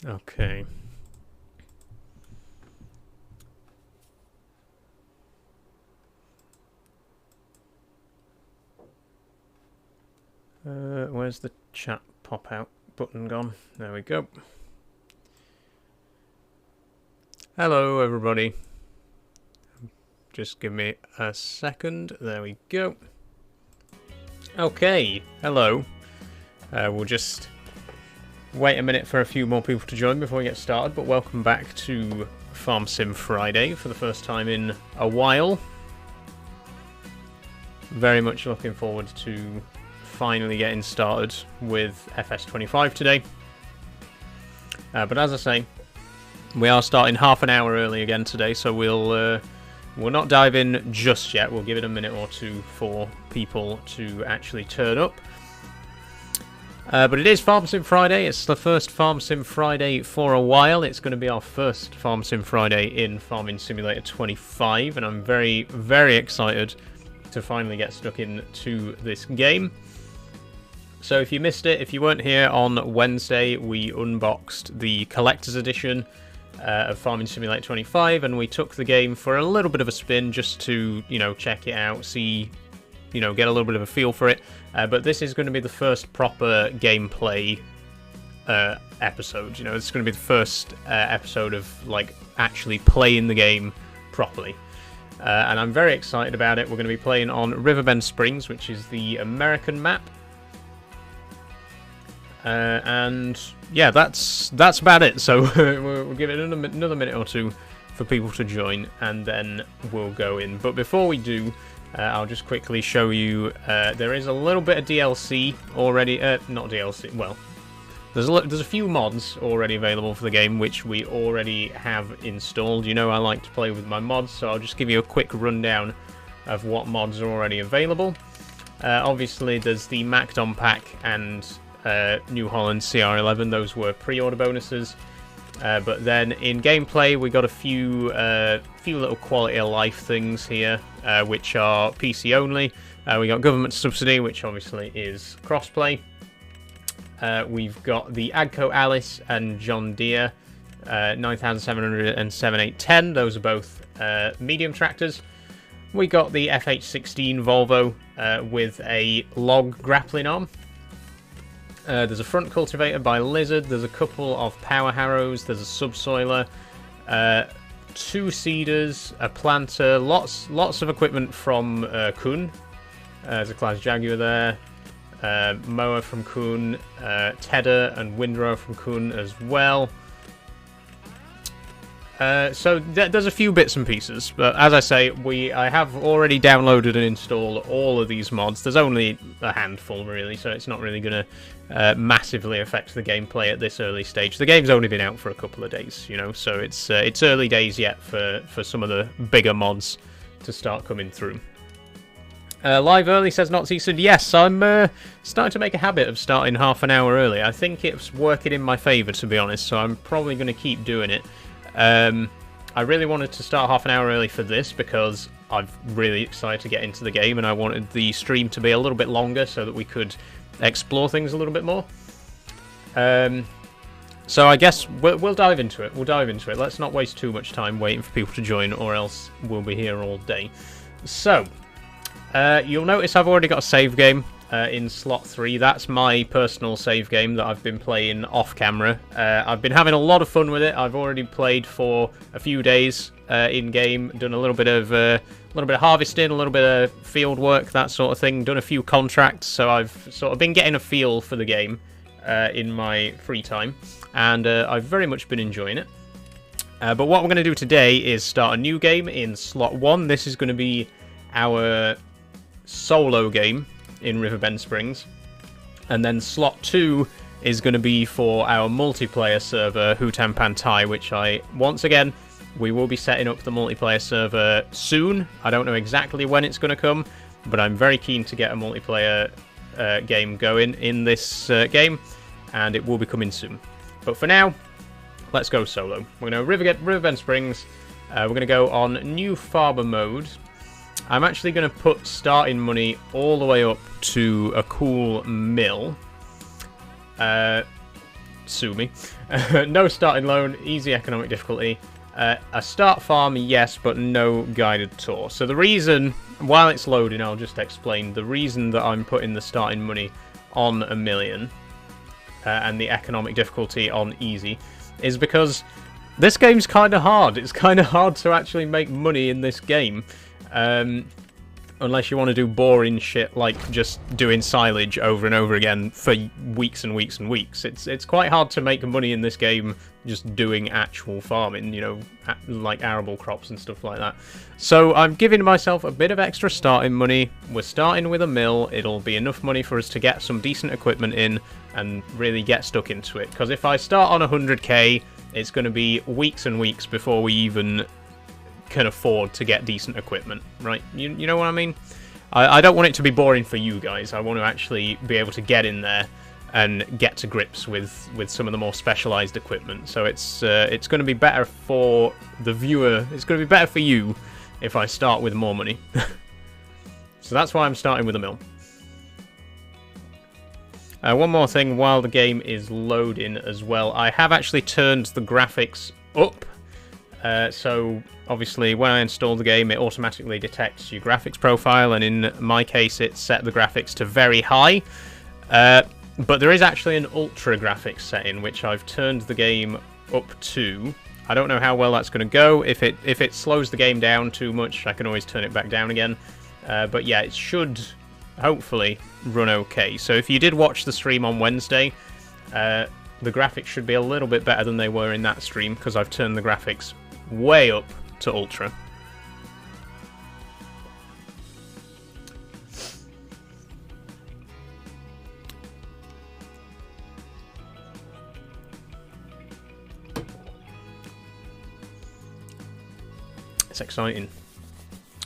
Okay. Where's the chat pop-out button gone? There we go. Hello, everybody. Just give me a second. There we go. Okay, hello. We'll just wait a minute for a few more people to join before we get started, but welcome back to Farm Sim Friday for the first time in a while. Very much looking forward to finally getting started with FS25 today. But as I say, we are starting half an hour early again today, so we'll not dive in just yet. We'll give it a minute or two for people to actually turn up. But it is Farm Sim Friday. It's the first Farm Sim Friday for a while. It's going to be our first Farm Sim Friday in Farming Simulator 25, and I'm very, very excited to finally get stuck into this game. So if you missed it, if you weren't here on Wednesday, we unboxed the Collector's Edition of Farming Simulator 25, and we took the game for a little bit of a spin just to, check it out, see, get a little bit of a feel for it. But this is going to be the first proper gameplay episode. It's going to be the first episode of, actually playing the game properly. And I'm very excited about it. We're going to be playing on Riverbend Springs, which is the American map. And yeah, that's about it. So we'll give it another minute or two for people to join, and then we'll go in. But before we do, I'll just quickly show you. There is a little bit of DLC already. Not DLC. Well, there's a few mods already available for the game, which we already have installed. I like to play with my mods, so I'll just give you a quick rundown of what mods are already available. Obviously, there's the Macdon pack and New Holland CR11. Those were pre-order bonuses, but then in gameplay we got a few little quality of life things here, which are PC only. We got government subsidy, which obviously is crossplay. We've got the Agco Alice and John Deere 9700 and 7810. Those are both medium tractors. We got the FH16 Volvo with a log grappling arm. There's a front cultivator by Lizard. There's a couple of power harrows. There's a subsoiler, 2 seeders, a planter, lots of equipment from Kuhn. There's a Class Jaguar there, mower from Kuhn, tedder and windrow from Kuhn as well. So there's a few bits and pieces, but as I say, I have already downloaded and installed all of these mods. There's only a handful really, so it's not really going to massively affect the gameplay at this early stage. The game's only been out for a couple of days, so it's early days yet for some of the bigger mods to start coming through. Live early, says Not Seasoned. Yes, I'm starting to make a habit of starting half an hour early. I think it's working in my favour, to be honest, so I'm probably going to keep doing it. I really wanted to start half an hour early for this because I'm really excited to get into the game, and I wanted the stream to be a little bit longer so that we could explore things a little bit more. So I guess we'll dive into it. Let's not waste too much time waiting for people to join, or else we'll be here all day. So, you'll notice I've already got a save game in slot 3. That's my personal save game that I've been playing off camera. I've been having a lot of fun with it. I've already played for a few days in game, done a little bit of harvesting, a little bit of field work, that sort of thing. Done a few contracts, so I've sort of been getting a feel for the game in my free time, and I've very much been enjoying it. But what we're going to do today is start a new game in slot 1. This is going to be our solo game in Riverbend Springs, and then slot 2 is going to be for our multiplayer server, Hutan Pantai, which once again, we will be setting up the multiplayer server soon. I don't know exactly when it's going to come, but I'm very keen to get a multiplayer game going in this game, and it will be coming soon. But for now, let's go solo. We're going to Riverbend Springs. We're going to go on New Farmer mode. I'm actually going to put starting money all the way up to a cool mill. sue me. No starting loan, easy economic difficulty. A start farm, yes, but no guided tour. So the reason, while it's loading, I'll just explain the reason that I'm putting the starting money on $1 million and the economic difficulty on easy is because this game's kind of hard. It's kind of hard to actually make money in this game. Unless you want to do boring shit like just doing silage over and over again for weeks and weeks and weeks. It's quite hard to make money in this game just doing actual farming, you know, like arable crops and stuff like that. So I'm giving myself a bit of extra starting money. We're starting with a mill. It'll be enough money for us to get some decent equipment in and really get stuck into it. Because if I start on 100k, it's going to be weeks and weeks before we even can afford to get decent equipment, right? You know what I mean? I don't want it to be boring for you guys. I want to actually be able to get in there and get to grips with some of the more specialized equipment. So it's going to be better for the viewer. It's going to be better for you if I start with more money. So that's why I'm starting with a mill. One more thing while the game is loading as well. I have actually turned the graphics up. So obviously when I install the game, it automatically detects your graphics profile, and in my case it set the graphics to very high. But there is actually an ultra graphics setting which I've turned the game up to. I don't know how well that's going to go. If it slows the game down too much, I can always turn it back down again. But yeah, it should hopefully run okay. So if you did watch the stream on Wednesday, the graphics should be a little bit better than they were in that stream because I've turned the graphics way up to ultra. It's exciting.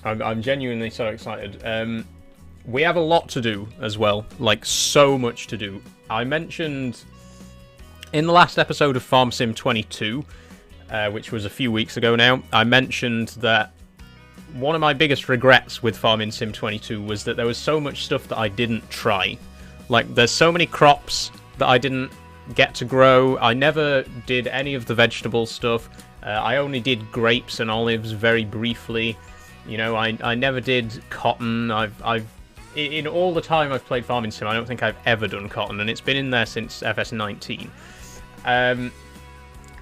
I'm genuinely so excited. We have a lot to do as well, like so much to do. I mentioned in the last episode of Farm Sim 22, which was a few weeks ago now, I mentioned that one of my biggest regrets with Farming Sim 22 was that there was so much stuff that I didn't try. Like, there's so many crops that I didn't get to grow. I never did any of the vegetable stuff. I only did grapes and olives very briefly. You know, I never did cotton. In all the time I've played Farming Sim, I don't think I've ever done cotton, and it's been in there since FS19.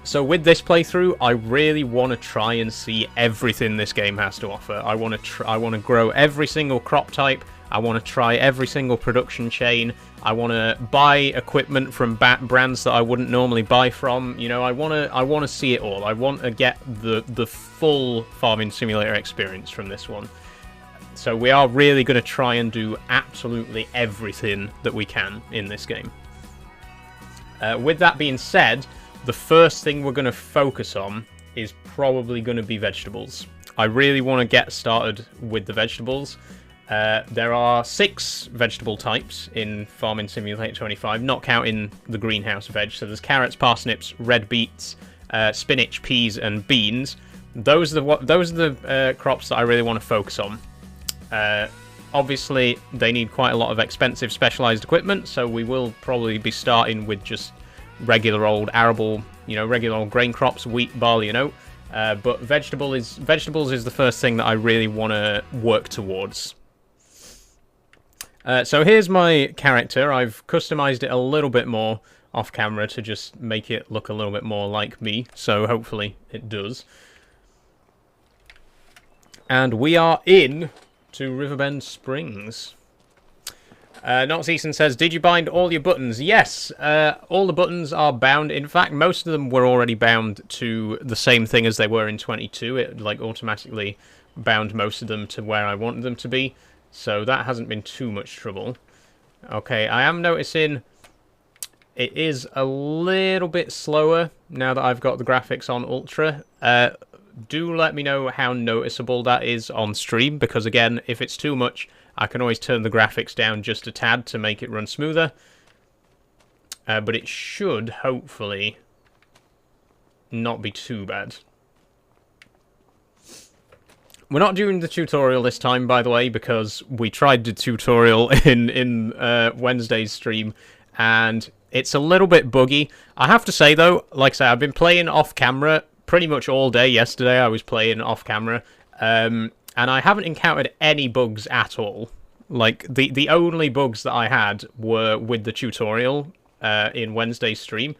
So with this playthrough, I really want to try and see everything this game has to offer. I want to grow every single crop type. I want to try every single production chain. I want to buy equipment from brands that I wouldn't normally buy from. You know, I want to see it all. I want to get the full farming simulator experience from this one. So we are really going to try and do absolutely everything that we can in this game. With that being said, the first thing we're going to focus on is probably going to be vegetables. I really want to get started with the vegetables. There are 6 vegetable types in Farming Simulator 25, not counting the greenhouse veg. So there's carrots, parsnips, red beets, spinach, peas, and beans. Those are the crops that I really want to focus on. Obviously, they need quite a lot of expensive specialized equipment, so we will probably be starting with just regular old arable, regular old grain crops, wheat, barley, and oat. But vegetables is the first thing that I really want to work towards. So here's my character. I've customized it a little bit more off camera to just make it look a little bit more like me, so hopefully it does. And we are in to Riverbend Springs. Notseason says, did you bind all your buttons? Yes, all the buttons are bound. In fact, most of them were already bound to the same thing as they were in 22. It automatically bound most of them to where I wanted them to be. So that hasn't been too much trouble. Okay, I am noticing it is a little bit slower now that I've got the graphics on Ultra. Do let me know how noticeable that is on stream, because again, if it's too much, I can always turn the graphics down just a tad to make it run smoother. But it should, hopefully, not be too bad. We're not doing the tutorial this time, by the way, because we tried the tutorial in Wednesday's stream, and It's a little bit buggy. I have to say, though, like I said, I've been playing off-camera pretty much all day. Yesterday I was playing off-camera, and I haven't encountered any bugs at all. Like, the only bugs that I had were with the tutorial in Wednesday's stream.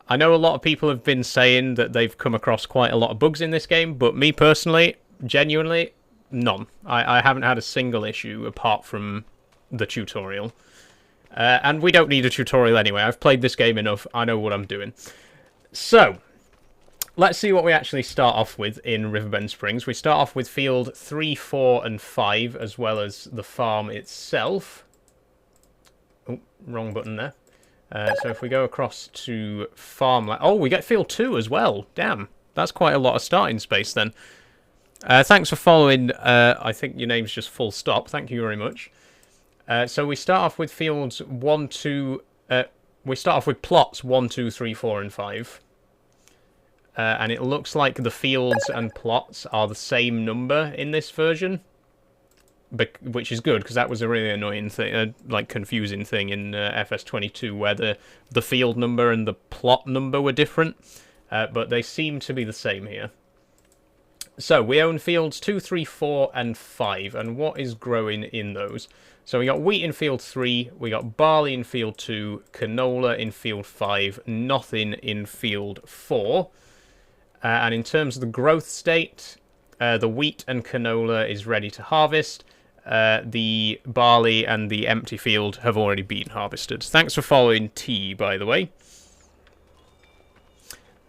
I know a lot of people have been saying that they've come across quite a lot of bugs in this game, but me personally, genuinely, none. I haven't had a single issue apart from the tutorial. And we don't need a tutorial anyway. I've played this game enough. I know what I'm doing. So, let's see what we actually start off with in Riverbend Springs. We start off with field 3, 4, and 5, as well as the farm itself. Oh, wrong button there. So if we go across to farmland... Oh, we get field 2 as well. Damn, that's quite a lot of starting space then. Thanks for following. I think your name's just full stop. Thank you very much. So we start off with fields 1, 2... we start off with plots 1, 2, 3, 4, and 5. And it looks like the fields and plots are the same number in this version. Which is good, because that was a really annoying thing, like confusing thing in FS25, where the field number and the plot number were different. But they seem to be the same here. So, we own fields 2, 3, 4, and 5, and what is growing in those? So we got wheat in field 3, we got barley in field 2, canola in field 5, nothing in field 4. And in terms of the growth state, the wheat and canola is ready to harvest. The barley and the empty field have already been harvested. Thanks for following T, by the way.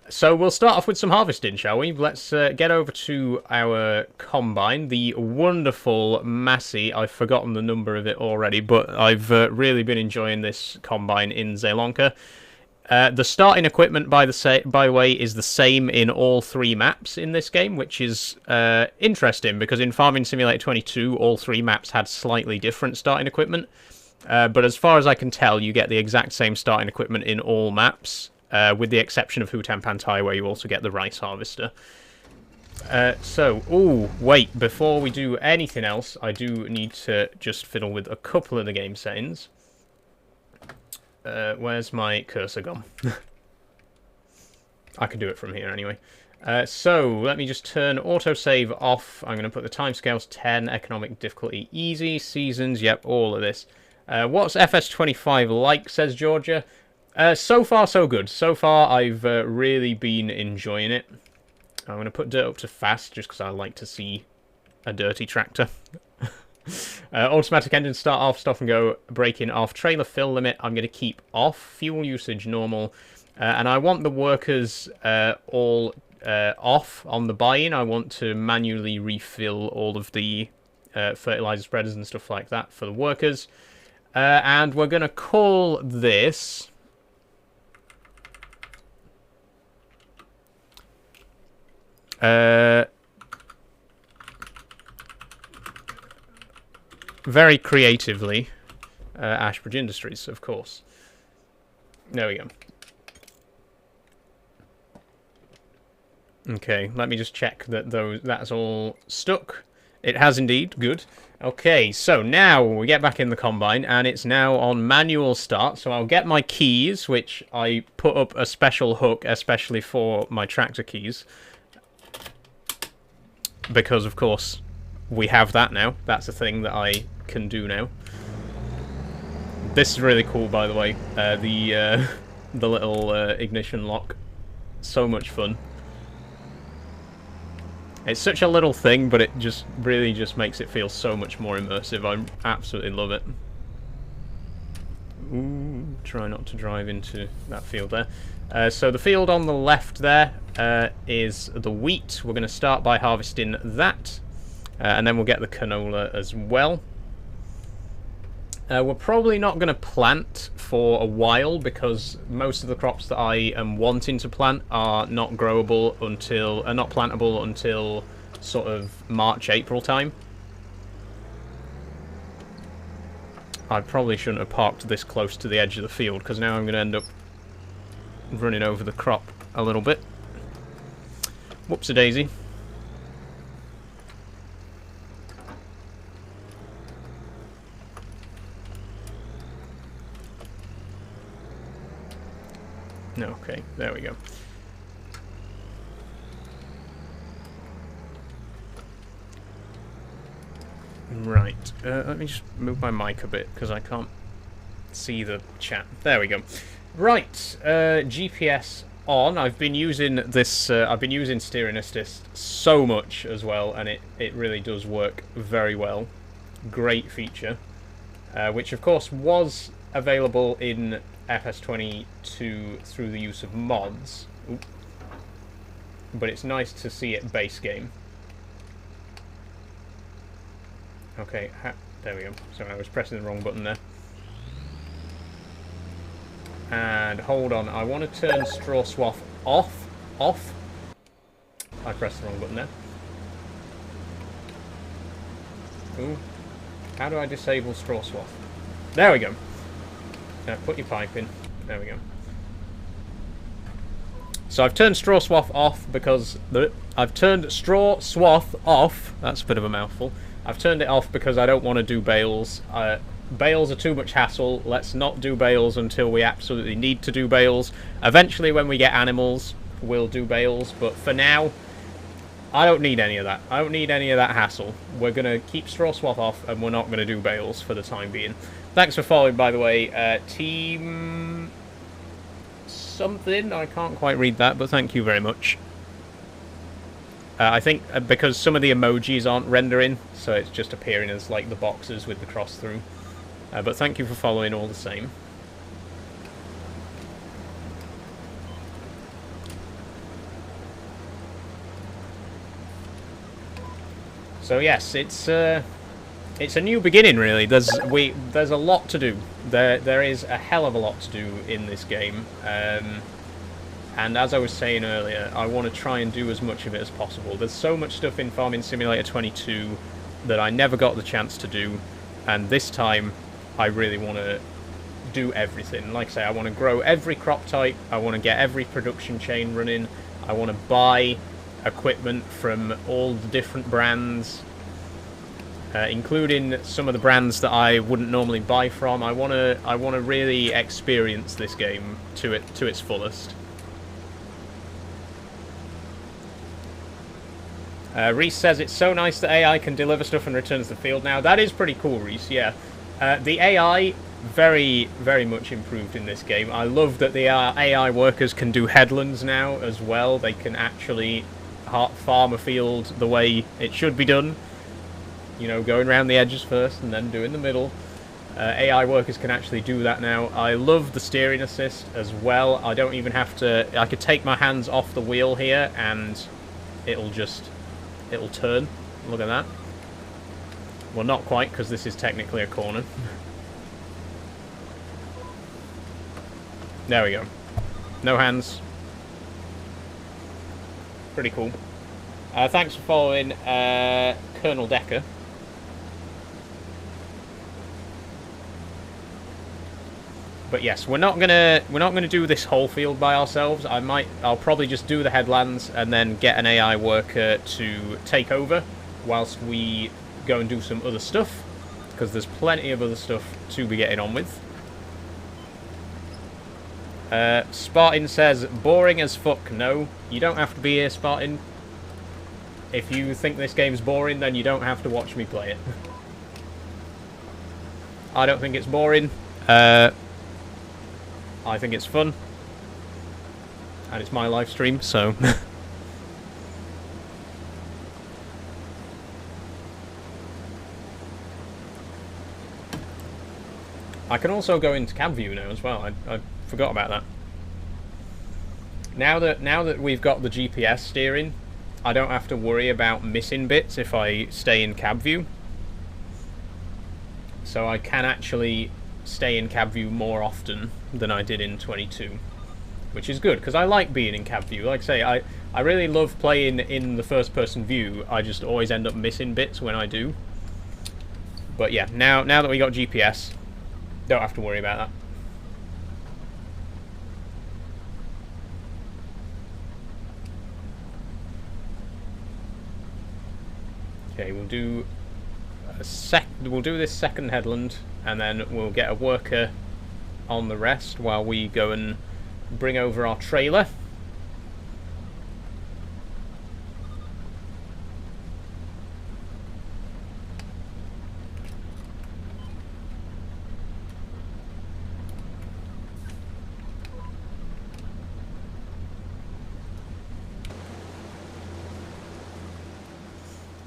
So we'll start off with some harvesting, shall we? Let's get over to our combine, the wonderful Massey. I've forgotten the number of it already, but I've really been enjoying this combine in Zelonka. The starting equipment, by the way, is the same in all 3 maps in this game, which is interesting, because in Farming Simulator 22, all 3 maps had slightly different starting equipment. But as far as I can tell, you get the exact same starting equipment in all maps. With the exception of Hutan Pantai, where you also get the rice harvester. Ooh, wait, before we do anything else, I do need to just fiddle with a couple of the game settings. Where's my cursor gone? I can do it from here anyway. So, let me just turn autosave off. I'm going to put the timescales 10, economic difficulty easy, seasons, yep, all of this. What's FS25 like, says Georgia? So far, so good. So far, I've really been enjoying it. I'm going to put dirt up to fast, just because I like to see a dirty tractor. Automatic engine start off, stop and go, braking off. Trailer fill limit, I'm going to keep off. Fuel usage normal. And I want the workers all off on the buy-in. I want to manually refill all of the fertilizer spreaders and stuff like that for the workers. And we're going to call this... very creatively, Ashbridge Industries, of course. There we go. Okay, let me just check that that's all stuck. It has indeed. Good. Okay, so now we get back in the combine, and it's now on manual start. So I'll get my keys, which I put up a special hook, especially for my tractor keys. Because, of course, we have that now. That's a thing that I can do now. This is really cool, by the way. The little ignition lock. So much fun. It's such a little thing, but it just really just makes it feel so much more immersive. I absolutely love it. Ooh, try not to drive into that field there. So the field on the left there is the wheat. We're going to start by harvesting that, and then we'll get the canola as well. We're probably not going to plant for a while, because most of the crops that I am wanting to plant are not growable until, not plantable until sort of March, April time. I probably shouldn't have parked this close to the edge of the field, because now I'm going to end up running over the crop a little bit. Whoopsie-daisy. Okay, there we go. Right, let me just move my mic a bit because I can't see the chat. There we go. Right, GPS on. I've been using this. I've been using steering assist so much as well, and it really does work very well. Great feature, which of course was available in FS22 through the use of mods. Oop. But it's nice to see it base game. Okay, there we go. Sorry, I was pressing the wrong button there. And hold on, I want to turn straw swath off. I pressed the wrong button there. Ooh. How do I disable straw swath? There we go. Put your pipe in. There we go. So I've turned straw swath off because I've turned straw swath off. That's a bit of a mouthful. I've turned it off because I don't want to do bales. Bales are too much hassle. Let's not do bales until we absolutely need to do bales. Eventually, when we get animals, we'll do bales. But for now, I don't need any of that. I don't need any of that hassle. We're going to keep straw swath off, and we're not going to do bales for the time being. Thanks for following, by the way. Team something. I can't quite read that, but thank you very much. I think because some of the emojis aren't rendering, so it's just appearing as like the boxes with the cross through. But thank you for following all the same. So yes, it's a new beginning really. There's a lot to do. There is a hell of a lot to do in this game. And as I was saying earlier, I want to try and do as much of it as possible. There's so much stuff in Farming Simulator 22 that I never got the chance to do, and this time I really want to do everything. Like I say, I want to grow every crop type, I want to get every production chain running, I want to buy equipment from all the different brands, including some of the brands that I wouldn't normally buy from. I want to really experience this game to its fullest. Reese says it's so nice that AI can deliver stuff and return to the field now. That is pretty cool, Reese, yeah. The AI, very, very much improved in this game. I love that the AI workers can do headlands now as well. They can actually farm a field the way it should be done. You know, going around the edges first and then doing the middle. AI workers can actually do that now. I love the steering assist as well. I don't even have to... I could take my hands off the wheel here and it'll turn. Look at that. Well, not quite, because this is technically a corner. There we go. No hands. Pretty cool. Thanks for following Colonel Decker. But yes, we're not gonna do this whole field by ourselves. I'll probably just do the headlands and then get an AI worker to take over whilst we go and do some other stuff, because there's plenty of other stuff to be getting on with. Spartan says, boring as fuck. No, you don't have to be here, Spartan. If you think this game's boring, then you don't have to watch me play it. I don't think it's boring. I think it's fun. And it's my live stream, so... I can also go into cab view now as well. I forgot about that. Now that we've got the GPS steering, I don't have to worry about missing bits if I stay in cab view. So I can actually stay in cab view more often than I did in 22, which is good because I like being in cab view. Like I say, I really love playing in the first person view. I just always end up missing bits when I do. But yeah, now that we got GPS, don't have to worry about that. Okay, we'll do this second headland, and then we'll get a worker on the rest while we go and bring over our trailer.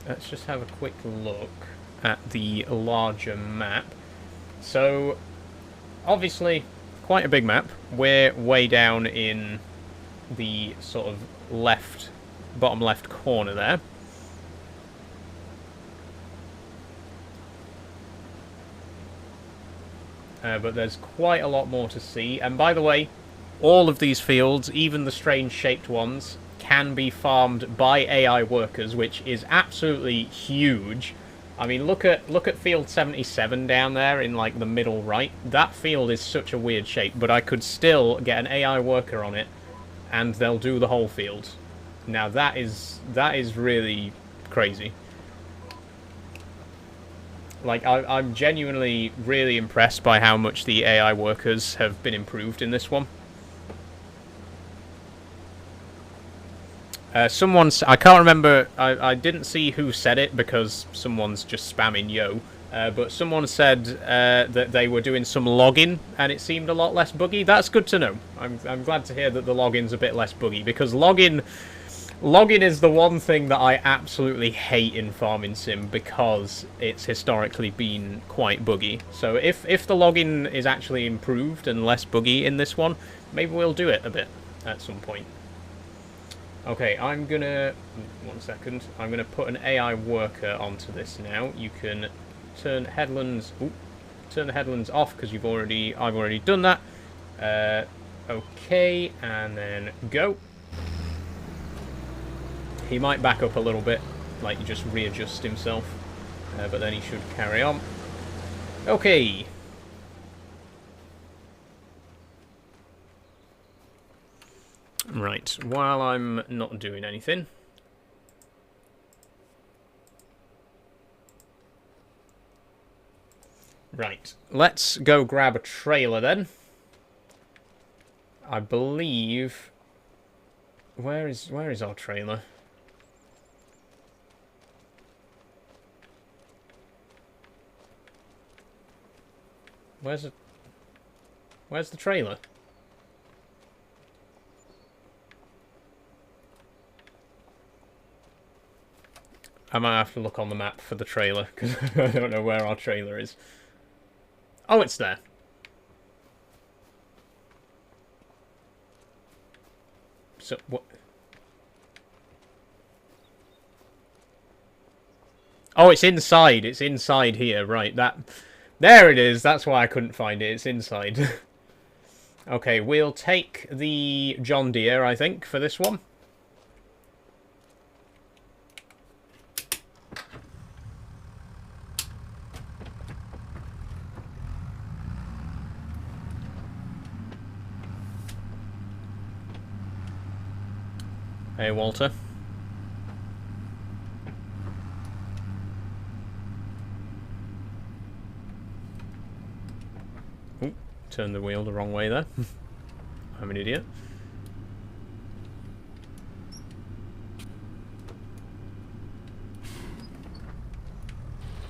Let's just have a quick look at the larger map. So, obviously, quite a big map. We're way down in the sort of bottom left corner there. But there's quite a lot more to see. And by the way, all of these fields, even the strange-shaped ones, can be farmed by AI workers, which is absolutely huge. I mean, look at field 77 down there in like the middle right. That field is such a weird shape, but I could still get an AI worker on it, and they'll do the whole field. Now that is really crazy. Like, I'm genuinely really impressed by how much the AI workers have been improved in this one. I can't remember, I didn't see who said it because someone's just spamming yo, but someone said that they were doing some logging and it seemed a lot less buggy. That's good to know. I'm glad to hear that the loggin's a bit less buggy, because logging is the one thing that I absolutely hate in Farming Sim, because it's historically been quite buggy. So if the logging is actually improved and less buggy in this one, maybe we'll do it a bit at some point. Okay, I'm gonna... one second. I'm gonna put an AI worker onto this now. You can turn headlands... Ooh, turn the headlands off, because I've already done that. Okay, and then go. He might back up a little bit, like just readjust himself. But then he should carry on. Okay. Right, while I'm not doing anything... Right, let's go grab a trailer then. I believe... Where is our trailer? Where's the trailer? I might have to look on the map for the trailer, because I don't know where our trailer is. Oh, it's there. So, what? Oh, it's inside. It's inside here. Right, there it is. That's why I couldn't find it. It's inside. Okay, we'll take the John Deere, I think, for this one. Hey, Walter. Ooh, turned the wheel the wrong way there. I'm an idiot.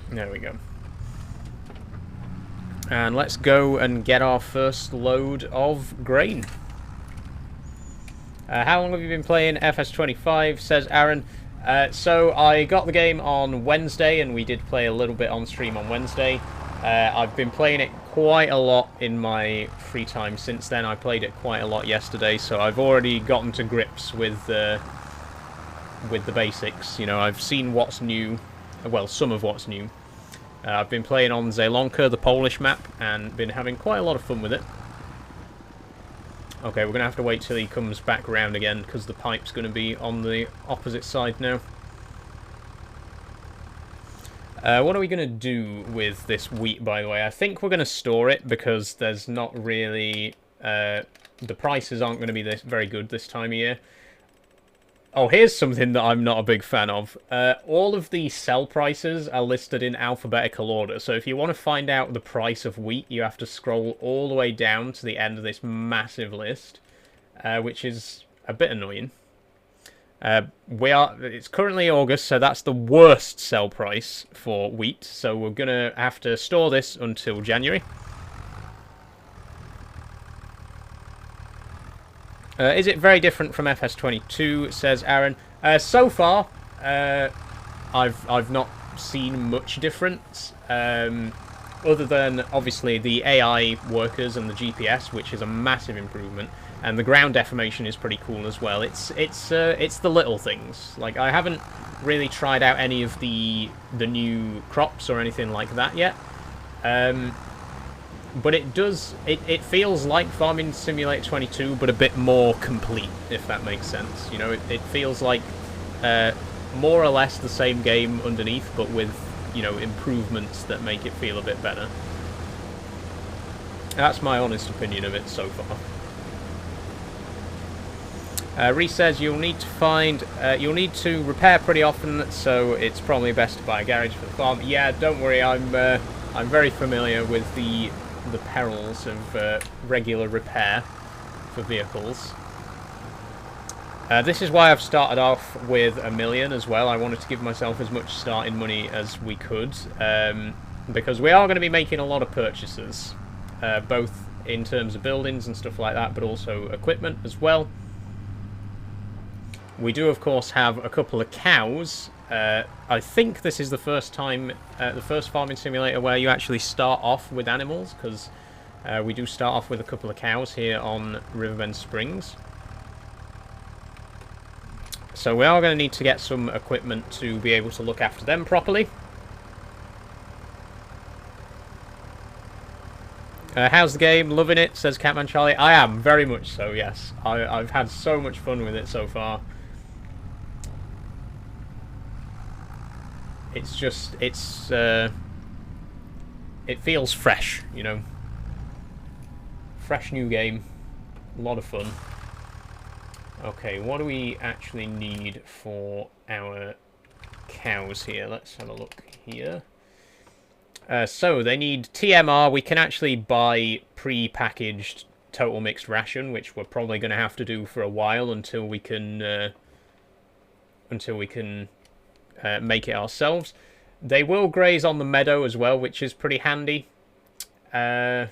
There we go. And let's go and get our first load of grain. How long have you been playing FS25, says Aaron. So I got the game on Wednesday, and we did play a little bit on stream on Wednesday. I've been playing it quite a lot in my free time since then. I played it quite a lot yesterday, so I've already gotten to grips with the basics. You know, I've seen what's new, well, some of what's new. I've been playing on Zelonka, the Polish map, and been having quite a lot of fun with it. Okay, we're going to have to wait till he comes back round again, because the pipe's going to be on the opposite side now. What are we going to do with this wheat, by the way? I think we're going to store it, because there's not really... the prices aren't going to be very good this time of year. Oh, here's something that I'm not a big fan of. All of the sell prices are listed in alphabetical order, so if you want to find out the price of wheat, you have to scroll all the way down to the end of this massive list. which is a bit annoying. It's currently August, so that's the worst sell price for wheat. So we're gonna have to store this until January. Is it very different from FS22? Says Aaron. So far, I've not seen much difference. Other than obviously the AI workers and the GPS, which is a massive improvement. And the ground deformation is pretty cool as well. It's the little things. Like, I haven't really tried out any of the new crops or anything like that yet. But it feels like Farming Simulator 22, but a bit more complete, if that makes sense. You know, it feels like more or less the same game underneath, but with, you know, improvements that make it feel a bit better. That's my honest opinion of it so far. Reese says you'll need to repair pretty often, so it's probably best to buy a garage for the farm. Yeah, don't worry, I'm very familiar with the perils of regular repair for vehicles. This is why I've started off with $1 million as well. I wanted to give myself as much starting money as we could, because we are going to be making a lot of purchases, both in terms of buildings and stuff like that, but also equipment as well. We do, of course, have a couple of cows. I think this is the first time, the first farming simulator where you actually start off with animals, because we do start off with a couple of cows here on Riverbend Springs. So we are going to need to get some equipment to be able to look after them properly. How's the game? Loving it, says Catman Charlie. I am, very much so, yes. I've had so much fun with it so far. It's just, it feels fresh, you know. Fresh new game. A lot of fun. Okay, what do we actually need for our cows here? Let's have a look here. So, they need TMR. We can actually buy pre-packaged total mixed ration, which we're probably going to have to do for a while until we can make it ourselves. They will graze on the meadow as well, which is pretty handy. And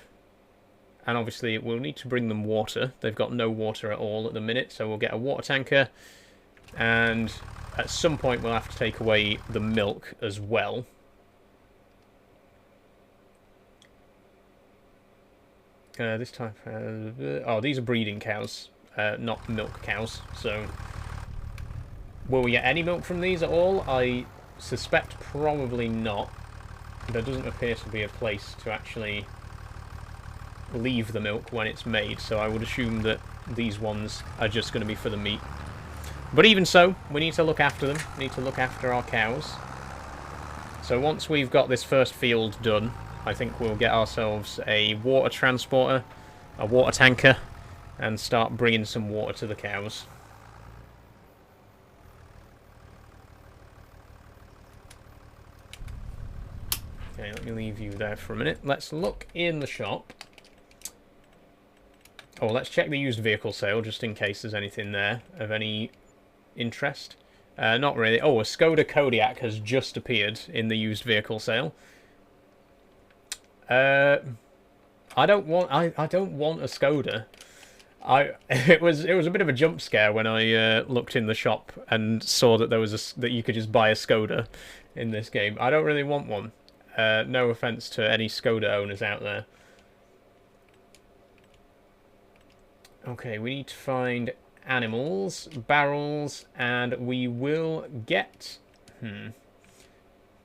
obviously we'll need to bring them water. They've got no water at all at the minute, so we'll get a water tanker. And at some point we'll have to take away the milk as well. This type... oh, these are breeding cows, not milk cows, so... Will we get any milk from these at all? I suspect probably not. There doesn't appear to be a place to actually leave the milk when it's made, so I would assume that these ones are just going to be for the meat. But even so, we need to look after them. We need to look after our cows. So once we've got this first field done, I think we'll get ourselves a water transporter, a water tanker, and start bringing some water to the cows. Okay, let me leave you there for a minute. Let's look in the shop. Oh, let's check the used vehicle sale, just in case there's anything there of any interest. Not really. Oh, a Skoda Kodiaq has just appeared in the used vehicle sale. I don't want a Skoda. It was a bit of a jump scare when I looked in the shop and saw that there was that you could just buy a Skoda in this game. I don't really want one. No offense to any Skoda owners out there. Okay, we need to find animals, barrels, and we will get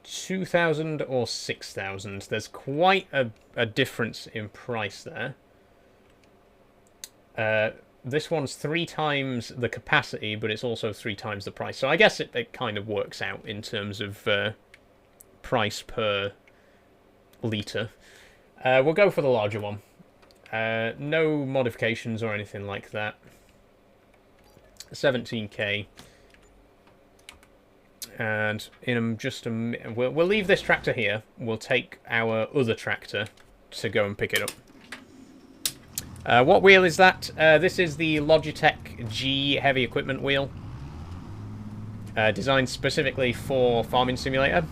2,000 or 6,000. There's quite a difference in price there. This one's 3 times the capacity, but it's also 3 times the price. So I guess it kind of works out in terms of price per litre. We'll go for the larger one. No modifications or anything like that. 17k. And in just a minute, we'll leave this tractor here. We'll take our other tractor to go and pick it up. What wheel is that? This is the Logitech G heavy equipment wheel. Designed specifically for Farming Simulator.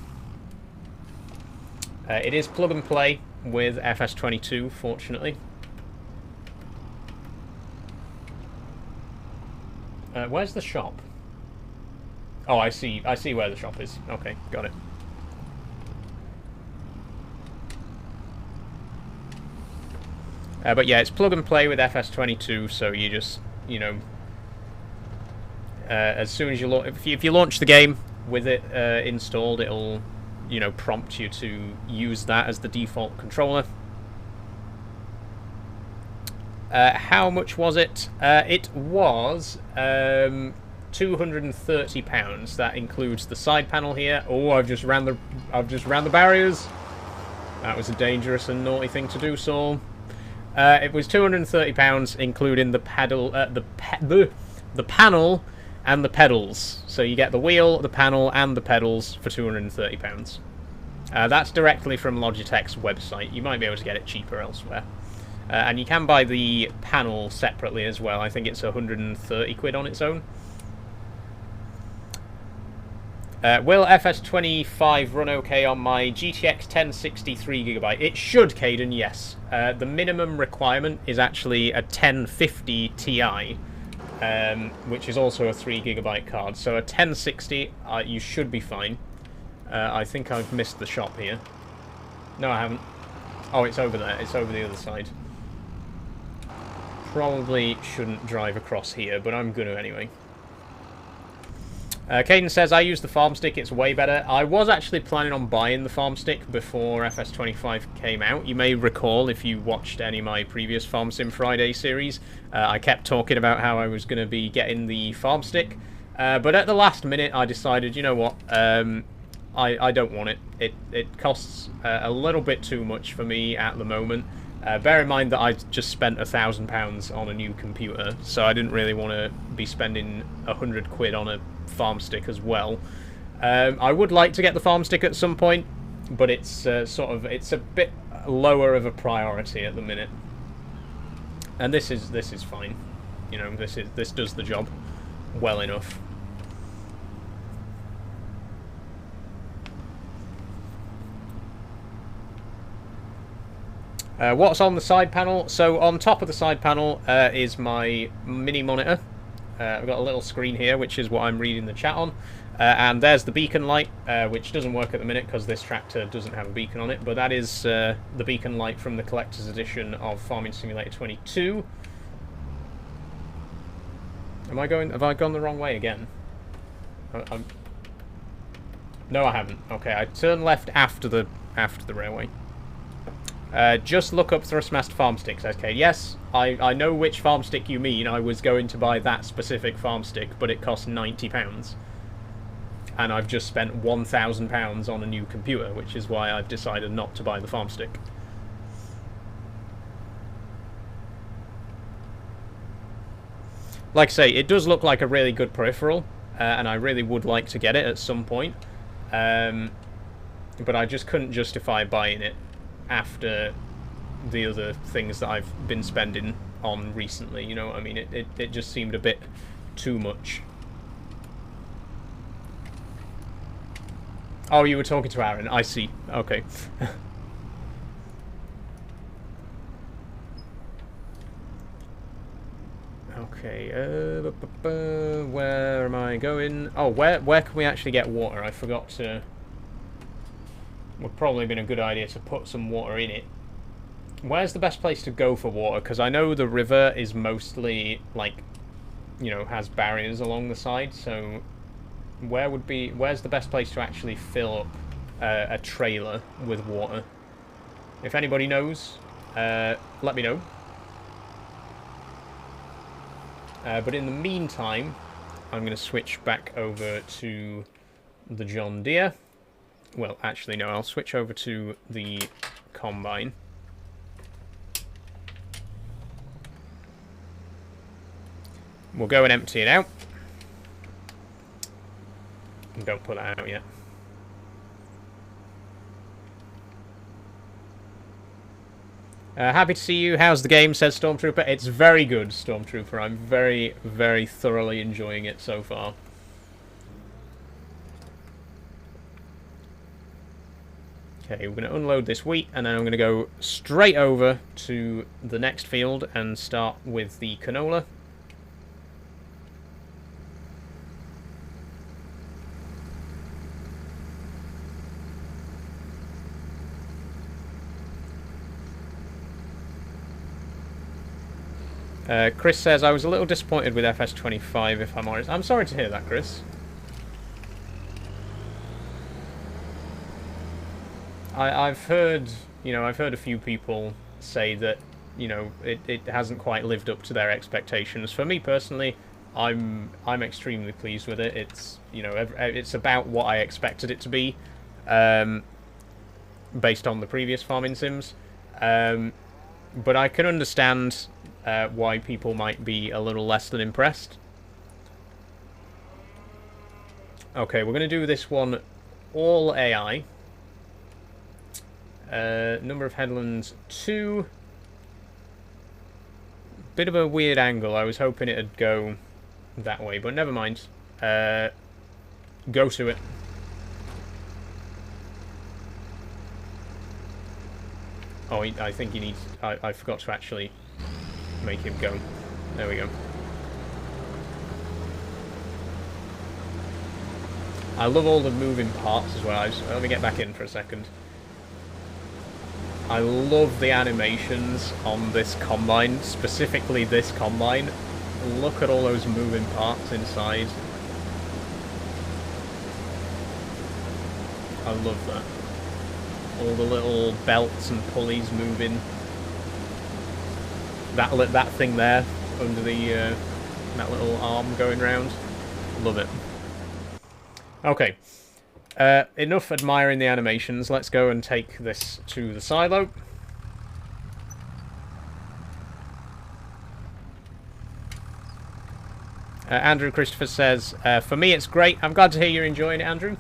It is plug and play with FS25, fortunately. Where's the shop? Oh, I see where the shop is. Okay, got it. But yeah, it's plug and play with FS25, so you just, you know, as soon as you if you launch the game with it installed, it'll, you know, prompt you to use that as the default controller. How much was it? It was £230. That includes the side panel here. Oh, I've just ran the barriers. That was a dangerous and naughty thing to do, Saul. It was £230, including the panel and the pedals. So you get the wheel, the panel, and the pedals for £230. That's directly from Logitech's website. You might be able to get it cheaper elsewhere. And you can buy the panel separately as well. I think it's 130 quid on its own. Will FS25 run okay on my GTX 1060 3GB? It should, Caden, yes. The minimum requirement is actually a 1050 Ti, which is also a 3GB card. So a 1060, you should be fine. I think I've missed the shop here. No, I haven't. Oh, it's over there. It's over the other side. Probably shouldn't drive across here, but I'm going to anyway. Caden says, I use the farm stick, it's way better. I was actually planning on buying the farm stick before FS25 came out. You may recall, if you watched any of my previous Farm Sim Friday series, I kept talking about how I was going to be getting the farm stick. But at the last minute, I decided, you know what, I don't want it. It costs a little bit too much for me at the moment. Bear in mind that I just spent £1,000 on a new computer, so I didn't really want to be spending 100 quid on a farm stick as well. I would like to get the farm stick at some point, but it's it's a bit lower of a priority at the minute. And this is fine. You know, this does the job well enough. What's on the side panel? So on top of the side panel is my mini monitor. I've got a little screen here, which is what I'm reading the chat on. And there's the beacon light, which doesn't work at the minute because this tractor doesn't have a beacon on it. But that is the beacon light from the collector's edition of Farming Simulator 22. Have I gone the wrong way again? No, I haven't. Okay, I turned left after the railway. Just look up Thrustmaster farm sticks, okay? Yes, I know which farm stick you mean. I was going to buy that specific farm stick, but it cost £90. And I've just spent £1,000 on a new computer, which is why I've decided not to buy the farm stick. Like I say, it does look like a really good peripheral, and I really would like to get it at some point. But I just couldn't justify buying it after the other things that I've been spending on recently, you know what I mean? It just seemed a bit too much. Oh, you were talking to Aaron, I see. Okay. Okay, where am I going? Oh, where can we actually get water? I forgot to... Would probably been a good idea to put some water in it. Where's the best place to go for water? Because I know the river is mostly, like, you know, has barriers along the side, so where's the best place to actually fill up a trailer with water? If anybody knows, let me know. But in the meantime, I'm going to switch back over to the John Deere. Well, actually, no, I'll switch over to the combine. We'll go and empty it out. Don't put that out yet. Happy to see you. How's the game, says Stormtrooper. It's very good, Stormtrooper. I'm very, very thoroughly enjoying it so far. Okay, we're going to unload this wheat, and then I'm going to go straight over to the next field and start with the canola. Chris says, I was a little disappointed with FS25, if I'm honest. I'm sorry to hear that, Chris. I've heard, I've heard a few people say that, it hasn't quite lived up to their expectations. For me personally, I'm extremely pleased with it. It's, it's about what I expected it to be, based on the previous farming sims. But I can understand why people might be a little less than impressed. Okay, we're going to do this one all AI. Number of headlands 2. Bit of a weird angle. I was hoping it'd go that way, but never mind. Go to it. Oh, I think he needs... I forgot to actually make him go. There we go. I love all the moving parts as well. Let me get back in for a second. I love the animations on this combine, specifically this combine. Look at all those moving parts inside. I love that. All the little belts and pulleys moving. That thing there under the that little arm going round. Love it. Okay. Enough admiring the animations. Let's go and take this to the silo. Andrew Christopher says, for me it's great. I'm glad to hear you're enjoying it, Andrew.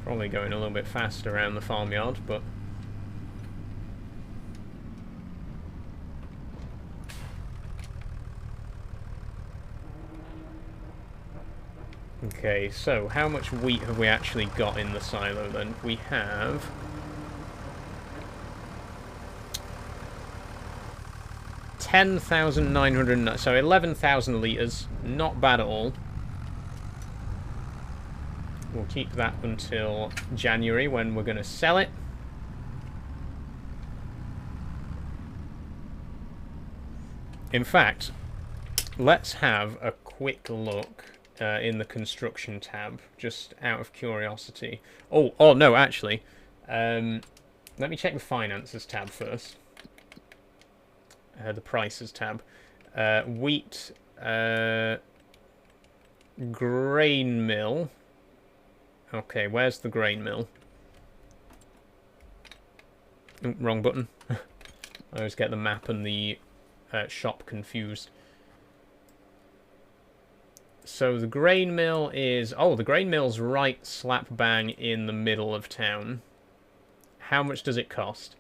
Probably going a little bit fast around the farmyard, but... Okay, so how much wheat have we actually got in the silo then? We have... 10,900, so 11,000 litres. Not bad at all. We'll keep that until January when we're going to sell it. In fact, let's have a quick look in the construction tab, just out of curiosity. Oh no, actually. Let me check the finances tab first. The prices tab. Wheat, grain mill. Okay, where's the grain mill? Oh, wrong button. I always get the map and the shop confused. So the grain mill is... Oh, the grain mill's right slap bang in the middle of town. How much does it cost?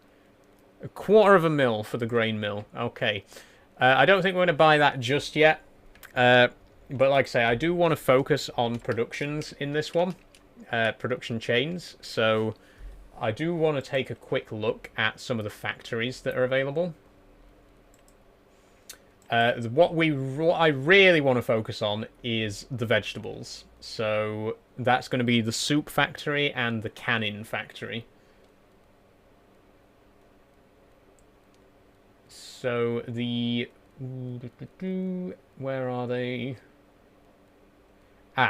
250,000 for the grain mill. Okay. I don't think we're going to buy that just yet. But like I say, I do want to focus on productions in this one. Production chains. So I do want to take a quick look at some of the factories that are available. What I really want to focus on is the vegetables. So that's going to be the soup factory and the canning factory. So the... Where are they?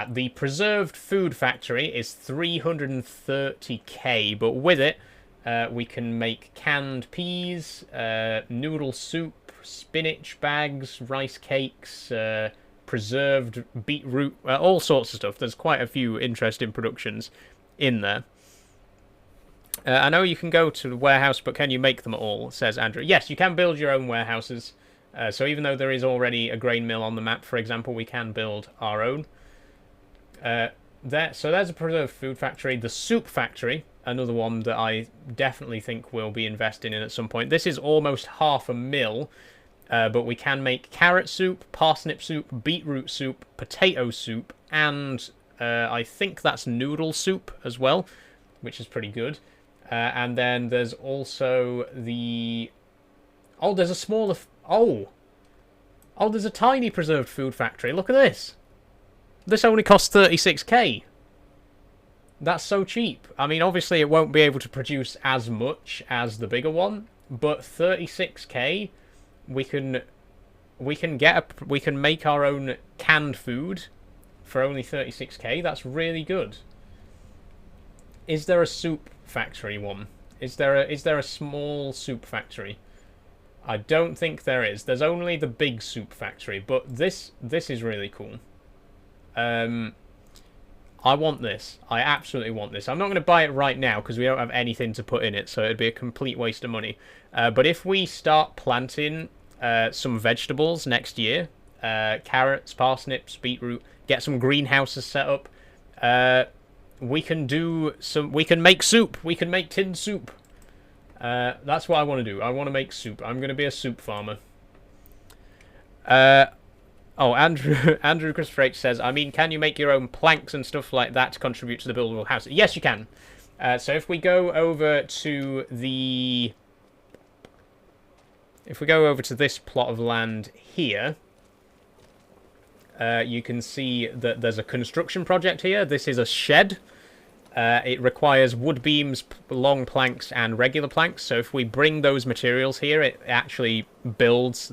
The preserved food factory is 330k, but with it, we can make canned peas, noodle soup, spinach bags, rice cakes, preserved beetroot, all sorts of stuff. There's quite a few interesting productions in there. I know you can go to the warehouse, but can you make them all, says Andrew. Yes, you can build your own warehouses. So even though there is already a grain mill on the map, for example, we can build our own. So there's a preserved food factory. The soup factory, another one that I definitely think we'll be investing in at some point. This is almost half a mil, but we can make carrot soup, parsnip soup, beetroot soup, potato soup, and I think that's noodle soup as well, which is pretty good. And then there's also the... Oh, there's a smaller... Oh, there's a tiny preserved food factory. Look at this. This only costs 36k. That's so cheap. I mean, obviously it won't be able to produce as much as the bigger one, but 36k, we can make our own canned food for only 36k. That's really good. Is there a soup factory one? Is there a small soup factory? I don't think there is. There's only the big soup factory, but this is really cool. I want this. I absolutely want this. I'm not going to buy it right now because we don't have anything to put in it, so it'd be a complete waste of money. But if we start planting some vegetables next year, carrots, parsnips, beetroot, get some greenhouses set up, we can make soup. We can make tinned soup. That's what I want to do. I want to make soup. I'm going to be a soup farmer. Oh, Andrew Christopher H says, I mean, can you make your own planks and stuff like that to contribute to the buildable house? Yes, you can. So if we go over to the... If we go over to this plot of land here, you can see that there's a construction project here. This is a shed. It requires wood beams, long planks, and regular planks. So if we bring those materials here, it actually builds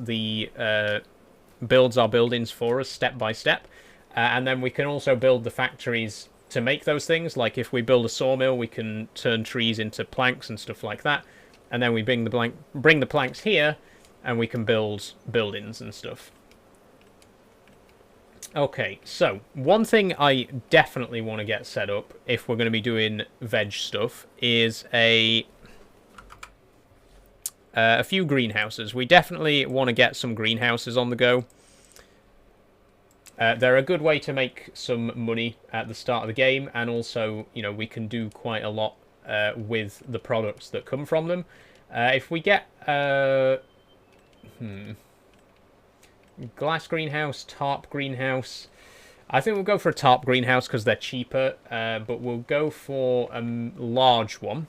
our buildings for us step by step. And then we can also build the factories to make those things. Like if we build a sawmill, we can turn trees into planks and stuff like that. And then we bring the planks here, and we can build buildings and stuff. Okay, so one thing I definitely want to get set up if we're going to be doing veg stuff is a few greenhouses. We definitely want to get some greenhouses on the go. They're a good way to make some money at the start of the game, and also, you know, we can do quite a lot with the products that come from them. If we get glass greenhouse, tarp greenhouse. I think we'll go for a tarp greenhouse because they're cheaper, but we'll go for a large one.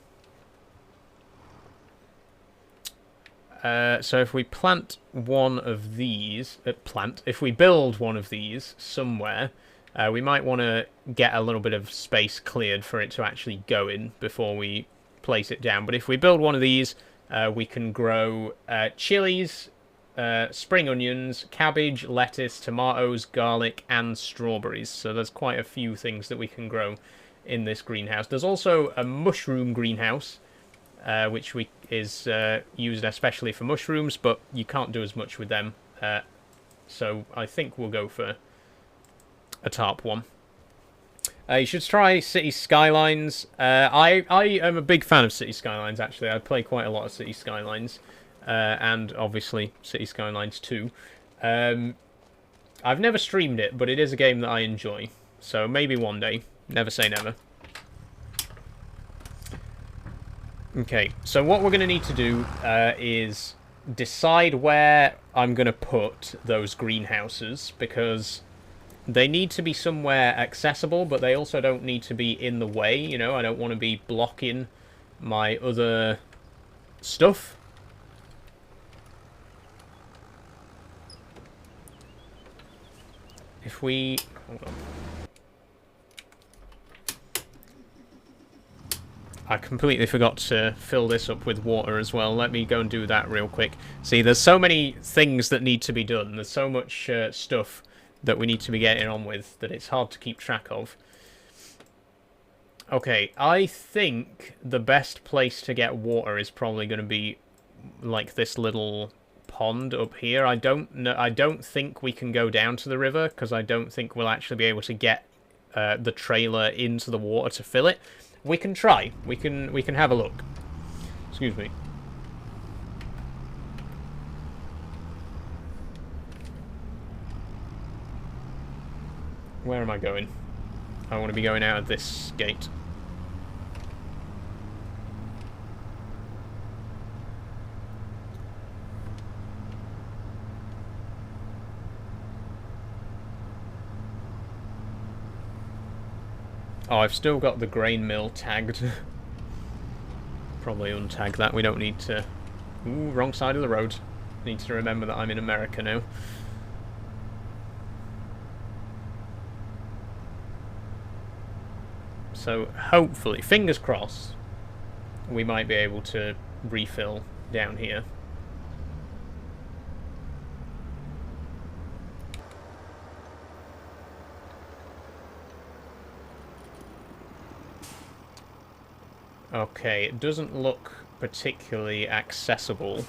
So if we plant one of these, if we build one of these somewhere, we might want to get a little bit of space cleared for it to actually go in before we place it down. But if we build one of these, we can grow chilies, spring onions, cabbage, lettuce, tomatoes, garlic, and strawberries. So there's quite a few things that we can grow in this greenhouse. There's also a mushroom greenhouse, which is used especially for mushrooms, but you can't do as much with them. So I think we'll go for a tarp one. You should try City Skylines. I am a big fan of City Skylines, actually. I play quite a lot of City Skylines. And obviously City Skylines 2. I've never streamed it, but it is a game that I enjoy. So maybe one day. Never say never. Okay, so what we're going to need to do is decide where I'm going to put those greenhouses, because they need to be somewhere accessible, but they also don't need to be in the way, you know. I don't want to be blocking my other stuff. If we... Hold on. I completely forgot to fill this up with water as well. Let me go and do that real quick. See, there's so many things that need to be done. There's so much stuff that we need to be getting on with that it's hard to keep track of. Okay, I think the best place to get water is probably going to be like this little pond up here. I don't think we can go down to the river because I don't think we'll actually be able to get the trailer into the water to fill it. We can try. We can have a look. Excuse me. Where am I going? I want to be going out of this gate. Oh, I've still got the grain mill tagged. Probably untag that. We don't need to... Ooh, wrong side of the road. Need to remember that I'm in America now. So, hopefully, fingers crossed, we might be able to refill down here. Okay, it doesn't look particularly accessible.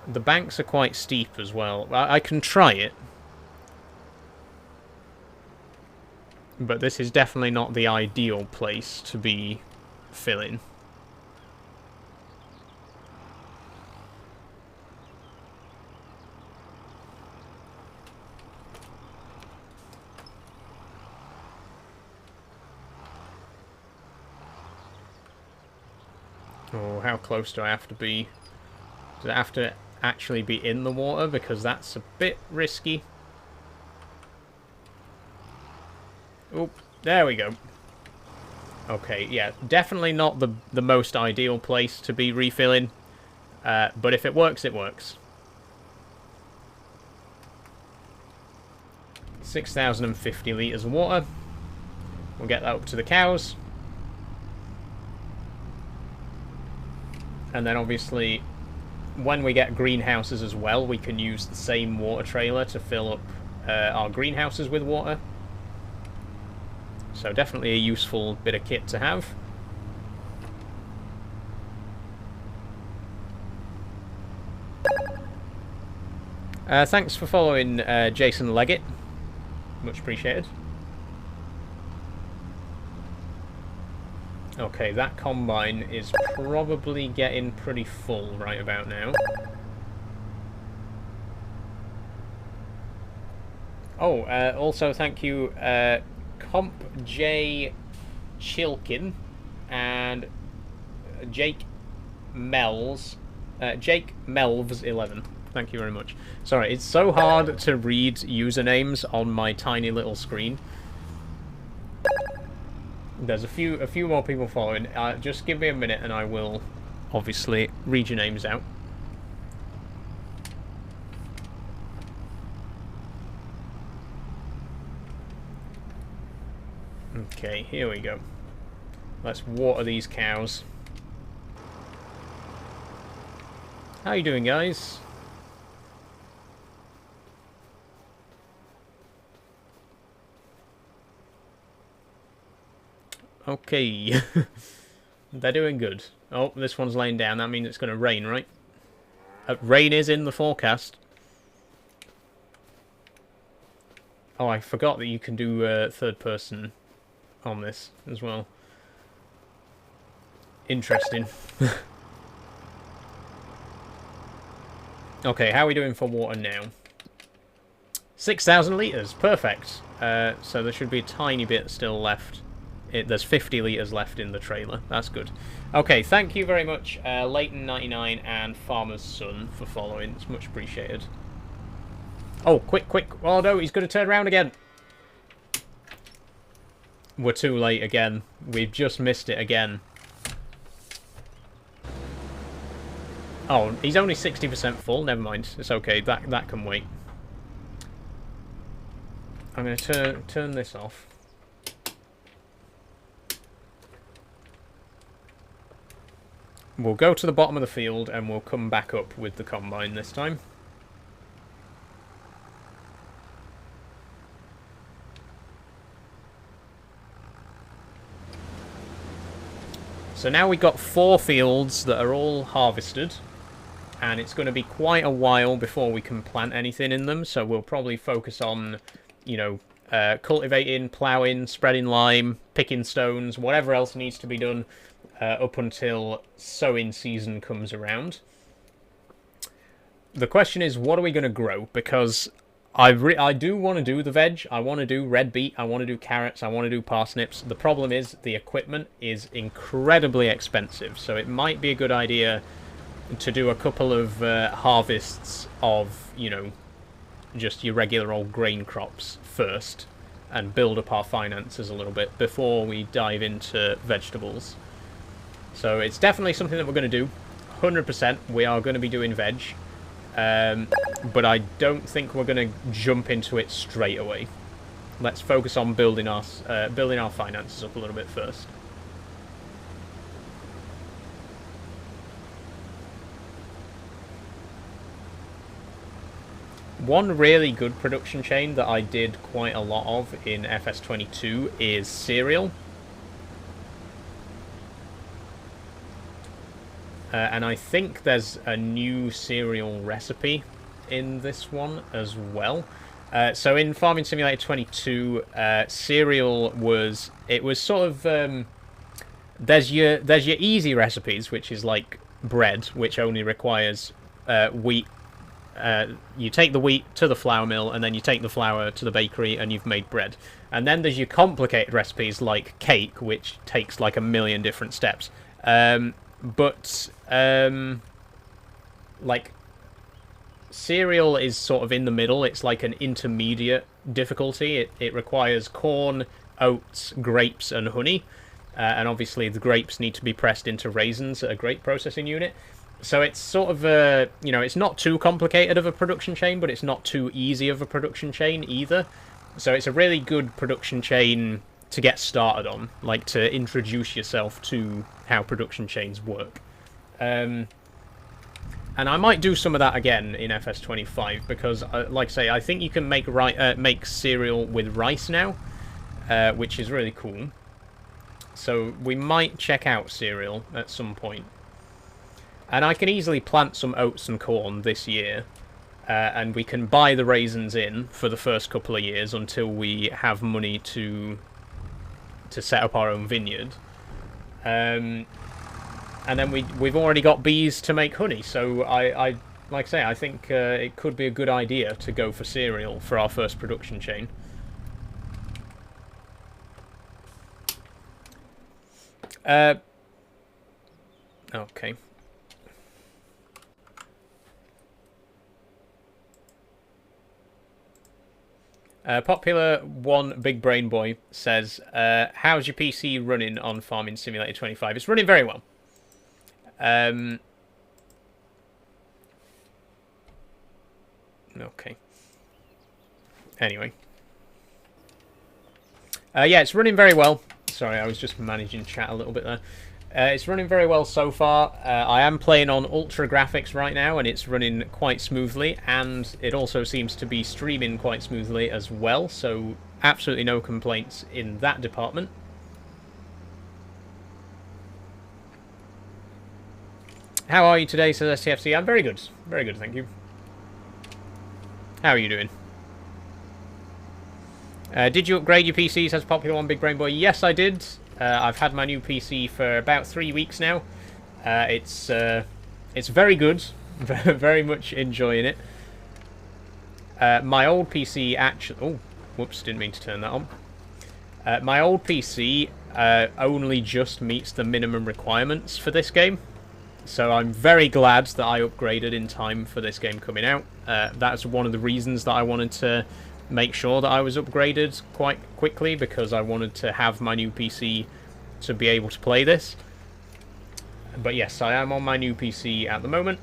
The banks are quite steep as well. I can try it. But this is definitely not the ideal place to be filling. Oh, how close do I have to be? Does it have to actually be in the water? Because that's a bit risky. Oh, there we go. Okay, yeah, definitely not the most ideal place to be refilling. But if it works, it works. 6,050 litres of water. We'll get that up to the cows. And then obviously, when we get greenhouses as well, we can use the same water trailer to fill up our greenhouses with water. So definitely a useful bit of kit to have. Thanks for following Jason Leggett. Much appreciated. Okay, that combine is probably getting pretty full right about now. Oh, also thank you, Comp J Chilkin and Jake Melvs 11. Thank you very much. Sorry, it's so hard to read usernames on my tiny little screen. There's a few more people following. Just give me a minute and I will obviously read your names out. Okay, here we go. Let's water these cows. How you doing, guys? Okay. They're doing good. Oh, this one's laying down. That means it's going to rain, right? Rain is in the forecast. Oh, I forgot that you can do third person on this as well. Interesting. Okay, how are we doing for water now? 6,000 litres. Perfect. So there should be a tiny bit still left. There's 50 litres left in the trailer. That's good. Okay, thank you very much, Leighton99 and Farmer's Son for following. It's much appreciated. Oh, quick. Oh, no, he's going to turn around again. We're too late again. We've just missed it again. Oh, he's only 60% full. Never mind. It's okay. That can wait. I'm going to turn this off. We'll go to the bottom of the field and we'll come back up with the combine this time. So now we've got 4 fields that are all harvested, and it's going to be quite a while before we can plant anything in them, so we'll probably focus on, you know, cultivating, ploughing, spreading lime, picking stones, whatever else needs to be done up until sowing season comes around. The question is, what are we going to grow? Because I do want to do the veg. I want to do red beet. I want to do carrots. I want to do parsnips. The problem is the equipment is incredibly expensive. So it might be a good idea to do a couple of harvests of, you know, just your regular old grain crops first and build up our finances a little bit before we dive into vegetables. So it's definitely something that we're going to do. 100% we are going to be doing veg. But I don't think we're going to jump into it straight away. Let's focus on building our finances up a little bit first. One really good production chain that I did quite a lot of in FS22 is cereal. And I think there's a new cereal recipe in this one as well. So in Farming Simulator 22, cereal was sort of there's your easy recipes, which is like bread, which only requires wheat. You take the wheat to the flour mill, and then you take the flour to the bakery, and you've made bread. And then there's your complicated recipes like cake, which takes like a million different steps. Like cereal is sort of in the middle. It's like an intermediate difficulty. It requires corn, oats, grapes, and honey. And obviously the grapes need to be pressed into raisins at a grape processing unit. So it's sort of a, you know, it's not too complicated of a production chain, but it's not too easy of a production chain either. So it's a really good production chain to get started on, like to introduce yourself to how production chains work. And I might do some of that again in FS25 because, like I say, I think you can make cereal with rice now, which is really cool. So we might check out cereal at some point. And I can easily plant some oats and corn this year, and we can buy the raisins in for the first couple of years until we have money to set up our own vineyard. And then we've already got bees to make honey, so I like I say, I think it could be a good idea to go for cereal for our first production chain. Okay. Popular One Big Brain Boy says, how's your PC running on Farming Simulator 25? It's running very well. Okay. Anyway. Yeah, it's running very well. Sorry, I was just managing chat a little bit there. It's running very well so far. I am playing on ultra graphics right now, and it's running quite smoothly, and it also seems to be streaming quite smoothly as well, so absolutely no complaints in that department. How are you today, says STFC? I'm very good. Very good, thank you. How are you doing? Did you upgrade your PC, says Popular One Big Brain Boy? Yes, I did. I've had my new PC for about 3 weeks now. It's very good. Very much enjoying it. My old PC actually... Oh, whoops, didn't mean to turn that on. My old PC only just meets the minimum requirements for this game. So I'm very glad that I upgraded in time for this game coming out. That's one of the reasons that I wanted to make sure that I was upgraded quite quickly, because I wanted to have my new PC to be able to play this. But yes, I am on my new PC at the moment.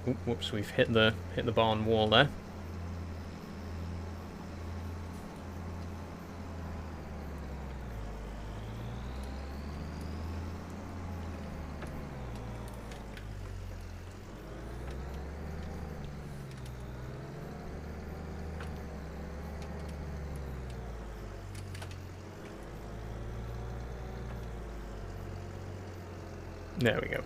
Ooh, whoops, we've hit the barn wall there. There we go.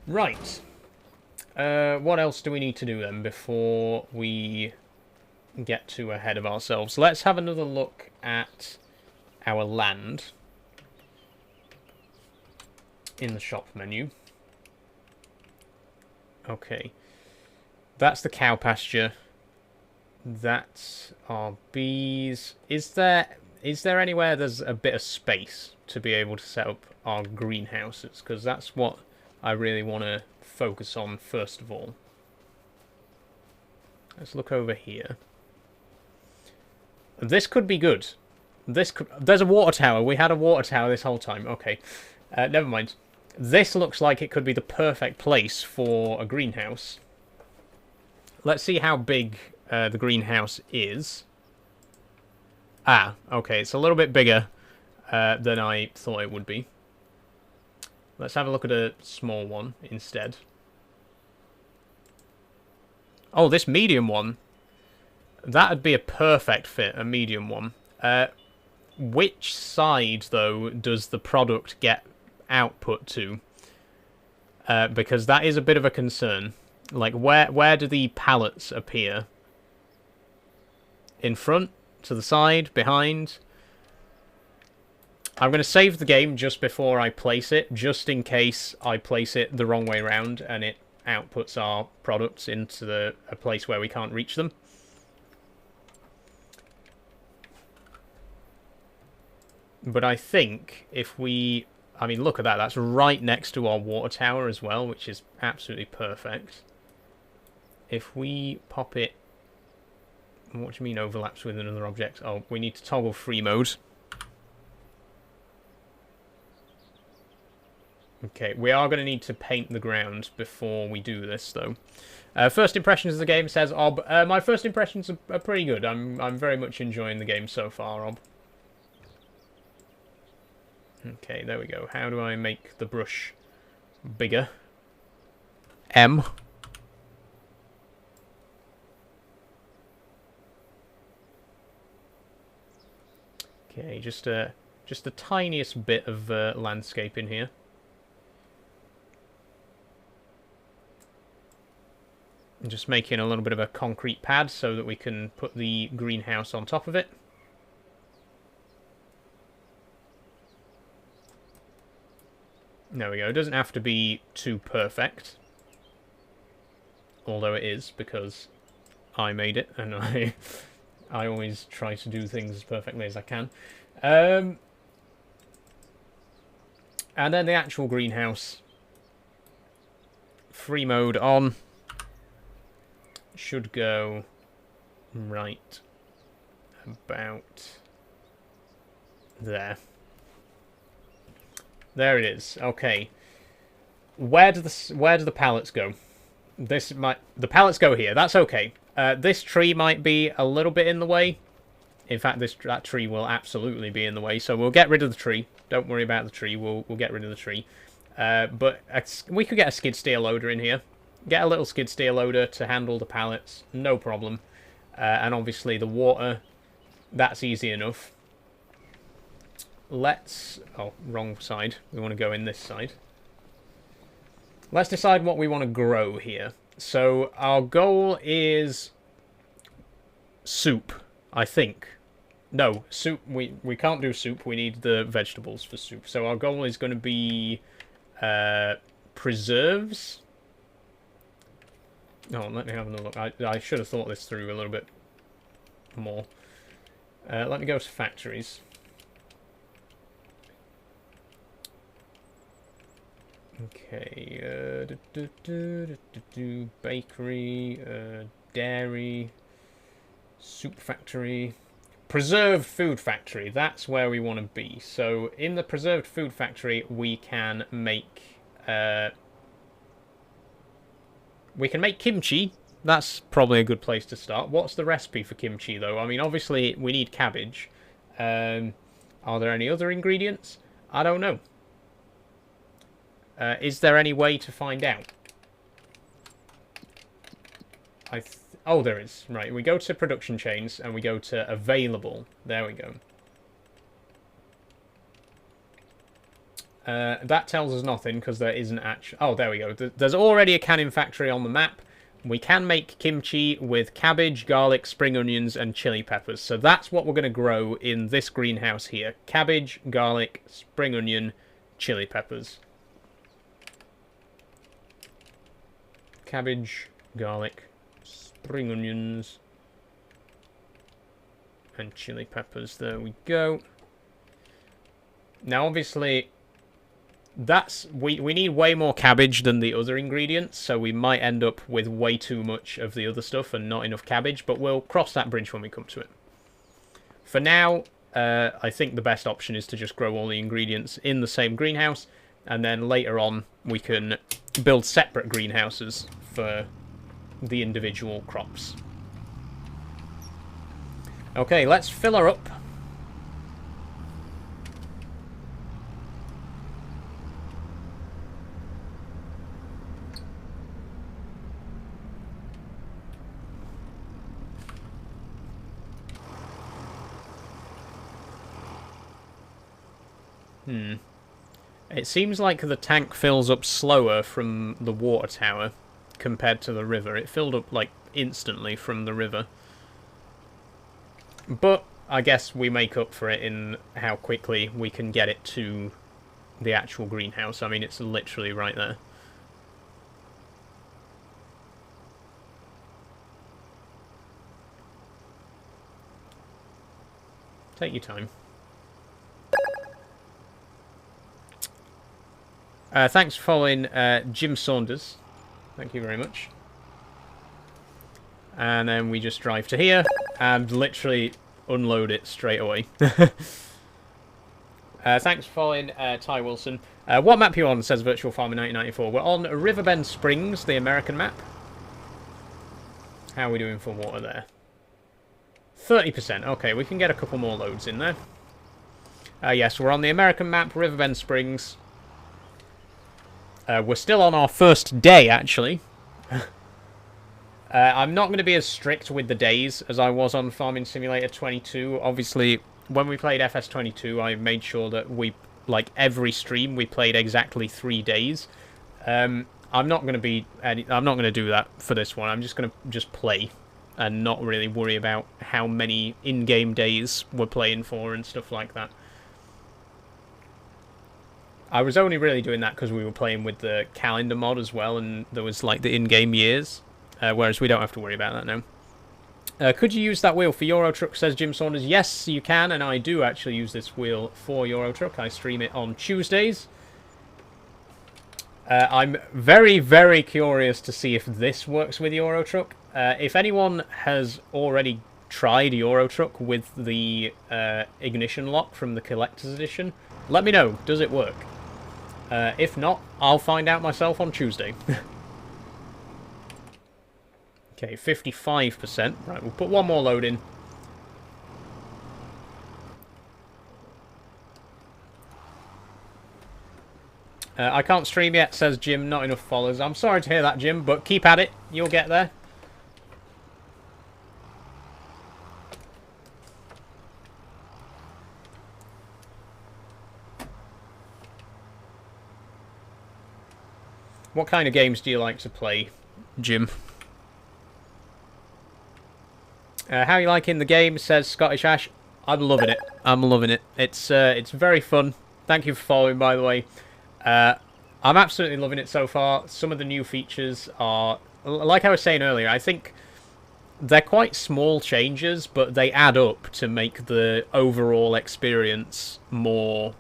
Right. what else do we need to do then before we get too ahead of ourselves? Let's have another look at our land in the shop menu. Okay. That's the cow pasture. That's our bees. Is there anywhere there's a bit of space to be able to set up our greenhouses? Because that's what I really want to focus on first of all. Let's look over here. This could be good. There's a water tower. We had a water tower this whole time. Okay. Never mind. This looks like it could be the perfect place for a greenhouse. Let's see how big the greenhouse is. Ah, okay. It's a little bit bigger than I thought it would be. Let's have a look at a small one instead. Oh, this medium one. That would be a perfect fit, a medium one. Which side, though, does the product get output to? Because that is a bit of a concern. Like, where do the pallets appear? In front? To the side? Behind? I'm going to save the game just before I place it, just in case I place it the wrong way around and it outputs our products into a place where we can't reach them. But I think if we... I mean, look at that. That's right next to our water tower as well, which is absolutely perfect. If we pop it... What do you mean overlaps with another object? Oh, we need to toggle free mode. Okay, we are going to need to paint the ground before we do this, though. First impressions of the game, says Ob. My first impressions are pretty good. I'm very much enjoying the game so far, Ob. Okay, there we go. How do I make the brush bigger? M. Okay, just the tiniest bit of landscape in here. And just making a little bit of a concrete pad so that we can put the greenhouse on top of it. There we go. It doesn't have to be too perfect. Although it is, because I made it, and I always try to do things as perfectly as I can. And then the actual greenhouse. Free mode on. Should go right about there. There it is. Okay. Where do the pallets go? The pallets go here. That's okay. This tree might be a little bit in the way. In fact, that tree will absolutely be in the way. So we'll get rid of the tree. Don't worry about the tree. We'll get rid of the tree. But we could get a skid steer loader in here. Get a little skid steer loader to handle the pallets. No problem. And obviously the water, that's easy enough. Let's... Oh, wrong side. We want to go in this side. Let's decide what we want to grow here. So our goal is soup, I think. No, soup. We can't do soup. We need the vegetables for soup. So our goal is going to be preserves. Oh, let me have another look. I should have thought this through a little bit more. Let me go to factories. Okay, bakery, dairy, soup factory, preserved food factory. That's where we want to be. So in the preserved food factory, we can make kimchi. That's probably a good place to start. What's the recipe for kimchi, though? I mean, obviously we need cabbage. Are there any other ingredients? I don't know. Is there any way to find out? Oh, there is. Right, we go to production chains and we go to available. There we go. That tells us nothing because there isn't actually... Oh, there we go. There's already a canning factory on the map. We can make kimchi with cabbage, garlic, spring onions, and chili peppers. So that's what we're going to grow in this greenhouse here. Cabbage, garlic, spring onion, chili peppers. Cabbage, garlic, spring onions, and chili peppers. There we go. Now, obviously, we need way more cabbage than the other ingredients, so we might end up with way too much of the other stuff and not enough cabbage, but we'll cross that bridge when we come to it. For now, I think the best option is to just grow all the ingredients in the same greenhouse, and then later on we can build separate greenhouses for the individual crops. Okay, let's fill her up. It seems like the tank fills up slower from the water tower compared to the river. It filled up, like, instantly from the river. But I guess we make up for it in how quickly we can get it to the actual greenhouse. I mean, it's literally right there. Take your time. Thanks for following Jim Saunders. Thank you very much. And then we just drive to here and literally unload it straight away. Thanks for following Ty Wilson. What map are you on, says Virtual Farmer 1994. We're on Riverbend Springs, the American map. How are we doing for water there? 30%. Okay, we can get a couple more loads in there. Yes, we're on the American map, Riverbend Springs. We're still on our first day, actually. I'm not going to be as strict with the days as I was on Farming Simulator 22. Obviously, when we played FS22, I made sure that we, like, every stream, we played exactly 3 days. I'm not going to do that for this one. I'm just going to play and not really worry about how many in-game days we're playing for and stuff like that. I was only really doing that because we were playing with the calendar mod as well, and there was, like, the in-game years, whereas we don't have to worry about that now. Could you use that wheel for Euro Truck, says Jim Saunders. Yes, you can, and I do actually use this wheel for Euro Truck. I stream it on Tuesdays. I'm very, very curious to see if this works with Euro Truck. If anyone has already tried Euro Truck with the ignition lock from the Collector's Edition, let me know. Does it work? If not, I'll find out myself on Tuesday. Okay, 55%. Right, we'll put one more load in. I can't stream yet, says Jim. Not enough followers. I'm sorry to hear that, Jim, but keep at it. You'll get there. What kind of games do you like to play, Jim? How are you liking the game, says Scottish Ash. I'm loving it. I'm loving it. It's very fun. Thank you for following, by the way. I'm absolutely loving it so far. Some of the new features are, like I was saying earlier, I think they're quite small changes, but they add up to make the overall experience more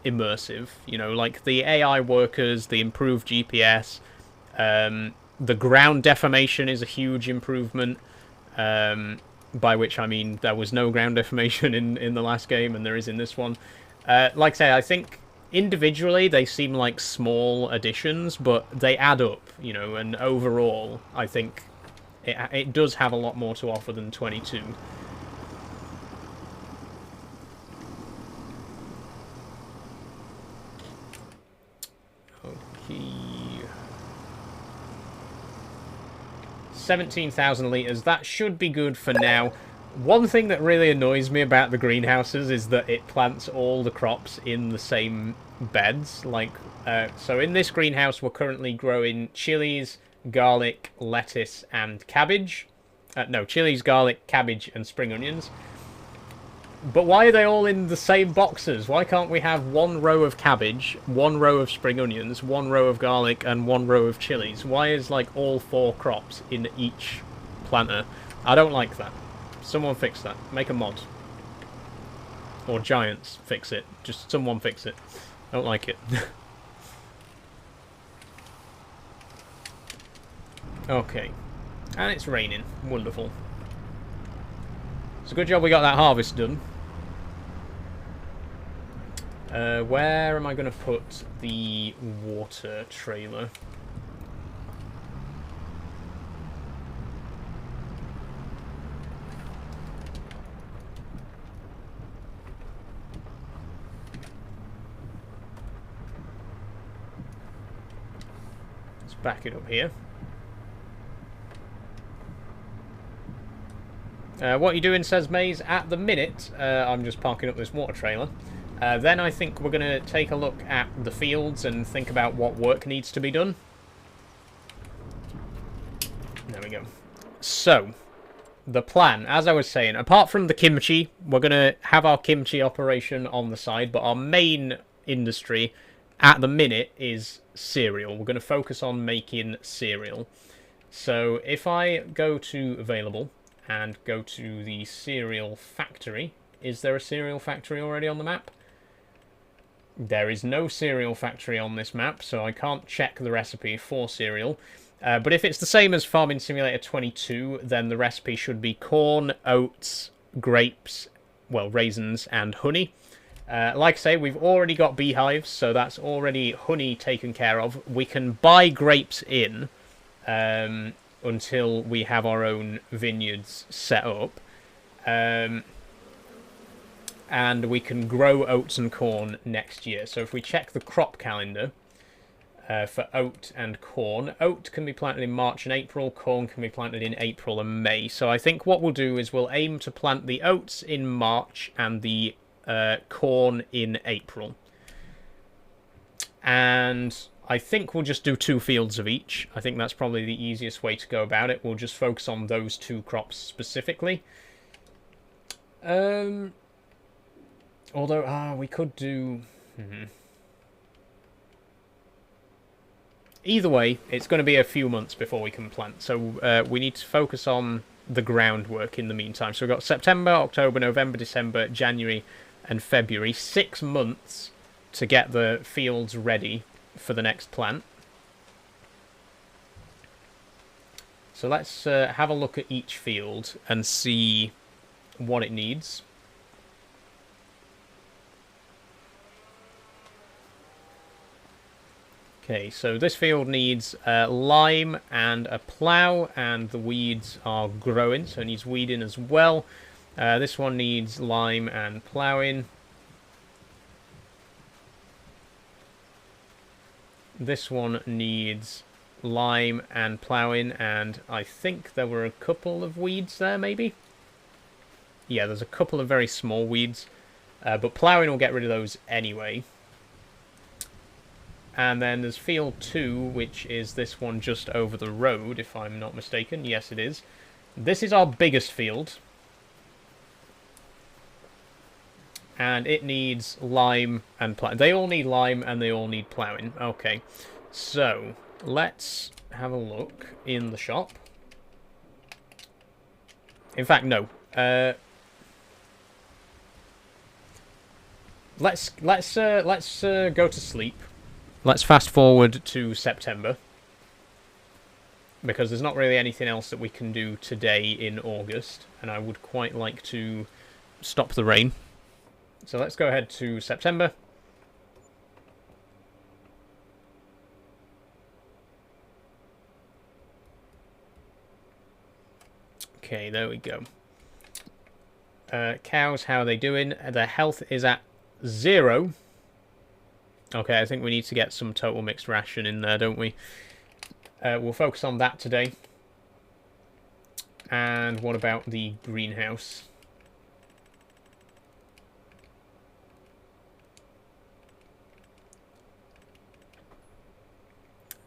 immersive. You know, like the AI workers, the improved GPS, the ground deformation is a huge improvement, by which I mean there was no ground deformation in the last game, and there is in this one. Like I say, I think individually they seem like small additions, but they add up, you know, and overall I think it does have a lot more to offer than 22. Okay. 17,000 litres. That should be good for now. One thing that really annoys me about the greenhouses is that it plants all the crops in the same beds. Like, so in this greenhouse, we're currently growing chilies, garlic, lettuce, and cabbage. No, chilies, garlic, cabbage, and spring onions. But why are they all in the same boxes? Why can't we have one row of cabbage, one row of spring onions, one row of garlic, and one row of chilies? Why is, like, all 4 crops in each planter? I don't like that. Someone fix that. Make a mod. Or Giants fix it. Just someone fix it. I don't like it. Okay. And it's raining. Wonderful. It's a good job we got that harvest done. Where am I going to put the water trailer? Let's back it up here. What are you doing, says Maze? At the minute, I'm just parking up this water trailer. Then I think we're going to take a look at the fields and think about what work needs to be done. There we go. So, the plan, as I was saying, apart from the kimchi, we're going to have our kimchi operation on the side, but our main industry at the minute is cereal. We're going to focus on making cereal. So, if I go to available and go to the cereal factory, is there a cereal factory already on the map? There is no cereal factory on this map, so I can't check the recipe for cereal. But if it's the same as Farming Simulator 22, then the recipe should be corn, oats, grapes, well, raisins, and honey. Like I say, we've already got beehives, so that's already honey taken care of. We can buy grapes in until we have our own vineyards set up. And we can grow oats and corn next year. So if we check the crop calendar for oat and corn, oat can be planted in March and April, corn can be planted in April and May. So I think what we'll do is we'll aim to plant the oats in March and the corn in April. And I think we'll just do 2 fields of each. I think that's probably the easiest way to go about it. We'll just focus on those 2 crops specifically. Although, we could do... Either way, it's going to be a few months before we can plant. So we need to focus on the groundwork in the meantime. So we've got September, October, November, December, January and February. 6 months to get the fields ready for the next plant. So let's have a look at each field and see what it needs. Okay, so this field needs lime and a plough, and the weeds are growing, so it needs weeding as well. This one needs lime and ploughing. This one needs lime and ploughing, and I think there were a couple of weeds there, maybe? Yeah, there's a couple of very small weeds, but ploughing will get rid of those anyway. And then there's field 2, which is this one just over the road, if I'm not mistaken. Yes, it is. This is our biggest field. And it needs lime and ploughing. They all need lime and they all need ploughing. Okay, so let's have a look in the shop. In fact, no. Let's go to sleep. Let's fast forward to September, because there's not really anything else that we can do today in August, and I would quite like to stop the rain. So let's go ahead to September. Okay, there we go. Cows, how are they doing? Their health is at 0. Okay, I think we need to get some total mixed ration in there, don't we? We'll focus on that today. And what about the greenhouse?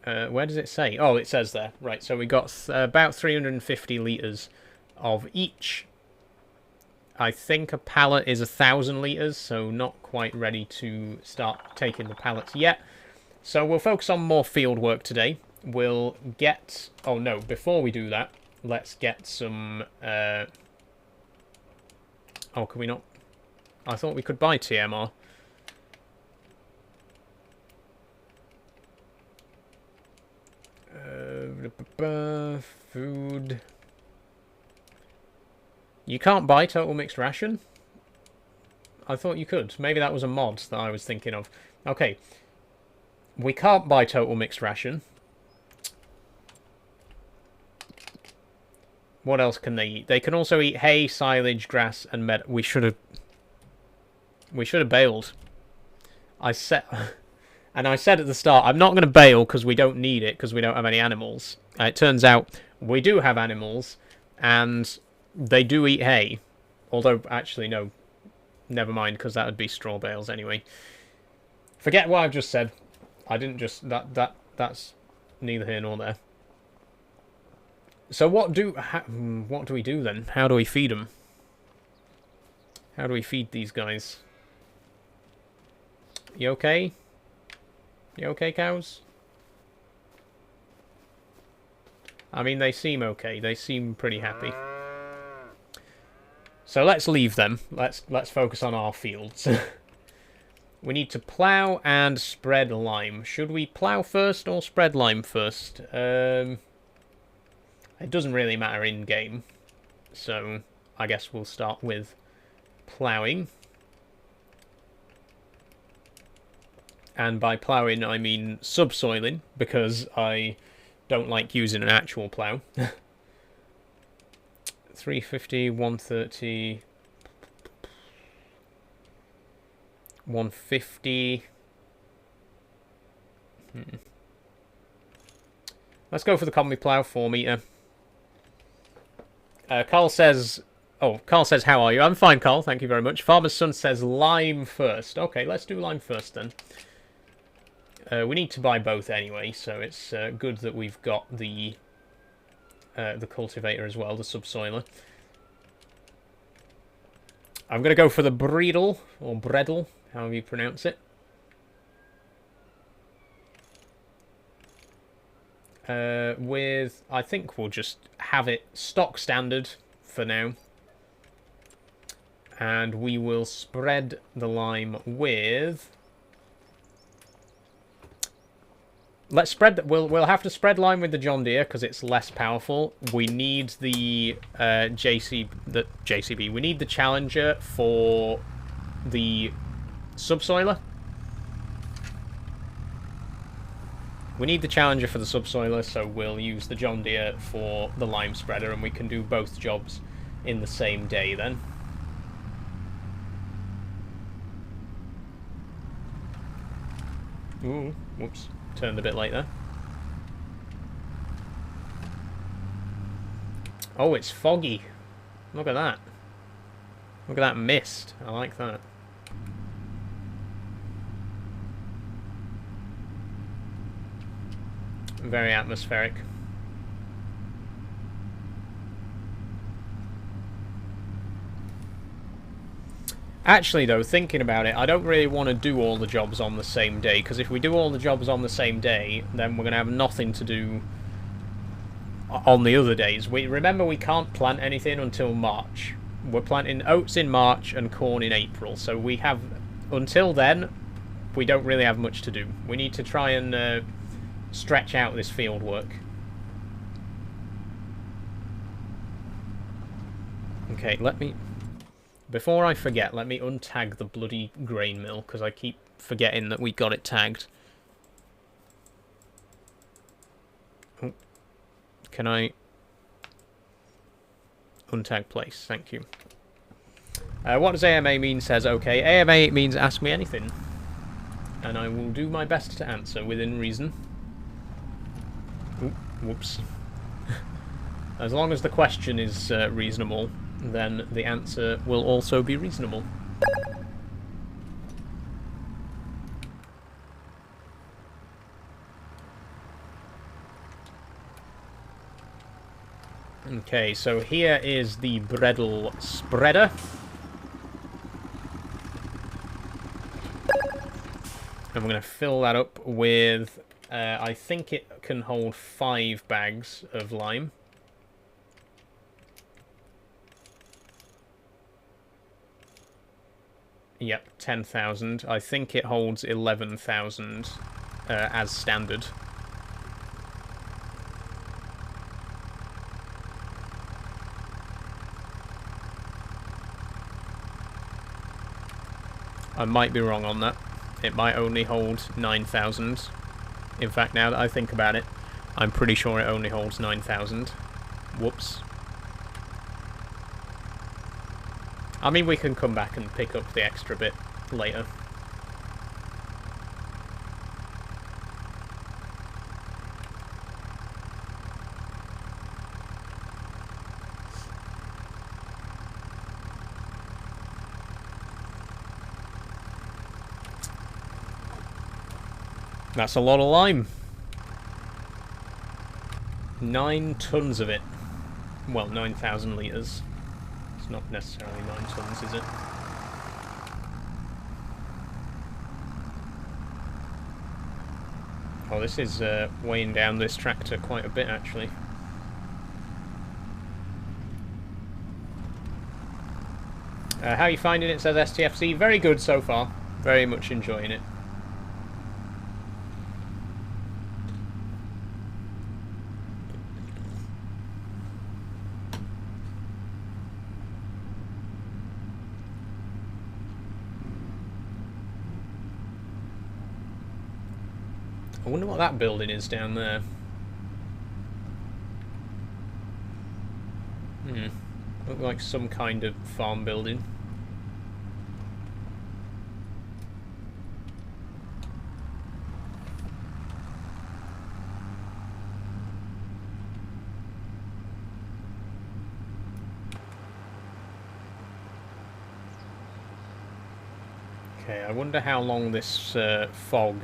Where does it say? Oh, it says there. Right, so we got about 350 litres of each. I think a pallet is 1,000 litres, so not quite ready to start taking the pallets yet. So we'll focus on more field work today. We'll get... Oh, no, before we do that, let's get some... Oh, can we not? I thought we could buy TMR. Food. You can't buy total mixed ration? I thought you could. Maybe that was a mod that I was thinking of. Okay. We can't buy total mixed ration. What else can they eat? They can also eat hay, silage, grass, and we should have bailed. And I said at the start, I'm not going to bail because we don't need it, because we don't have any animals. It turns out we do have animals, and they do eat hay. Although, actually, no. Never mind, because that would be straw bales anyway. Forget what I've just said. I didn't just... That's neither here nor there. So what do we do then? How do we feed them? How do we feed these guys? You okay? You okay, cows? I mean, they seem okay. They seem pretty happy. So let's leave them. Let's focus on our fields. We need to plough and spread lime. Should we plough first or spread lime first? It doesn't really matter in game. So I guess we'll start with ploughing. And by ploughing, I mean subsoiling, because I don't like using an actual plough. 350, 130, 150. Let's go for the combi plough, 4 metre. Carl says... Oh, Carl says, how are you? I'm fine, Carl. Thank you very much. Farmer's Son says lime first. Okay, let's do lime first, then. We need to buy both anyway, so it's good that we've got the cultivator as well, the subsoiler. I'm going to go for the bredel, or bredel, however you pronounce it. I think we'll just have it stock standard for now. And we will spread the lime with... Let's spread... We'll have to spread lime with the John Deere because it's less powerful. We need the JCB. We need the Challenger for the subsoiler. We need the Challenger for the subsoiler, so we'll use the John Deere for the lime spreader, and we can do both jobs in the same day then. Ooh, whoops. Turned a bit late there. Oh, it's foggy. Look at that. Look at that mist. I like that. Very atmospheric. Actually, though, thinking about it, I don't really want to do all the jobs on the same day, because if we do all the jobs on the same day, then we're going to have nothing to do on the other days. Remember, we can't plant anything until March. We're planting oats in March and corn in April, so we have... Until then, we don't really have much to do. We need to try and stretch out this field work. Okay, let me... Before I forget, let me untag the bloody grain mill, because I keep forgetting that we got it tagged. Oh. Can I... Untag place, thank you. What does AMA mean? Says, okay. AMA means ask me anything. And I will do my best to answer within reason. Ooh, whoops. As long as the question is reasonable, then the answer will also be reasonable. Okay, so here is the Bredel spreader. And we're going to fill that up with, I think it can hold 5 bags of lime. Yep, 10,000. I think it holds 11,000 as standard. I might be wrong on that. It might only hold 9,000. In fact, now that I think about it, I'm pretty sure it only holds 9,000. Whoops. I mean, we can come back and pick up the extra bit later. That's a lot of lime. 9 tons of it. Well, 9,000 litres. It's not necessarily 9 tons, is it? Oh, this is weighing down this tractor quite a bit, actually. How are you finding it, says STFC? Very good so far. Very much enjoying it. I wonder what that building is down there. Look like some kind of farm building. Okay, I wonder how long this fog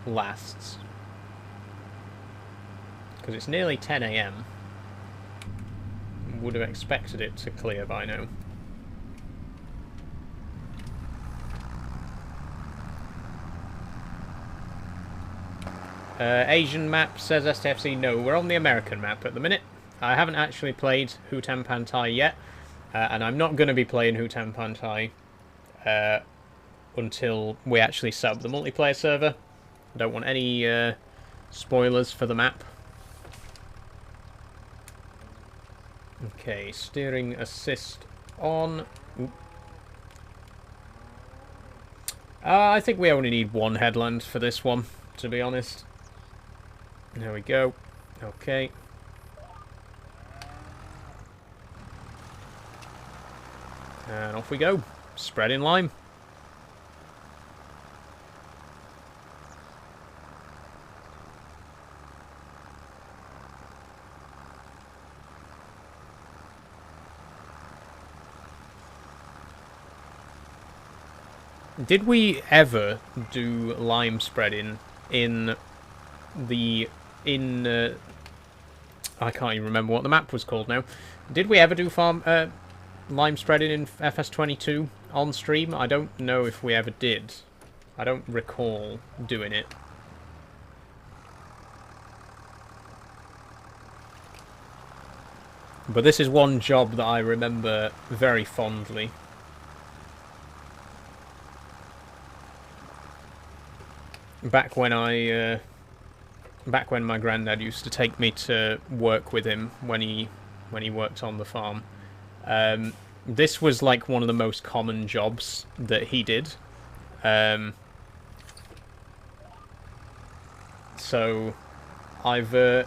lasts. Because it's nearly 10 AM. Would have expected it to clear by now. Asian map, says STFC. No, we're on the American map at the minute. I haven't actually played Hutan Pantai yet, and I'm not going to be playing Hutan Pantai until we actually set up the multiplayer server. I don't want any spoilers for the map. Okay, steering assist on. I think we only need one headland for this one, to be honest. There we go. Okay. And off we go. Spreading lime. Did we ever do lime spreading in the... I can't even remember what the map was called now. Did we ever do lime spreading in FS25 on stream? I don't know if we ever did. I don't recall doing it. But this is one job that I remember very fondly. Back when my granddad used to take me to work with him when he worked on the farm, this was like one of the most common jobs that he did. So I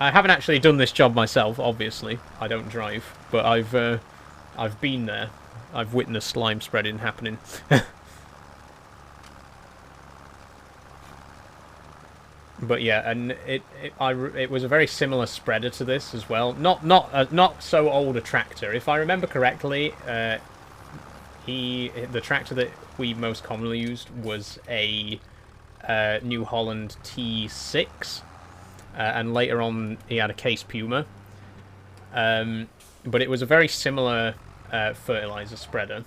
haven't actually done this job myself. Obviously, I don't drive, but I've been there. I've witnessed lime spreading happening. But yeah, and it was a very similar spreader to this as well. Not so old a tractor. If I remember correctly, the tractor that we most commonly used was a New Holland T6, and later on he had a Case Puma. But it was a very similar fertilizer spreader,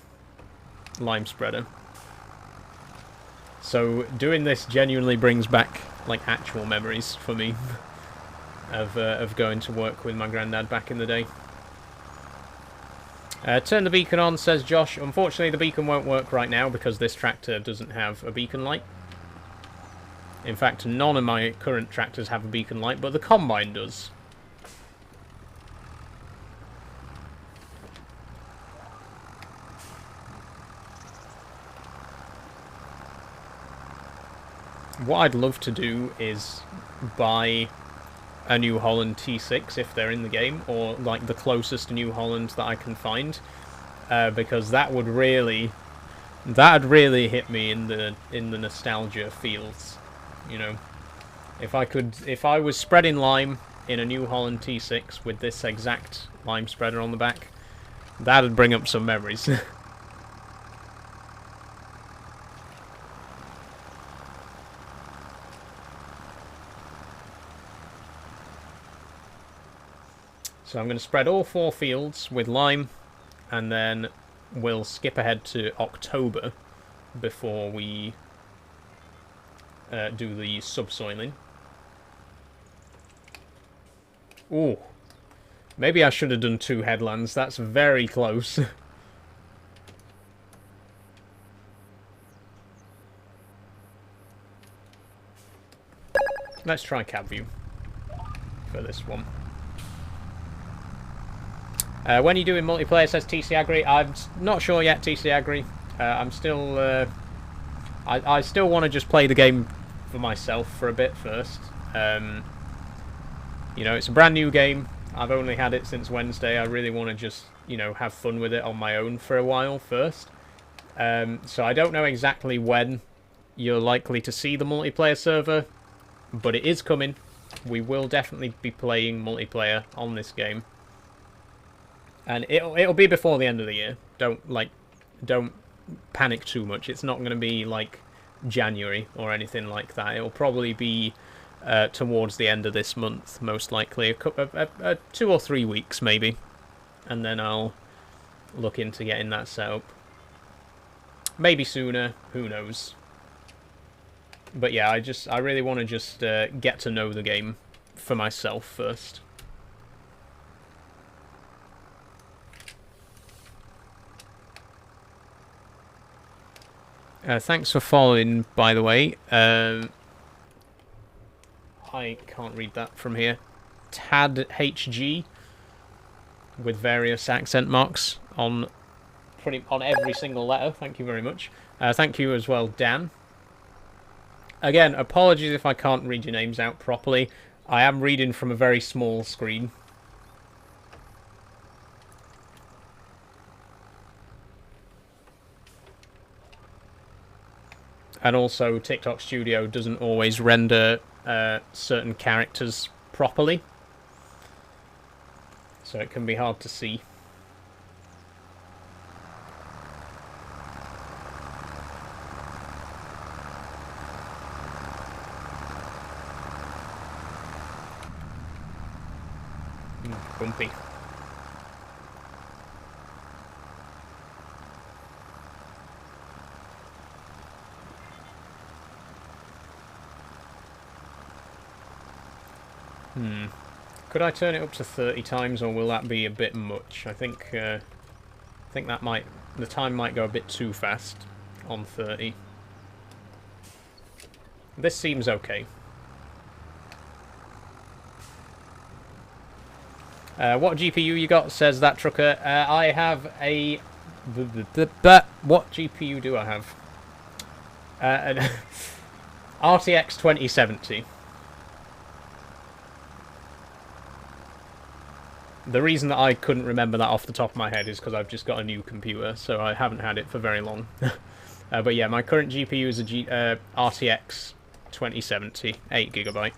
lime spreader. So doing this genuinely brings back like actual memories for me of going to work with my granddad back in the day. Turn the beacon on, says Josh. Unfortunately, the beacon won't work right now because this tractor doesn't have a beacon light. In fact, none of my current tractors have a beacon light, but the Combine does. What I'd love to do is buy a New Holland T6 if they're in the game, or like the closest New Holland that I can find, because that would really, that'd really hit me in the nostalgia feels, you know. If I was spreading lime in a New Holland T6 with this exact lime spreader on the back, that'd bring up some memories. So I'm going to spread all 4 fields with lime, and then we'll skip ahead to October before we do the subsoiling. Ooh. Maybe I should have done 2 headlands. That's very close. Let's try cab view for this one. When are you doing multiplayer, says TC Agri? I'm not sure yet, TC Agri. I'm still... I still want to just play the game for myself for a bit first. You know, it's a brand new game. I've only had it since Wednesday. I really want to just, you know, have fun with it on my own for a while first. So I don't know exactly when you're likely to see the multiplayer server, but it is coming. We will definitely be playing multiplayer on this game. And it'll be before the end of the year. Don't panic too much. It's not going to be like January or anything like that. It'll probably be towards the end of this month, most likely. 2 or 3 weeks maybe, and then I'll look into getting that set up. Maybe sooner. Who knows? But yeah, I really want to just get to know the game for myself first. Thanks for following, by the way. I can't read that from here. Tad HG with various accent marks on every single letter. Thank you very much. Thank you as well, Dan. Again, apologies if I can't read your names out properly. I am reading from a very small screen. And also, TikTok Studio doesn't always render certain characters properly, so it can be hard to see. Bumpy. Could I turn it up to 30 times, or will that be a bit much? I think that the time might go a bit too fast on 30. This seems okay. What GPU you got, says that trucker. I have a... What GPU do I have? An RTX 2070. The reason that I couldn't remember that off the top of my head is because I've just got a new computer, so I haven't had it for very long. But yeah, my current GPU is a RTX 2070, 8GB.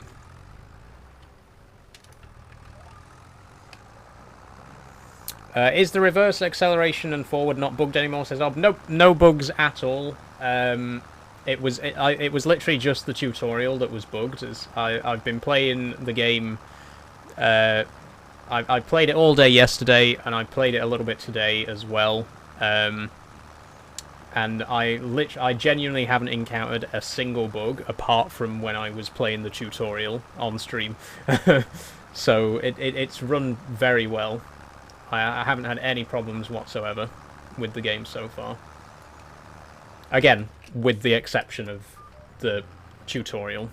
Is the reverse acceleration and forward not bugged anymore? Says Ob. Nope, no bugs at all. It was literally just the tutorial that was bugged. I've been playing the game. I played it all day yesterday, and I played it a little bit today as well. And I genuinely haven't encountered a single bug apart from when I was playing the tutorial on stream. So it's run very well. I haven't had any problems whatsoever with the game so far. Again, with the exception of the tutorial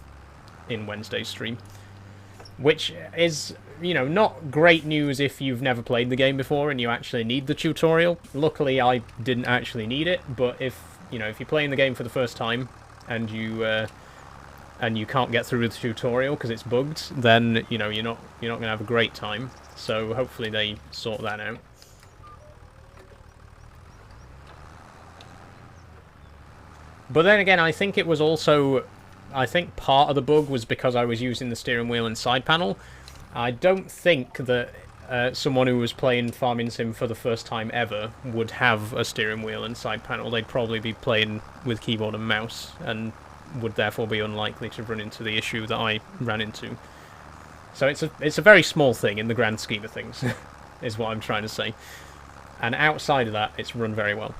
in Wednesday's stream. Which is, you know, not great news if you've never played the game before and you actually need the tutorial. Luckily, I didn't actually need it, but if you're playing the game for the first time and you can't get through the tutorial because it's bugged, then, you know, you're not going to have a great time. So hopefully they sort that out. But then again, I think it was also... I think part of the bug was because I was using the steering wheel and side panel. I don't think that someone who was playing Farming Sim for the first time ever would have a steering wheel and side panel. They'd probably be playing with keyboard and mouse, and would therefore be unlikely to run into the issue that I ran into. So it's a very small thing in the grand scheme of things, is what I'm trying to say. And outside of that, it's run very well.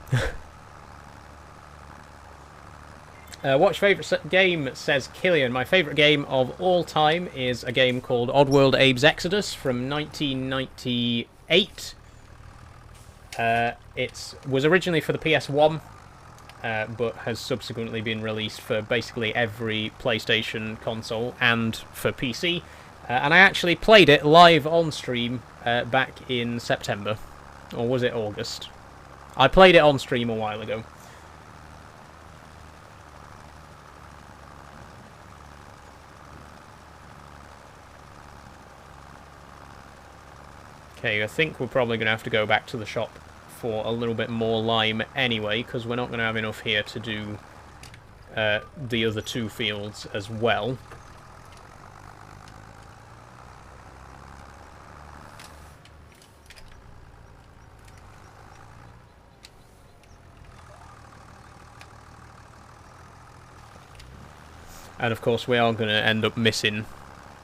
Watch favourite game, says Killian. My favourite game of all time is a game called Oddworld Abe's Exodus from 1998. It was originally for the PS1, but has subsequently been released for basically every PlayStation console and for PC. And I actually played it live on stream back in September. Or was it August? I played it on stream a while ago. Okay, I think we're probably going to have to go back to the shop for a little bit more lime anyway, because we're not going to have enough here to do the other two fields as well. And of course we are going to end up missing...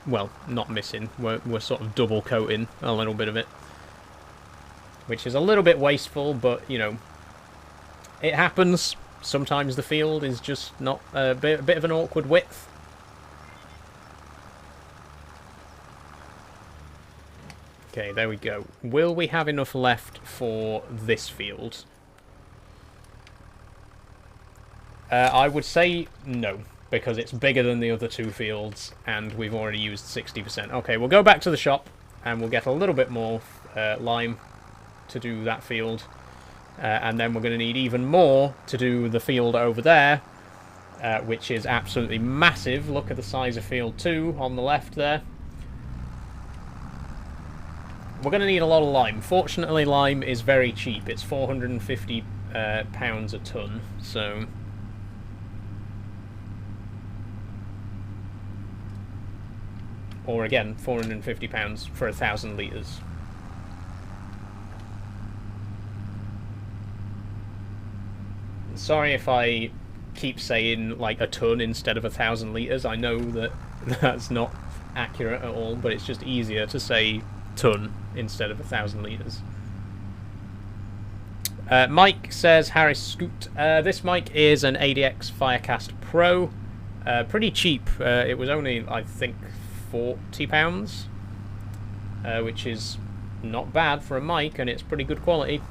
Well, not missing. We're sort of double coating a little bit of it, which is a little bit wasteful, but you know, it happens. Sometimes the field is just not a bit of an awkward width. Okay, there we go. Will we have enough left for this field? I would say no, because it's bigger than the other two fields, and we've already used 60%. Okay, we'll go back to the shop, and we'll get a little bit more lime to do that field. And then we're going to need even more to do the field over there, which is absolutely massive. Look at the size of field 2 on the left there. We're going to need a lot of lime. Fortunately, lime is very cheap. It's £450 a ton, so... Or again, £450 for 1,000 litres. Sorry if I keep saying like a ton instead of 1,000 litres. I know that that's not accurate at all, but it's just easier to say ton instead of 1,000 litres. Mike says, Harris Scoot. This mic is an ADX Firecast Pro. Pretty cheap. It was only, I think, £40, which is not bad for a mic, and it's pretty good quality.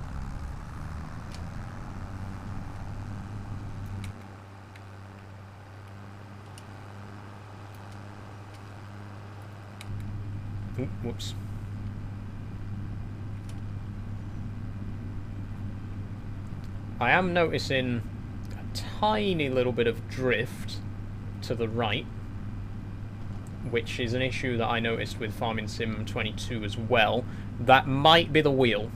Ooh, whoops. I am noticing a tiny little bit of drift to the right, which is an issue that I noticed with Farming Sim 22 as well. That might be the wheel,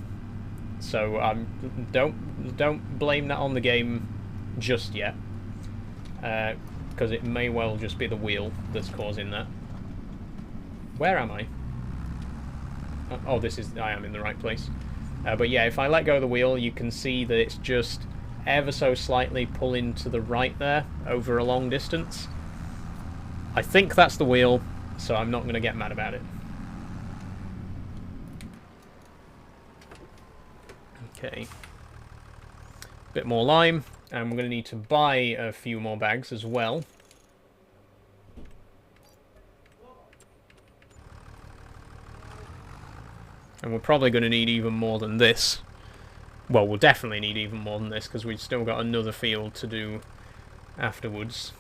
so don't blame that on the game just yet. because it may well just be the wheel that's causing that. Where am I? Oh, I am in the right place. But yeah, if I let go of the wheel, you can see that it's just ever so slightly pulling to the right there, over a long distance. I think that's the wheel, so I'm not going to get mad about it. Okay. Bit more lime, and we're going to need to buy a few more bags as well. And we're probably going to need even more than this. Well, we'll definitely need even more than this, because we've still got another field to do afterwards.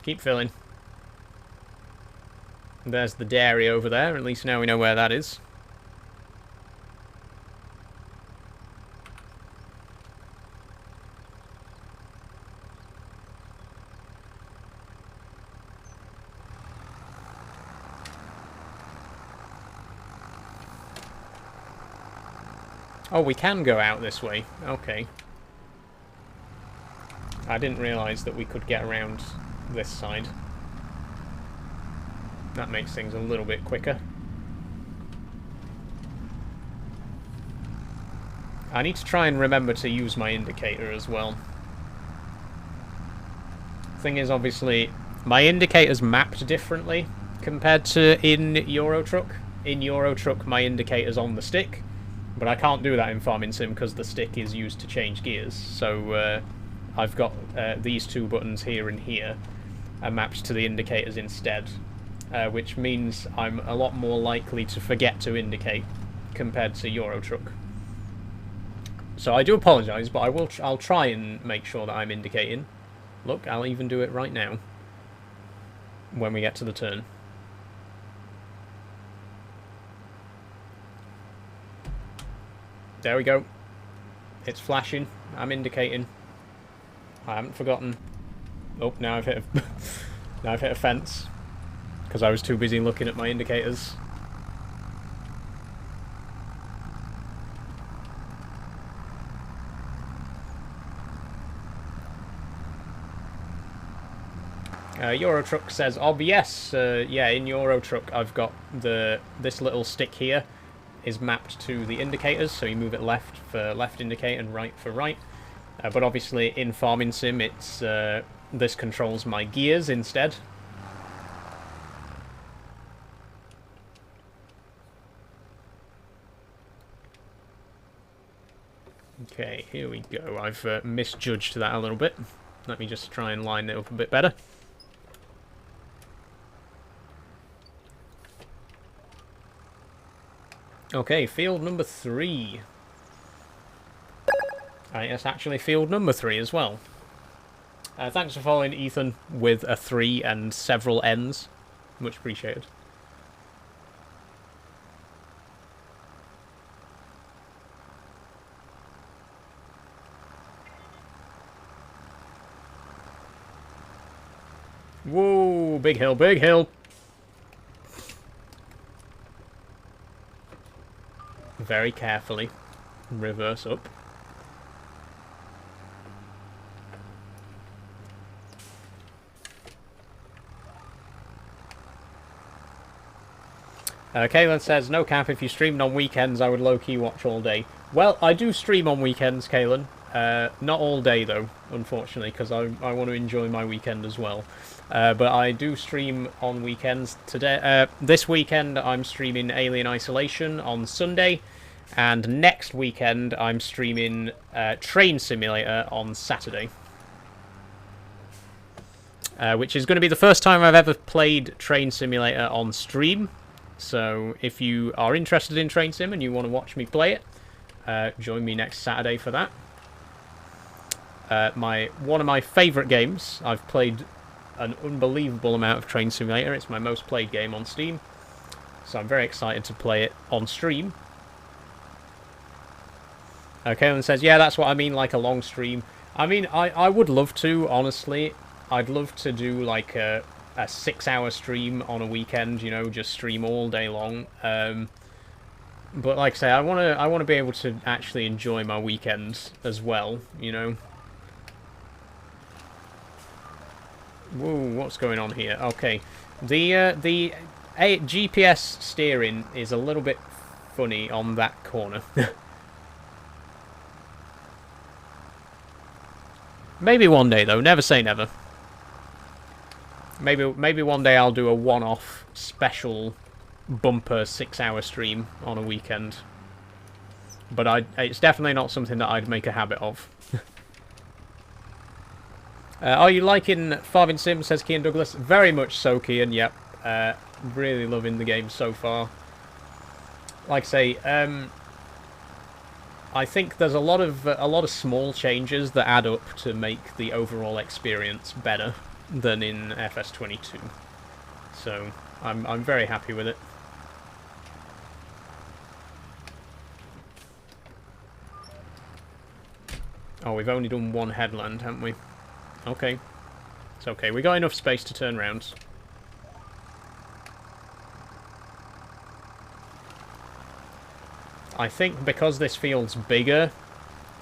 Keep filling. There's the dairy over there, at least now we know where that is. Oh, we can go out this way. Okay. I didn't realise that we could get around this side. That makes things a little bit quicker. I need to try and remember to use my indicator as well. Thing is, obviously, my indicator's mapped differently compared to in Euro Truck. In Euro Truck, my indicator's on the stick. But I can't do that in Farming Sim because the stick is used to change gears. So I've got these two buttons here and here are mapped to the indicators instead, which means I'm a lot more likely to forget to indicate compared to Euro Truck. So I do apologise, but I'll try and make sure that I'm indicating. Look, I'll even do it right now when we get to the turn. There we go. It's flashing. I'm indicating. I haven't forgotten. Oh, now I've hit a now I've hit a fence because I was too busy looking at my indicators. Euro Truck says, "Oh yes, yeah. In Euro Truck, I've got this little stick here is mapped to the indicators, so you move it left for left indicator and right for right. But obviously in Farming Sim, it's this controls my gears instead." Okay, here we go. I've misjudged that a little bit. Let me just try and line it up a bit better. Okay, field number 3. It's actually field number 3 as well. Thanks for following, Ethan, with a 3 and several N's. Much appreciated. Whoa, big hill, big hill. Very carefully. Reverse up. Kaylin says, "No cap, if you streamed on weekends, I would low-key watch all day." Well, I do stream on weekends, Kaylin. Not all day, though, unfortunately, because I want to enjoy my weekend as well. But I do stream on weekends. Today, this weekend, I'm streaming Alien Isolation on Sunday, and next weekend, I'm streaming Train Simulator on Saturday. Which is going to be the first time I've ever played Train Simulator on stream. So if you are interested in Train Sim and you want to watch me play it, join me next Saturday for that. One of my favourite games. I've played an unbelievable amount of Train Simulator. It's my most played game on Steam. So I'm very excited to play it on stream. Kaylin says, "Yeah, that's what I mean, like a long stream." I mean, I would love to, honestly. I'd love to do like a 6-hour stream on a weekend, you know, just stream all day long. But like I say, I want to be able to actually enjoy my weekends as well, you know. Whoa, what's going on here? Okay, the GPS steering is a little bit funny on that corner. Maybe one day though. Never say never. Maybe one day I'll do a one-off special bumper 6-hour stream on a weekend. But it's definitely not something that I'd make a habit of. Are you liking Farming Sim, says Kian Douglas? Very much so, Kian, yep. Really loving the game so far. Like I say, I think there's a lot of small changes that add up to make the overall experience better than in FS22. So I'm very happy with it. Oh, we've only done one headland, haven't we? Okay. It's okay. We got enough space to turn around. I think because this field's bigger,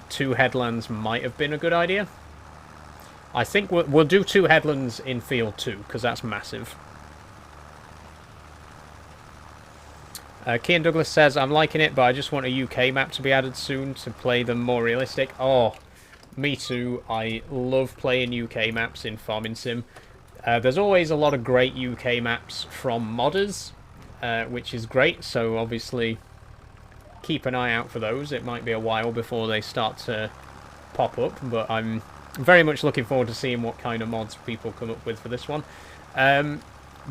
2 headlands might have been a good idea. I think we'll do 2 headlands in field 2, because that's massive. Kian Douglas says, I'm liking it, but I just want a UK map to be added soon to play them more realistic. Oh, me too. I love playing UK maps in Farming Sim. There's always a lot of great UK maps from modders, which is great, so obviously keep an eye out for those. It might be a while before they start to pop up, but I'm very much looking forward to seeing what kind of mods people come up with for this one.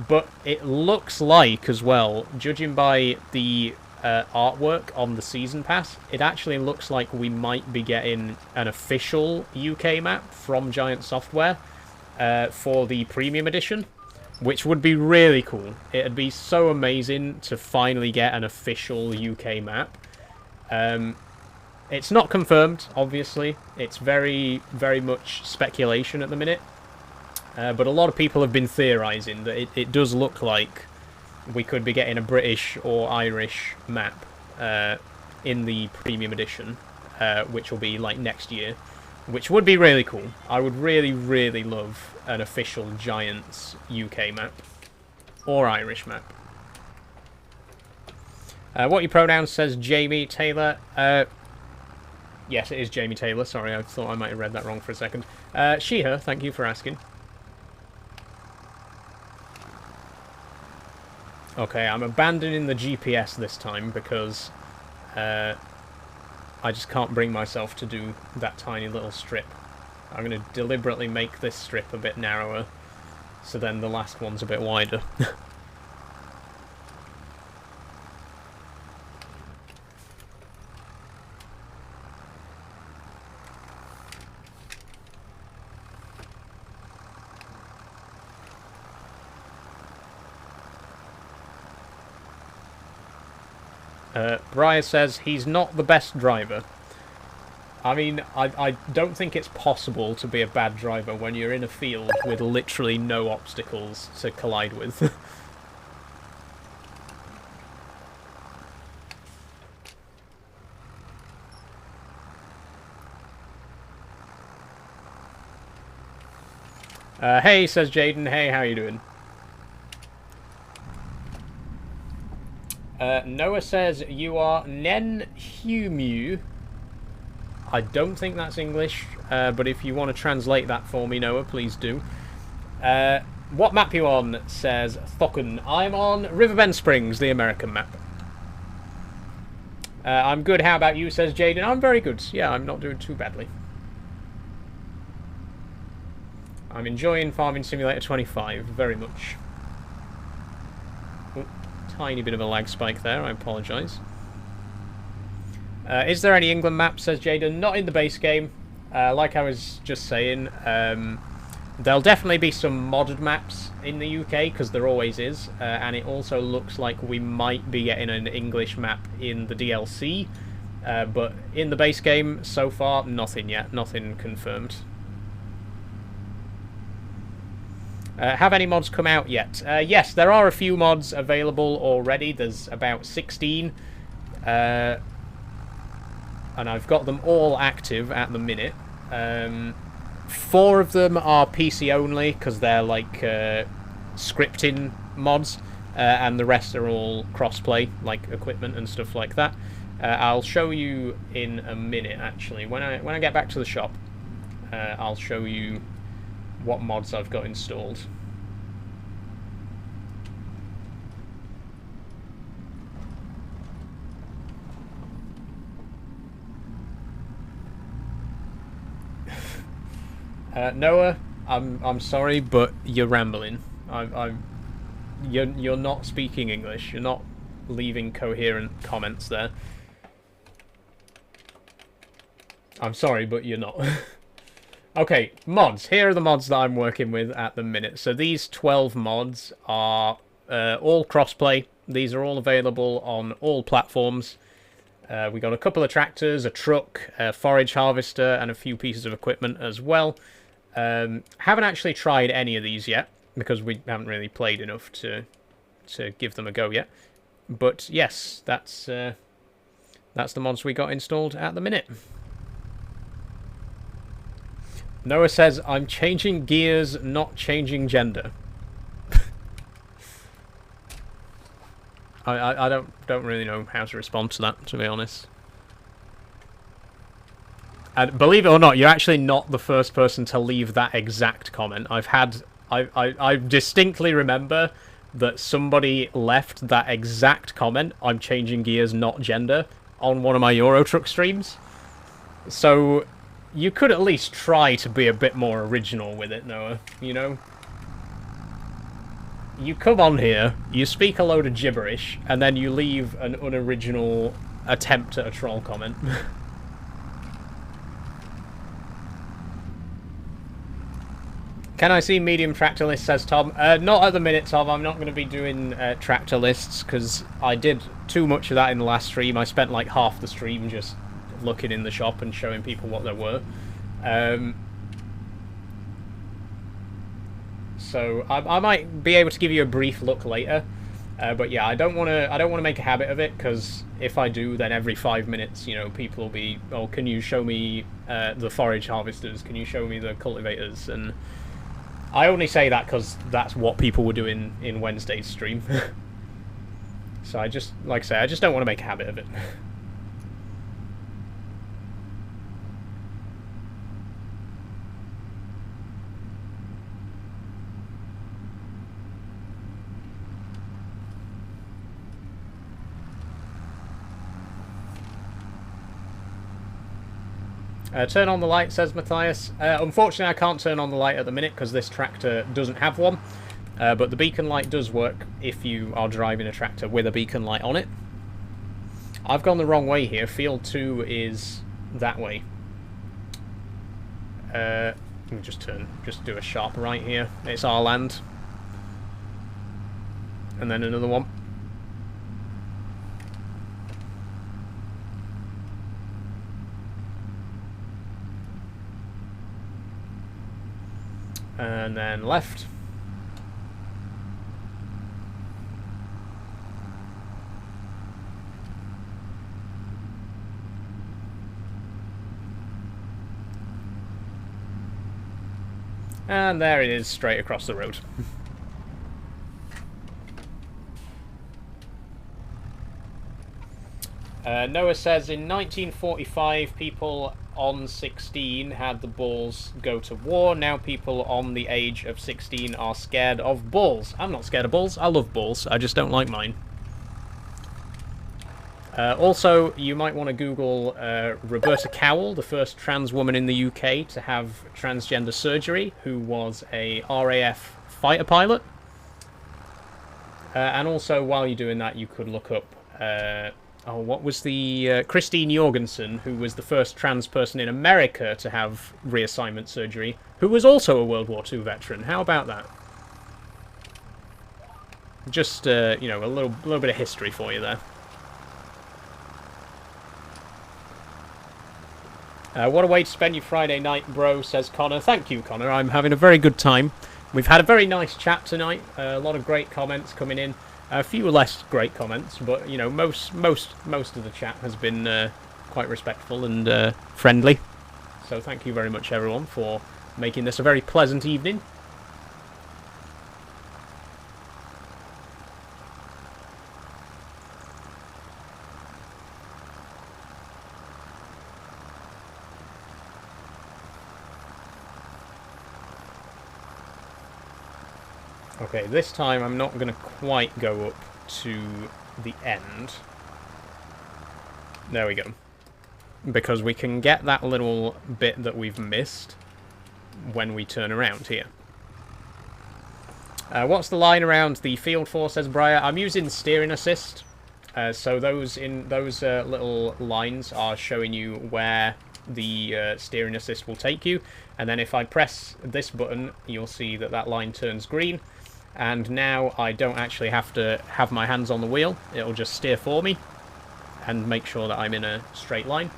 But it looks like, as well, judging by the artwork on the Season Pass, it actually looks like we might be getting an official UK map from Giant Software for the Premium Edition, which would be really cool. It'd be so amazing to finally get an official UK map. It's not confirmed, obviously. It's very, very much speculation at the minute. But a lot of people have been theorising that it does look like we could be getting a British or Irish map in the Premium Edition, which will be like next year, which would be really cool. I would really, really love an official Giants UK map or Irish map. What your pronouns, says Jamie Taylor. Yes, it is Jamie Taylor. Sorry, I thought I might have read that wrong for a second. She, her, thank you for asking. Okay, I'm abandoning the GPS this time because I just can't bring myself to do that tiny little strip. I'm going to deliberately make this strip a bit narrower, so then the last one's a bit wider. Briar says he's not the best driver. I mean, I don't think it's possible to be a bad driver when you're in a field with literally no obstacles to collide with. Hey, says Jaden. Hey, how you doing? Noah says, you are Nen Humu. I don't think that's English, but if you want to translate that for me, Noah, please do. What map you on, says Thokun. I'm on Riverbend Springs, the American map. I'm good, how about you, says Jaden. I'm very good. Yeah, I'm not doing too badly. I'm enjoying Farming Simulator 25 very much. Tiny bit of a lag spike there, I apologise. Is there any England map, says Jaden? Not in the base game. Like I was just saying, there'll definitely be some modded maps in the UK, because there always is, and it also looks like we might be getting an English map in the DLC, but in the base game, so far, nothing yet, nothing confirmed. Have any mods come out yet? Yes, there are a few mods available already. There's about 16. And I've got them all active at the minute. 4 of them are PC only because they're like scripting mods, and the rest are all crossplay, like equipment and stuff like that. I'll show you in a minute. Actually, when I get back to the shop, I'll show you what mods I've got installed. Noah, I'm sorry, but you're rambling. You're not speaking English. You're not leaving coherent comments there. I'm sorry, but you're not. Okay, mods. Here are the mods that I'm working with at the minute. So these 12 mods are all crossplay. These are all available on all platforms. We got a couple of tractors, a truck, a forage harvester, and a few pieces of equipment as well. Haven't actually tried any of these yet because we haven't really played enough to give them a go yet. But yes, that's the mods we got installed at the minute. Noah says, I'm changing gears, not changing gender. I don't really know how to respond to that, to be honest. And believe it or not, you're actually not the first person to leave that exact comment. I distinctly remember that somebody left that exact comment, I'm changing gears, not gender, on one of my Euro Truck streams. So you could at least try to be a bit more original with it, Noah, you know? You come on here, you speak a load of gibberish, and then you leave an unoriginal attempt at a troll comment. Can I see medium tractor lists, says Tom? Not at the minute, Tom. I'm not going to be doing tractor lists, because I did too much of that in the last stream. I spent like half the stream just looking in the shop and showing people what there were. So I might be able to give you a brief look later. But yeah, I don't want to make a habit of it, because if I do, then every 5 minutes, you know, people will be, oh, can you show me the forage harvesters? Can you show me the cultivators? And I only say that because that's what people were doing in Wednesday's stream. So I just, like I say, I just don't want to make a habit of it. Turn on the light, says Matthias. Unfortunately, I can't turn on the light at the minute because this tractor doesn't have one. But the beacon light does work if you are driving a tractor with a beacon light on it. I've gone the wrong way here. Field 2 is that way. Let me just do a sharp right here. It's our land. And then another one. And then left. And there it is, straight across the road. Noah says, in 1945, people on 16 had the balls go to war. Now people on the age of 16 are scared of balls. I'm not scared of balls. I love balls. I just don't like mine. Also, you might want to Google Roberta Cowell, the first trans woman in the UK to have transgender surgery, who was a RAF fighter pilot. And also, while you're doing that, you could look up... what was the... Christine Jorgensen, who was the first trans person in America to have reassignment surgery, who was also a World War II veteran. How about that? Just, you know, a little bit of history for you there. What a way to spend your Friday night, bro, says Connor. Thank you, Connor. I'm having a very good time. We've had a very nice chat tonight. A lot of great comments coming in. A few less great comments, but, you know, most of the chat has been quite respectful and friendly. So thank you very much, everyone, for making this a very pleasant evening. Okay, this time I'm not going to quite go up to the end. There we go. Because we can get that little bit that we've missed when we turn around here. What's the line around the field for, says Briar? I'm using steering assist. So those little lines are showing you where the steering assist will take you. And then if I press this button, you'll see that that line turns green. And now I don't actually have to have my hands on the wheel. It'll just steer for me and make sure that I'm in a straight line.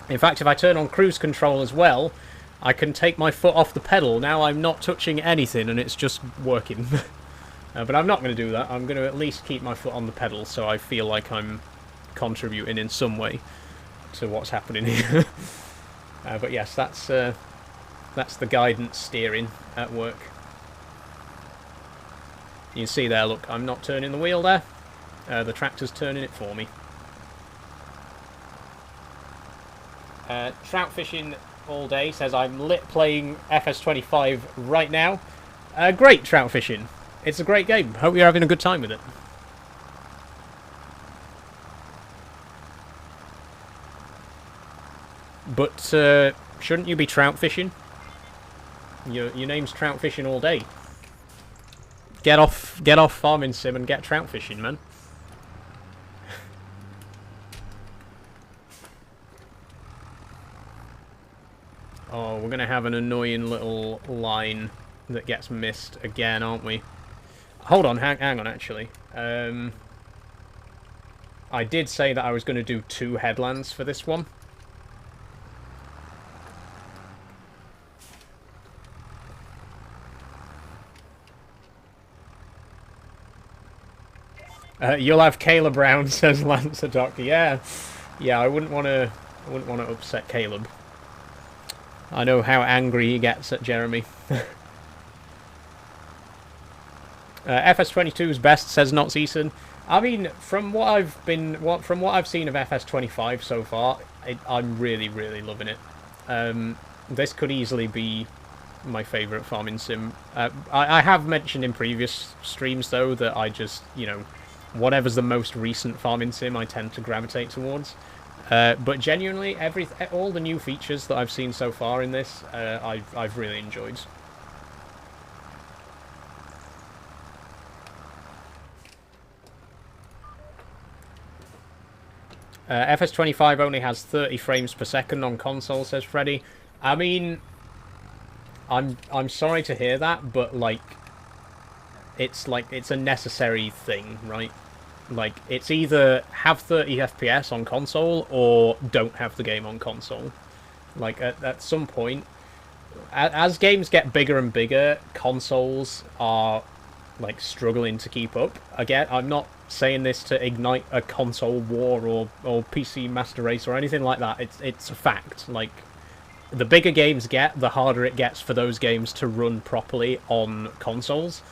In fact, if I turn on cruise control as well, I can take my foot off the pedal. Now I'm not touching anything and it's just working. But I'm not going to do that. I'm going to at least keep my foot on the pedal so I feel like I'm contributing in some way to what's happening here. But yes, that's the guidance steering at work. You can see there, look, I'm not turning the wheel there. The tractor's turning it for me. Trout fishing all day says I'm lit playing FS25 right now. Great trout fishing. It's a great game. Hope you're having a good time with it. But shouldn't you be trout fishing? Your name's trout fishing all day. Get off farming sim and get trout fishing, man. Oh, we're gonna have an annoying little line that gets missed again, aren't we? Hold on, hang on, actually. I did say that I was going to do 2 headlands for this one. You'll have Caleb Brown, says Lancer Doc. Yeah, I wouldn't want to upset Caleb. I know how angry he gets at Jeremy. FS22's best, says Not Eason. I mean, from what I've seen of FS25 so far, I'm really loving it. This could easily be my favourite farming sim. I have mentioned in previous streams though that I just, you know, whatever's the most recent farming sim I tend to gravitate towards. But genuinely, all the new features that I've seen so far in this, I've really enjoyed. FS25 only has 30 frames per second on console, says Freddy. I mean, I'm sorry to hear that, but like it's a necessary thing, right? Like, it's either have 30 FPS on console or don't have the game on console. Like, at some point, as games get bigger and bigger, consoles are like struggling to keep up. Again, I'm not saying this to ignite a console war or PC master race or anything like that. It's a fact. Like, the bigger games get, the harder it gets for those games to run properly on consoles.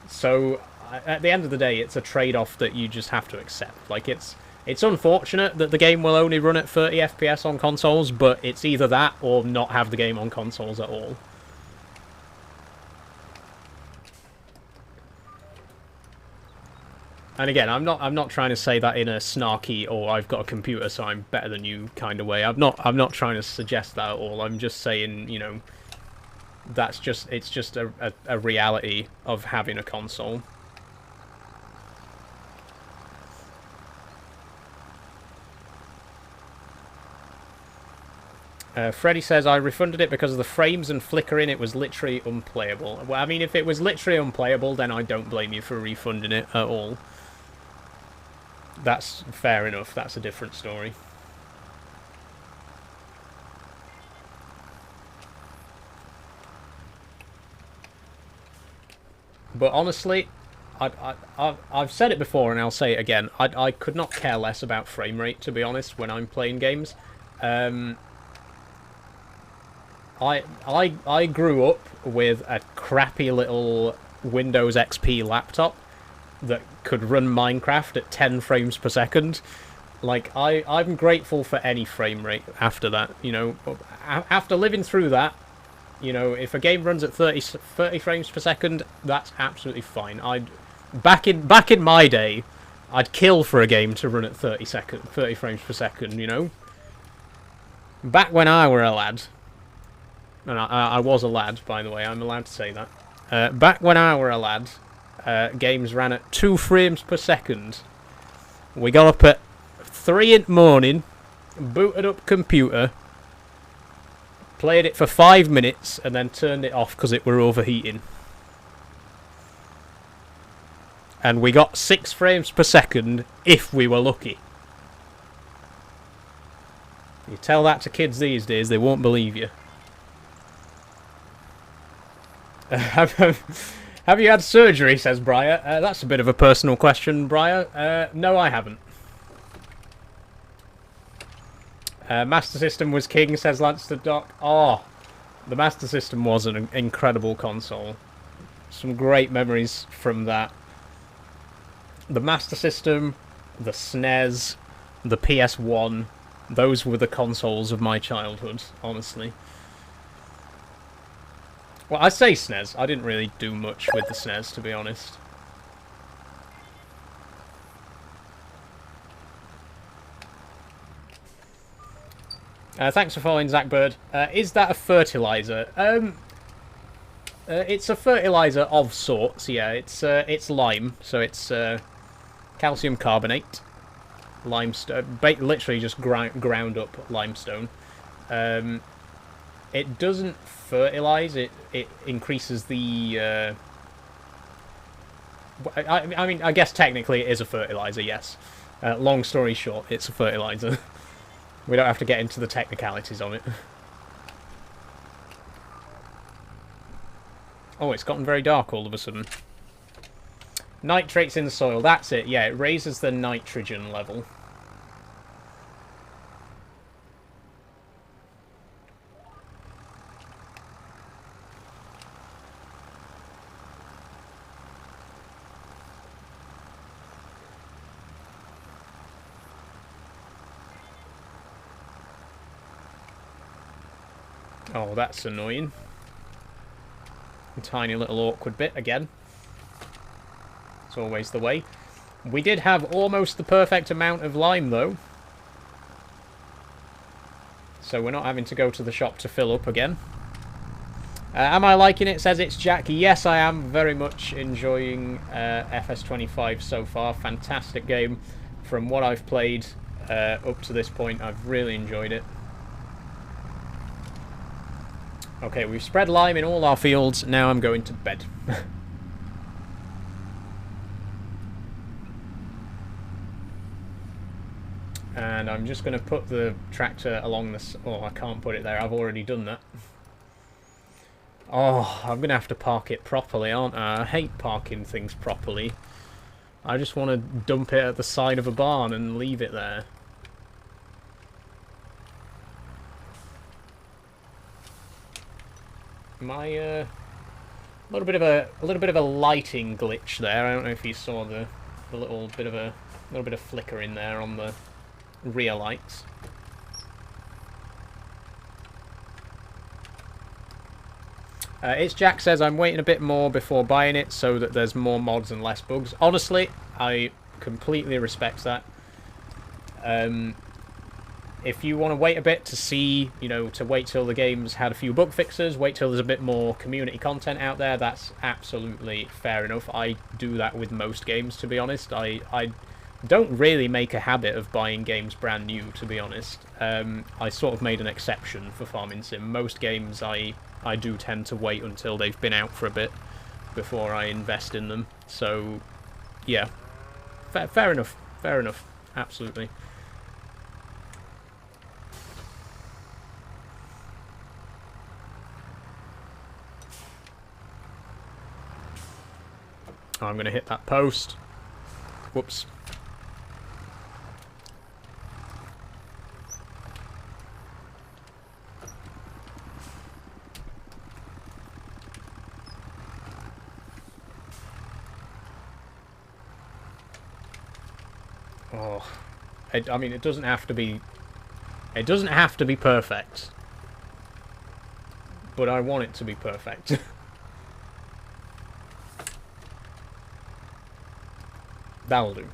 So at the end of the day, it's a trade-off that you just have to accept. Like, it's unfortunate that the game will only run at 30 FPS on consoles, but it's either that or not have the game on consoles at all. And again, I'm not trying to say that in a snarky or I've got a computer so I'm better than you kind of way. I'm not trying to suggest that at all. I'm just saying, you know, it's just a reality of having a console. Freddy says, I refunded it because of the frames and flickering. It was literally unplayable. Well, I mean, if it was literally unplayable, then I don't blame you for refunding it at all. That's fair enough. That's a different story. But honestly, I've said it before and I'll say it again. I could not care less about frame rate, to be honest, when I'm playing games. I grew up with a crappy little Windows XP laptop that could run Minecraft at 10 frames per second. Like, I'm grateful for any frame rate after that, you know. After living through that, you know, if a game runs at 30 frames per second, that's absolutely fine. Back in my day, I'd kill for a game to run at 30 frames per second, you know. Back when I were a lad, and I was a lad, by the way, I'm allowed to say that. Back when I were a lad, games ran at 2 frames per second. We got up at 3 in the morning, booted up computer, played it for 5 minutes, and then turned it off because it were overheating. And we got 6 frames per second if we were lucky. You tell that to kids these days, they won't believe you. Have you had surgery, says Briar. That's a bit of a personal question, Briar. No, I haven't. Master System was king, says Lance the Doc. Oh, the Master System was an incredible console. Some great memories from that. The Master System, the SNES, the PS1, those were the consoles of my childhood, honestly. Well, I say SNES. I didn't really do much with the SNES, to be honest. Thanks for following, Zach Bird. Is that a fertilizer? It's a fertilizer of sorts. Yeah, it's lime, so it's calcium carbonate, limestone, literally just ground up limestone. It doesn't fertilize. It increases the. I mean, I guess technically it is a fertilizer. Yes. Long story short, it's a fertilizer. We don't have to get into the technicalities on it. Oh, it's gotten very dark all of a sudden. Nitrates in the soil, that's it. Yeah, it raises the nitrogen level. Oh, that's annoying. A tiny little awkward bit again. It's always the way. We did have almost the perfect amount of lime, though. So we're not having to go to the shop to fill up again. Am I liking it? Says it's Jack. Yes, I am very much enjoying FS25 so far. Fantastic game. From what I've played up to this point, I've really enjoyed it. Okay, we've spread lime in all our fields. Now I'm going to bed. And I'm just going to put the tractor along this. Oh, I can't put it there. I've already done that. Oh, I'm going to have to park it properly, aren't I? I hate parking things properly. I just want to dump it at the side of a barn and leave it there. A little bit of a lighting glitch there. I don't know if you saw the little bit of flicker in there on the rear lights. It's Jack says I'm waiting a bit more before buying it so that there's more mods and less bugs. Honestly, I completely respect that. If you want to wait a bit to see, you know, to wait till the game's had a few bug fixes, wait till there's a bit more community content out there, that's absolutely fair enough. I do that with most games, to be honest. I don't really make a habit of buying games brand new, to be honest. I sort of made an exception for Farming Sim. Most games I do tend to wait until they've been out for a bit before I invest in them. So, yeah. Fair enough. Fair enough. Absolutely. I'm going to hit that post. Whoops. Oh, I mean, it doesn't have to be... It doesn't have to be perfect. But I want it to be perfect. That'll do.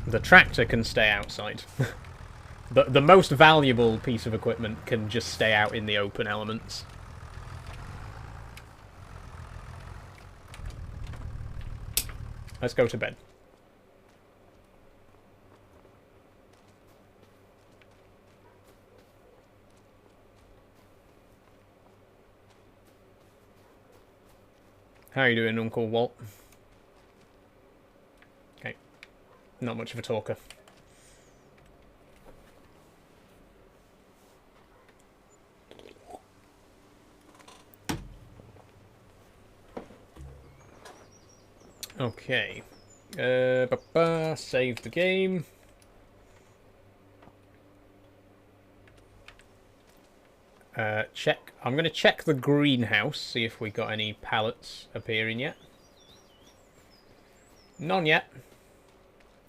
The tractor can stay outside. The most valuable piece of equipment can just stay out in the open elements. Let's go to bed. How are you doing, Uncle Walt? Okay. Not much of a talker. Okay. Save the game. Check. I'm going to check the greenhouse, see if we got any pallets appearing yet. None yet.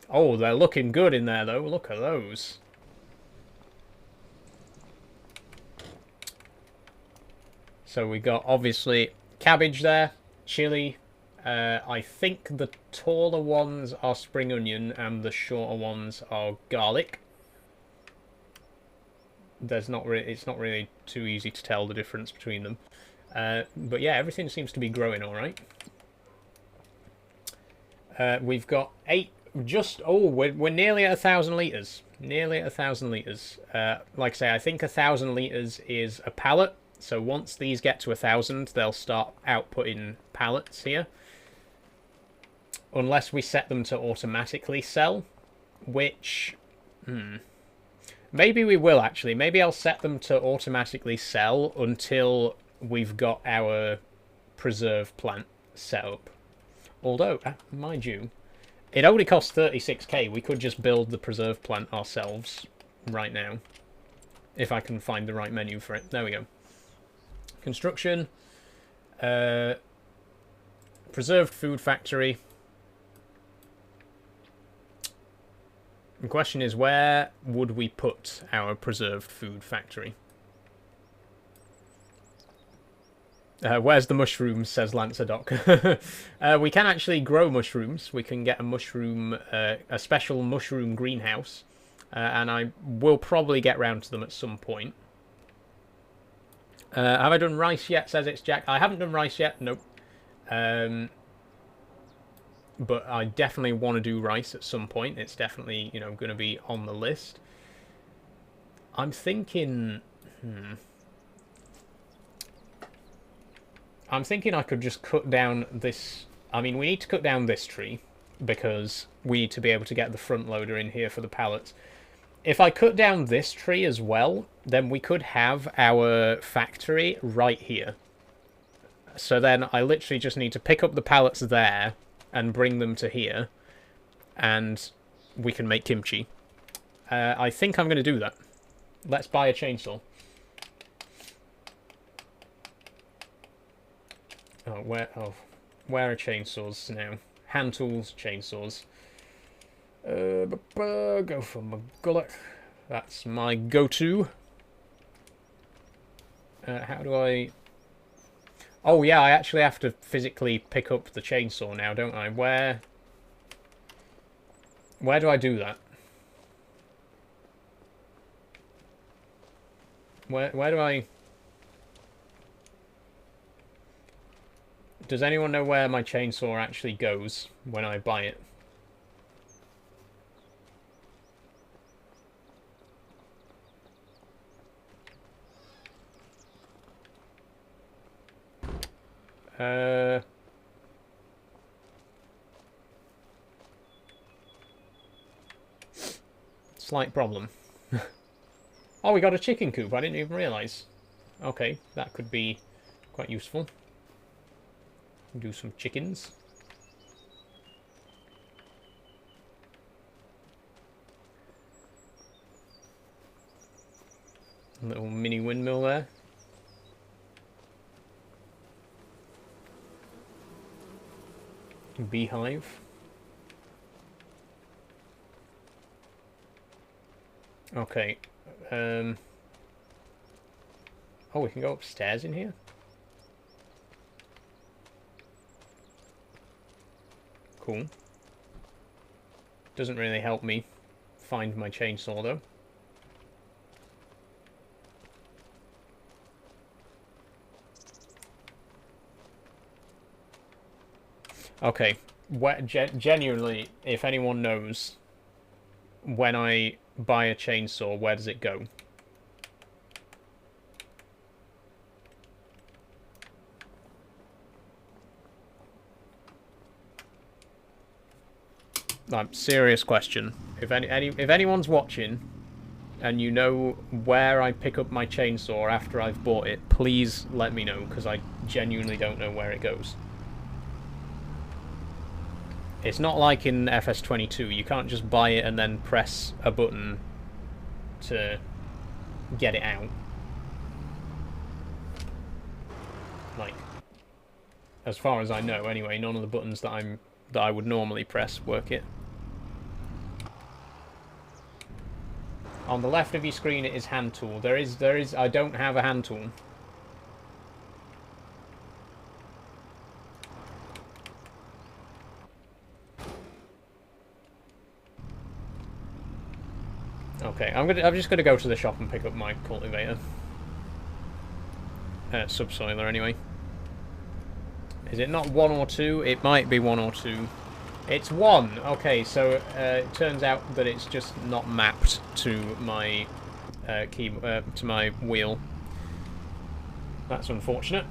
Oh, they're looking good in there, though. Look at those. So we got, obviously, cabbage there, chili. I think the taller ones are spring onion and the shorter ones are garlic. It's not really too easy to tell the difference between them. But yeah, everything seems to be growing all right. We've got 8. We're nearly at 1,000 litres. Nearly at 1,000 litres. Like I say, I think 1,000 litres is a pallet. So once these get to 1,000, they'll start outputting pallets here. Unless we set them to automatically sell, which... Maybe we will, actually. Maybe I'll set them to automatically sell until we've got our preserve plant set up. Although, mind you, it only costs 36k. We could just build the preserve plant ourselves right now. If I can find the right menu for it. There we go. Construction. Preserved food factory. The question is, where would we put our preserved food factory? Where's the mushrooms, says Lancerdoc. We can actually grow mushrooms. We can get a mushroom, a special mushroom greenhouse. And I will probably get round to them at some point. Have I done rice yet, says it's Jack. I haven't done rice yet, nope. But I definitely want to do rice at some point. It's definitely, you know, going to be on the list. I'm thinking... I'm thinking I could just cut down this... I mean, we need to cut down this tree, because we need to be able to get the front loader in here for the pallets. If I cut down this tree as well, then we could have our factory right here. So then I literally just need to pick up the pallets there and bring them to here, and we can make kimchi. I think I'm going to do that. Let's buy a chainsaw. Where are chainsaws now? Hand tools, chainsaws. Go for my gullet. That's my go-to. How do I... Oh yeah, I actually have to physically pick up the chainsaw now, don't I? Where do I do that? Where do I... Does anyone know where my chainsaw actually goes when I buy it? Slight problem. Oh, we got a chicken coop. I didn't even realise. Okay, that could be quite useful. Do some chickens. A little mini windmill there. Beehive. Okay. Oh, we can go upstairs in here? Cool. Doesn't really help me find my chainsaw, though. Okay. Genuinely, if anyone knows, when I buy a chainsaw, where does it go? Serious question. If anyone's watching, and you know where I pick up my chainsaw after I've bought it, please let me know, because I genuinely don't know where it goes. It's not like in FS25. You can't just buy it and then press a button to get it out. Like, as far as I know, anyway, none of the buttons that I would normally press work it. On the left of your screen, it is hand tool. There is. I don't have a hand tool. Okay, I'm just gonna go to the shop and pick up my cultivator. Subsoiler, anyway. Is it not 1 or 2? It might be 1 or 2. It's 1. Okay, so it turns out that it's just not mapped to my to my wheel. That's unfortunate.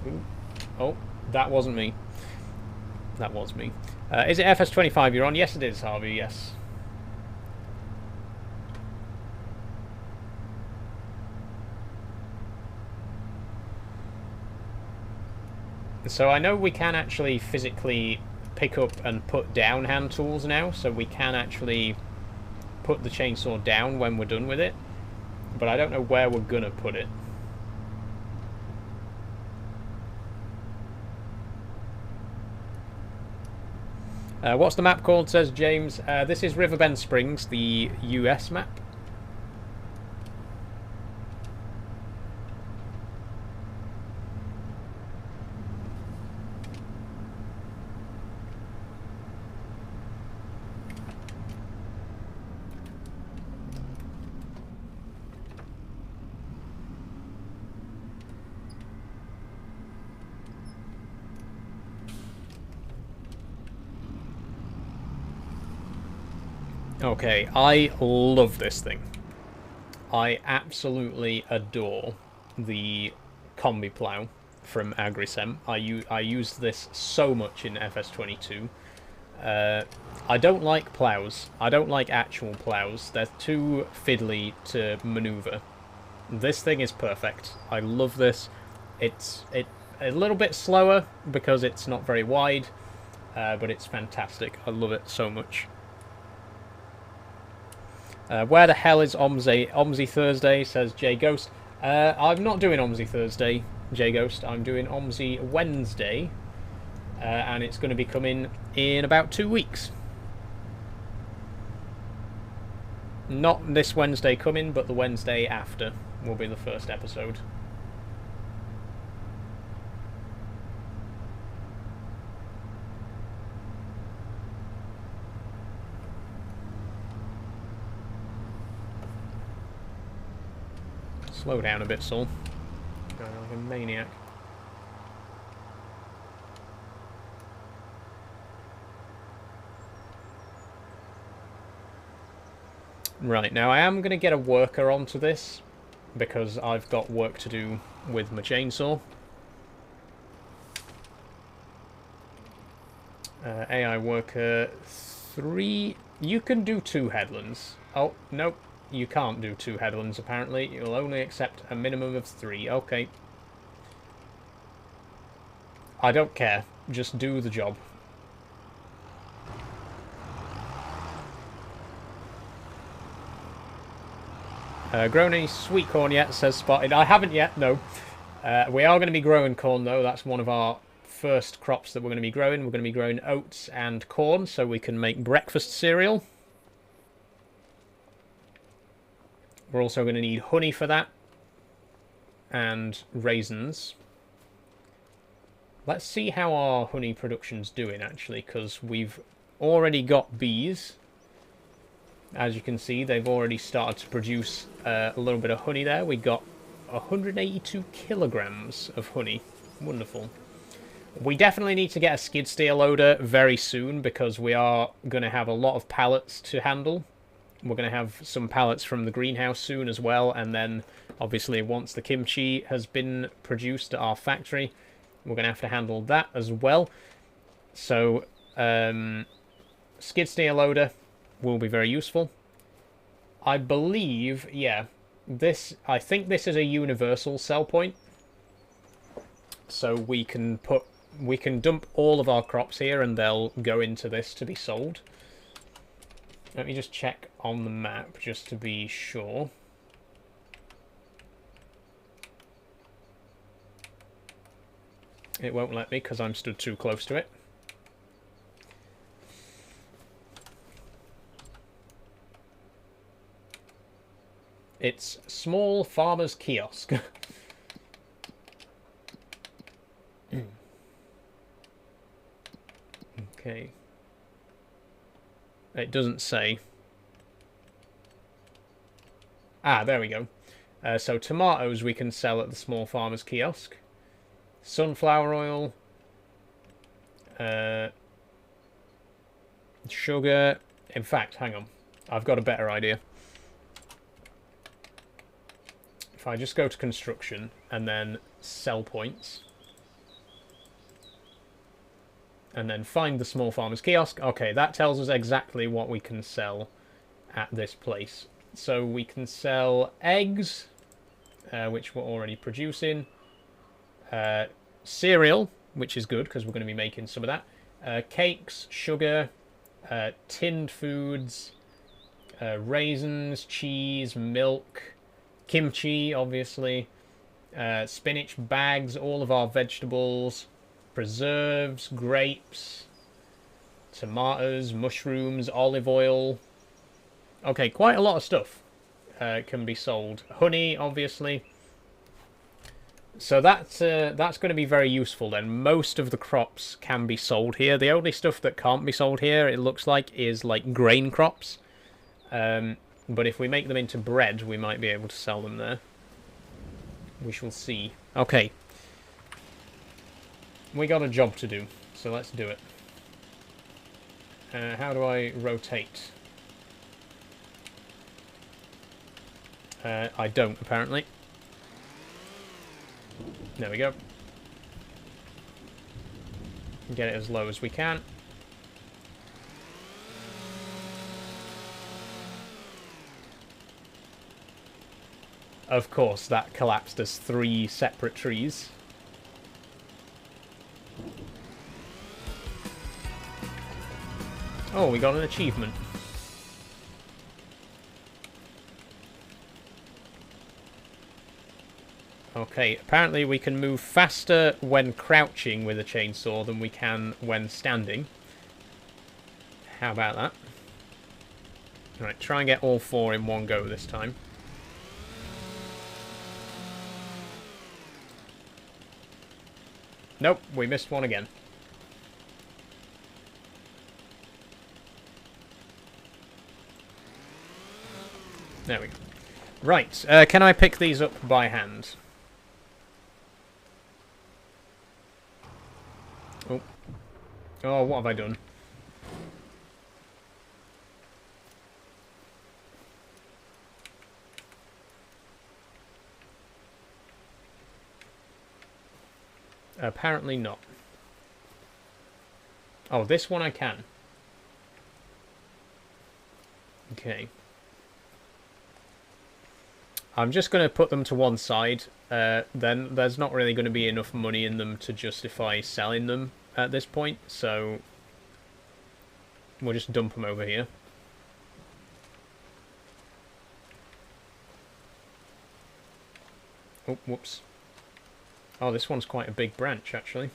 Ooh. Oh, that wasn't me. That was me. Is it FS25 you're on? Yes, it is, Harvey, yes. So I know we can actually physically pick up and put down hand tools now, so we can actually put the chainsaw down when we're done with it, but I don't know where we're gonna put it. What's the map called, says James. This is Riverbend Springs, the US map. Okay, I love this thing. I absolutely adore the combi plow from Agrisem. I used this so much in FS25. I don't like plows. I don't like actual plows. They're too fiddly to maneuver. This thing is perfect. I love this. It's a little bit slower because it's not very wide, but it's fantastic. I love it so much. Where the hell is Omzi Thursday, says J Ghost. I'm not doing Omzi Thursday, J Ghost. I'm doing Omzi Wednesday, and it's going to be coming in about 2 weeks. Not this Wednesday coming, but the Wednesday after will be the first episode. Slow down a bit, Saul. Going like a maniac. Right, now I am going to get a worker onto this, because I've got work to do with my chainsaw. AI worker 3. You can do 2 headlands. Oh, nope. You can't do 2 headlands, apparently. You'll only accept a minimum of 3. Okay. I don't care. Just do the job. Grown any sweet corn yet, says Spotted. I haven't yet, no. We are going to be growing corn, though. That's one of our first crops that we're going to be growing. We're going to be growing oats and corn so we can make breakfast cereal. We're also going to need honey for that. And raisins. Let's see how our honey production's doing, actually, because we've already got bees. As you can see, they've already started to produce a little bit of honey there. We got 182 kilograms of honey. Wonderful. We definitely need to get a skid steer loader very soon because we are going to have a lot of pallets to handle. We're going to have some pallets from the greenhouse soon as well, and then obviously once the kimchi has been produced at our factory, we're going to have to handle that as well. So, skid steer loader will be very useful. I believe, yeah, I think this is a universal sell point. So we can dump all of our crops here and they'll go into this to be sold. Let me just check on the map just to be sure. It won't let me because I'm stood too close to it. It's Small Farmer's Kiosk. Okay. It doesn't say. Ah, there we go. So tomatoes we can sell at the Small Farmer's Kiosk. Sunflower oil. Sugar. In fact, hang on. I've got a better idea. If I just go to construction and then sell points. And then find the Small Farmer's Kiosk. Okay, that tells us exactly what we can sell at this place. So we can sell eggs, which we're already producing. Cereal, which is good because we're going to be making some of that. Cakes, sugar, tinned foods, raisins, cheese, milk, kimchi, obviously, spinach bags, all of our vegetables, preserves, grapes, tomatoes, mushrooms, olive oil. Okay, quite a lot of stuff can be sold. Honey, obviously. So that's going to be very useful then. Most of the crops can be sold here. The only stuff that can't be sold here, it looks like, is like grain crops. But if we make them into bread, we might be able to sell them there. We shall see. Okay. We got a job to do, so let's do it. How do I rotate? I don't, apparently. There we go. Get it as low as we can. Of course, that collapsed as 3 separate trees. Oh, we got an achievement. Okay, apparently we can move faster when crouching with a chainsaw than we can when standing. How about that? Alright, try and get all 4 in one go this time. Nope, we missed one again. There we go. Right, can I pick these up by hand? Oh. Oh, what have I done? Apparently not. Oh, this one I can. Okay. I'm just going to put them to one side. Then there's not really going to be enough money in them to justify selling them at this point, so we'll just dump them over here. Oh, whoops. Oh, this one's quite a big branch, actually.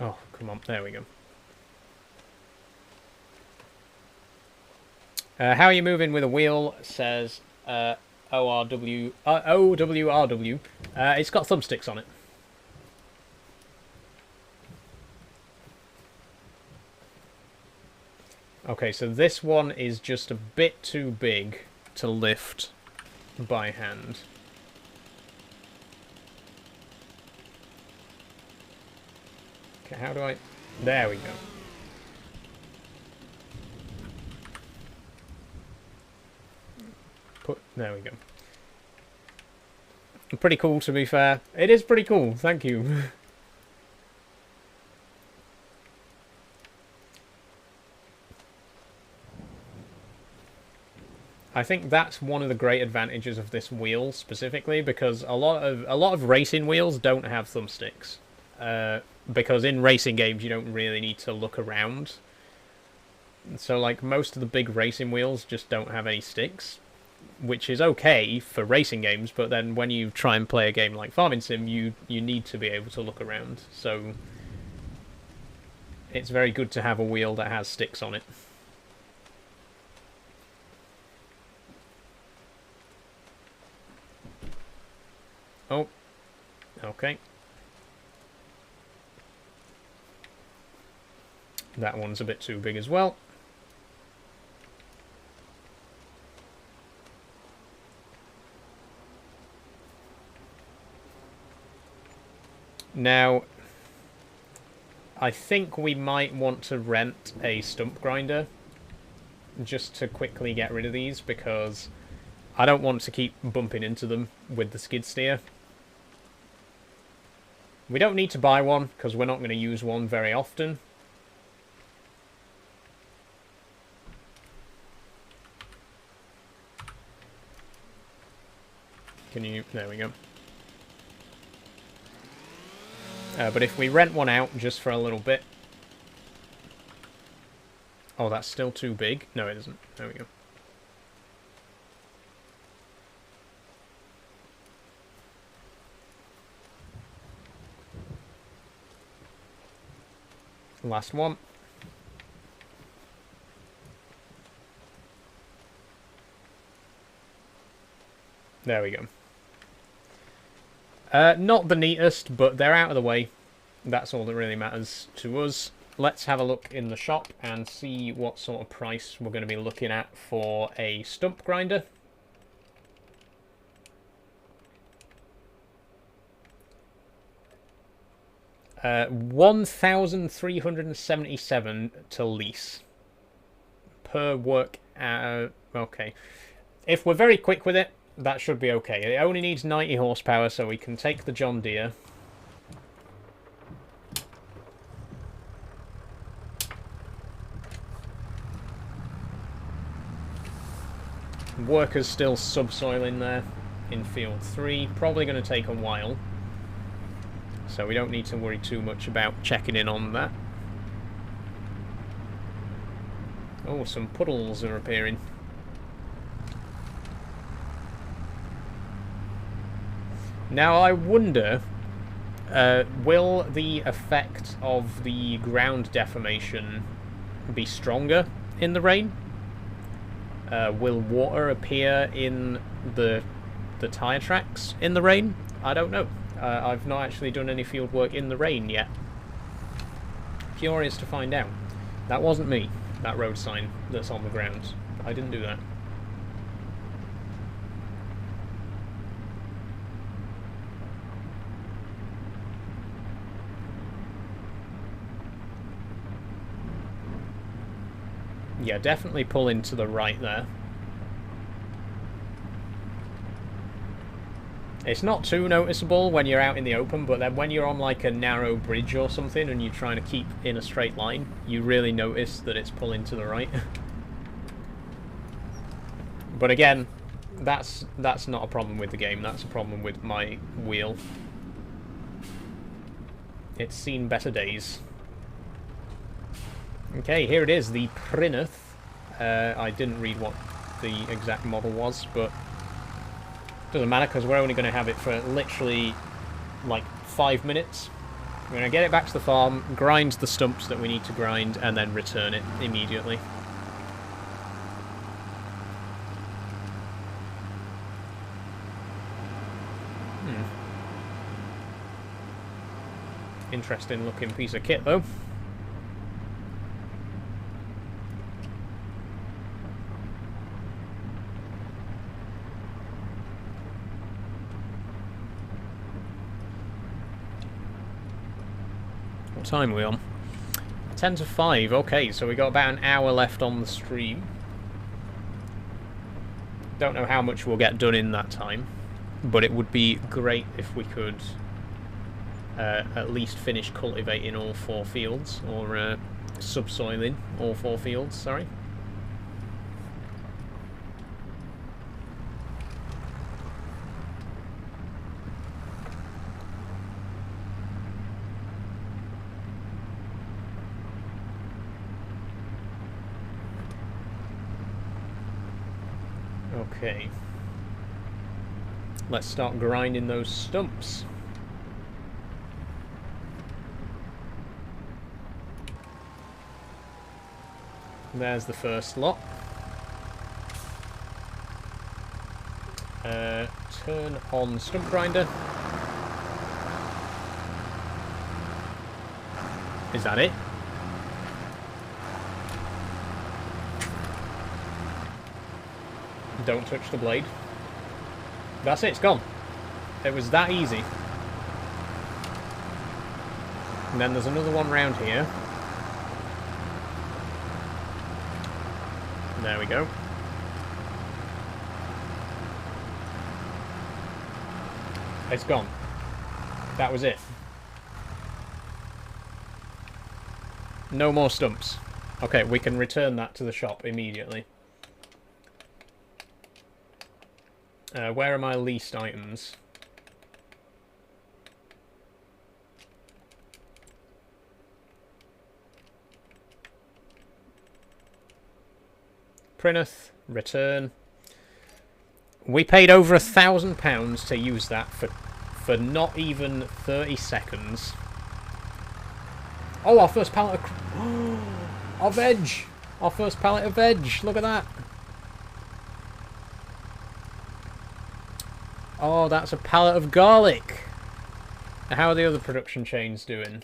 Oh, come on. There we go. How are you moving with a wheel? Says OWRW. It's got thumbsticks on it. Okay, so this one is just a bit too big to lift by hand. Okay, how do I... There we go. There we go. Pretty cool, to be fair. It is pretty cool, thank you. I think that's one of the great advantages of this wheel specifically, because a lot of racing wheels don't have thumbsticks. Because in racing games you don't really need to look around. So like most of the big racing wheels just don't have any sticks, which is okay for racing games, but then when you try and play a game like Farming Sim, you need to be able to look around. So it's very good to have a wheel that has sticks on it. Oh, okay. That one's a bit too big as well. Now, I think we might want to rent a stump grinder just to quickly get rid of these, because I don't want to keep bumping into them with the skid steer. We don't need to buy one, because we're not going to use one very often. Can you... There we go. But if we rent one out just for a little bit... Oh, that's still too big. No, it isn't. There we go. Last one. There we go. Not the neatest, but they're out of the way. That's all that really matters to us. Let's have a look in the shop and see what sort of price we're going to be looking at for a stump grinder. $1,377 to lease per work. Okay, if we're very quick with it, that should be okay. It only needs 90 horsepower, so we can take the John Deere. Workers still subsoiling there in field 3. Probably going to take a while, so we don't need to worry too much about checking in on that. Oh, some puddles are appearing. Now I wonder, will the effect of the ground deformation be stronger in the rain? Will water appear in the tyre tracks in the rain? I don't know. I've not actually done any field work in the rain yet. Curious to find out. That wasn't me, that road sign that's on the ground. I didn't do that. Yeah, definitely pull into the right there. It's not too noticeable when you're out in the open, but then when you're on like a narrow bridge or something and you're trying to keep in a straight line, you really notice that it's pulling to the right. But again, that's not a problem with the game, that's a problem with my wheel. It's seen better days. Okay, here it is, the Prinoth. I didn't read what the exact model was, but doesn't matter because we're only going to have it for literally like 5 minutes. We're going to get it back to the farm, grind the stumps that we need to grind, and then return it immediately. Interesting looking piece of kit though. What time are we on? 10 to 5, okay, so we got about an hour left on the stream. Don't know how much we'll get done in that time, but it would be great if we could at least finish cultivating all 4 fields, or subsoiling all 4 fields, sorry. Okay. Let's start grinding those stumps. There's the first lot. Turn on stump grinder. Is that it? Don't touch the blade. That's it, it's gone. It was that easy. And then there's another one round here. There we go. It's gone. That was it. No more stumps. Okay, we can return that to the shop immediately. Where are my leased items? Prinoth, return. We paid over £1,000 to use that for not even 30 seconds. Oh, our first pallet of... our veg! Our first pallet of veg! Look at that! Oh, that's a pallet of garlic! How are the other production chains doing?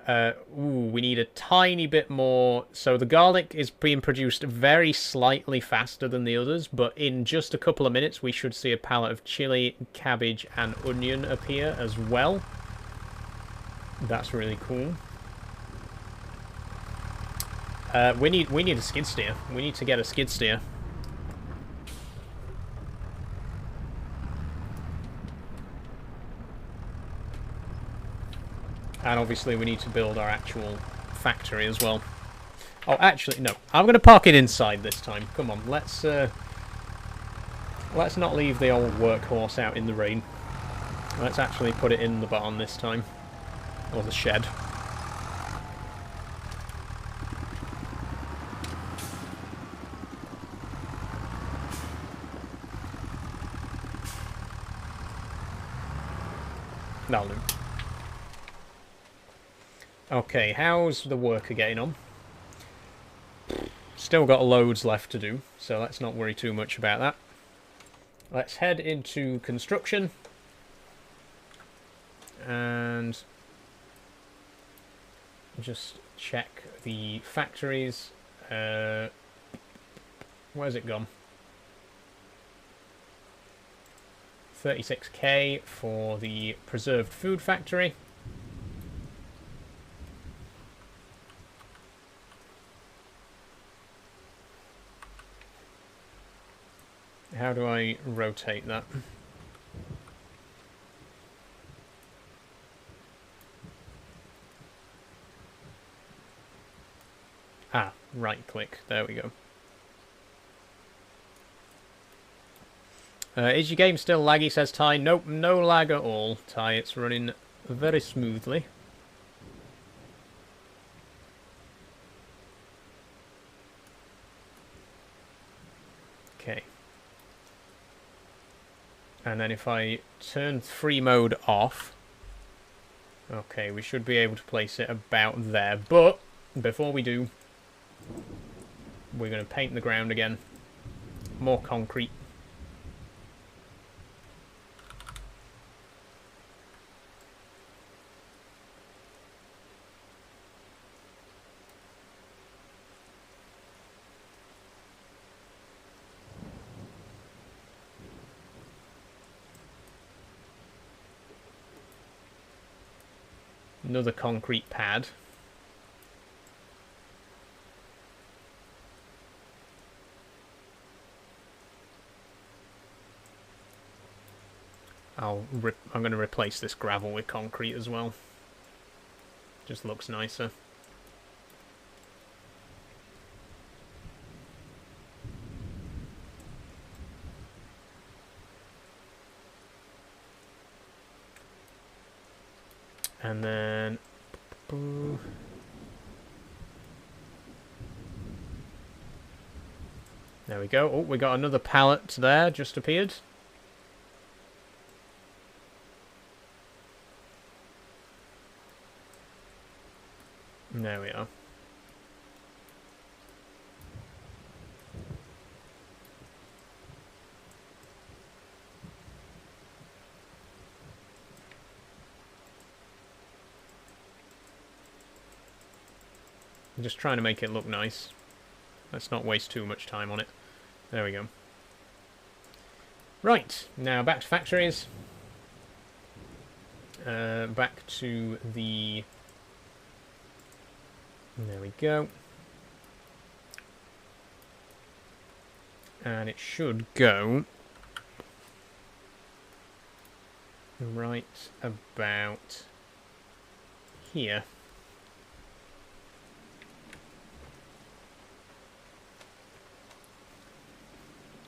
Ooh, we need a tiny bit more. So the garlic is being produced very slightly faster than the others, but in just a couple of minutes we should see a pallet of chili, cabbage and onion appear as well. That's really cool. We need a skid steer. We need to get a skid steer. And obviously we need to build our actual factory as well. Oh, actually, no. I'm going to park it inside this time. Come on, let's not leave the old workhorse out in the rain. Let's actually put it in the barn this time. Or the shed. That'll do. Okay, how's the worker getting on? Still got loads left to do, so let's not worry too much about that. Let's head into construction. And just check the factories. Where's it gone? 36k for the preserved food factory. How do I rotate that? Ah, right click. There we go. Is your game still laggy, says Ty? Nope, no lag at all, Ty. It's running very smoothly. And then if I turn 3 mode off, okay, we should be able to place it about there. But before we do, we're going to paint the ground again. More concrete. Another concrete pad. I'm going to replace this gravel with concrete as well. Just looks nicer. And then... there we go. Oh, we got another pallet there, just appeared. There we are. I'm just trying to make it look nice. Let's not waste too much time on it. There we go. Right, now back to factories. Back to the... there we go. And it should go right about here.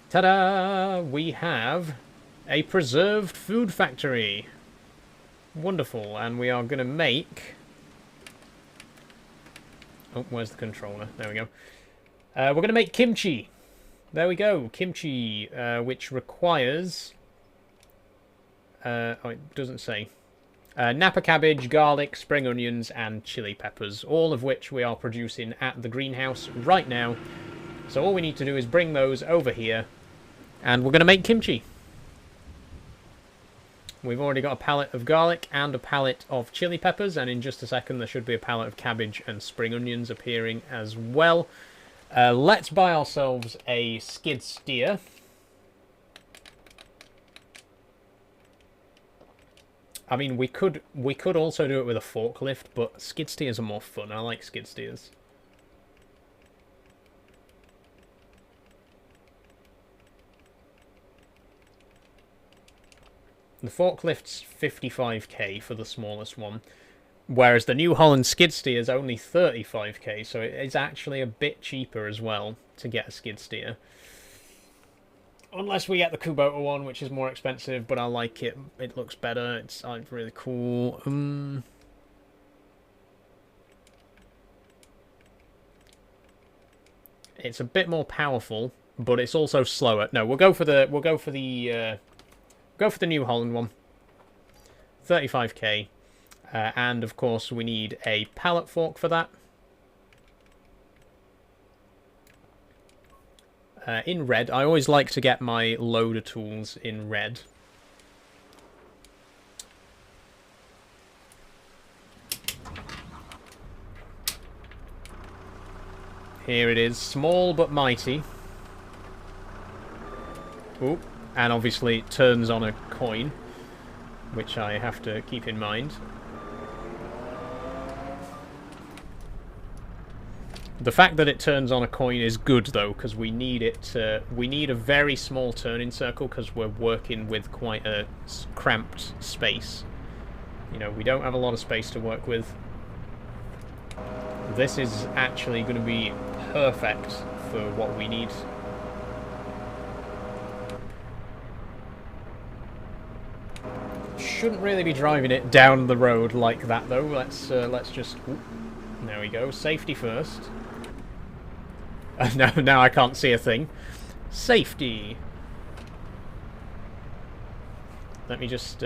Ta-da! We have a preserved food factory. Wonderful, and we are going to make... oh, where's the controller? There we go. We're going to make kimchi. There we go, kimchi, which requires... oh, it doesn't say. Napa cabbage, garlic, spring onions, and chili peppers, all of which we are producing at the greenhouse right now. So all we need to do is bring those over here, and we're going to make kimchi. We've already got a pallet of garlic and a pallet of chili peppers, and in just a second there should be a pallet of cabbage and spring onions appearing as well. Let's buy ourselves a skid steer. I mean, we could also do it with a forklift, but skid steers are more fun. I like skid steers. The forklift's 55k for the smallest one, whereas the New Holland skid steer is only 35k, so it's actually a bit cheaper as well to get a skid steer. Unless we get the Kubota one, which is more expensive, but I like it. It looks better. It's really cool. It's a bit more powerful, but it's also slower. No, we'll go for the New Holland one. 35k. And of course we need a pallet fork for that. In red. I always like to get my loader tools in red. Here it is. Small but mighty. Ooh. And obviously it turns on a coin, which I have to keep in mind. The fact that it turns on a coin is good though, because we need it. We need a very small turning circle because we're working with quite a cramped space. You know, we don't have a lot of space to work with. This is actually going to be perfect for what we need. Shouldn't really be driving it down the road like that though. Let's just... ooh, there we go. Safety first. Now I can't see a thing. Safety. Let me just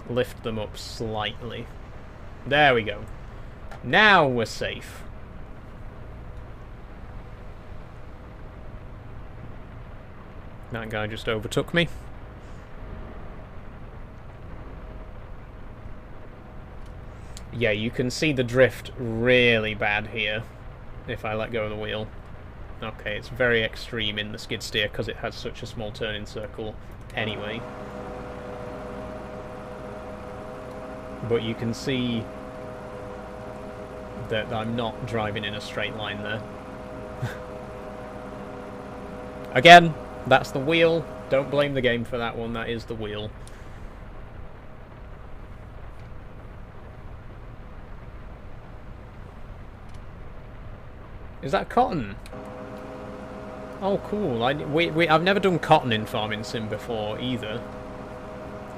lift them up slightly. There we go. Now we're safe. That guy just overtook me. Yeah, you can see the drift really bad here if I let go of the wheel. Okay, it's very extreme in the skid steer because it has such a small turning circle anyway. But you can see that I'm not driving in a straight line there. Again, that's the wheel. Don't blame the game for that one, that is the wheel. Is that cotton? Oh, cool. I've never done cotton in Farming Sim before either.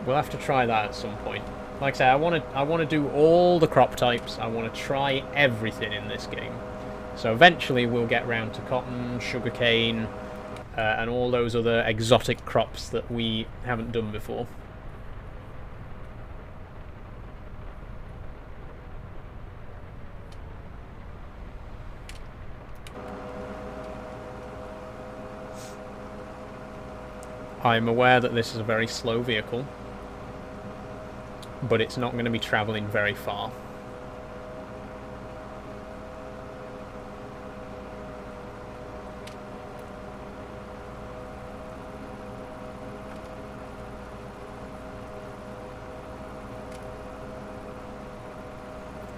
We'll have to try that at some point. Like I say, I want to do all the crop types. I want to try everything in this game. So eventually we'll get round to cotton, sugarcane, and all those other exotic crops that we haven't done before. I'm aware that this is a very slow vehicle, but it's not going to be travelling very far.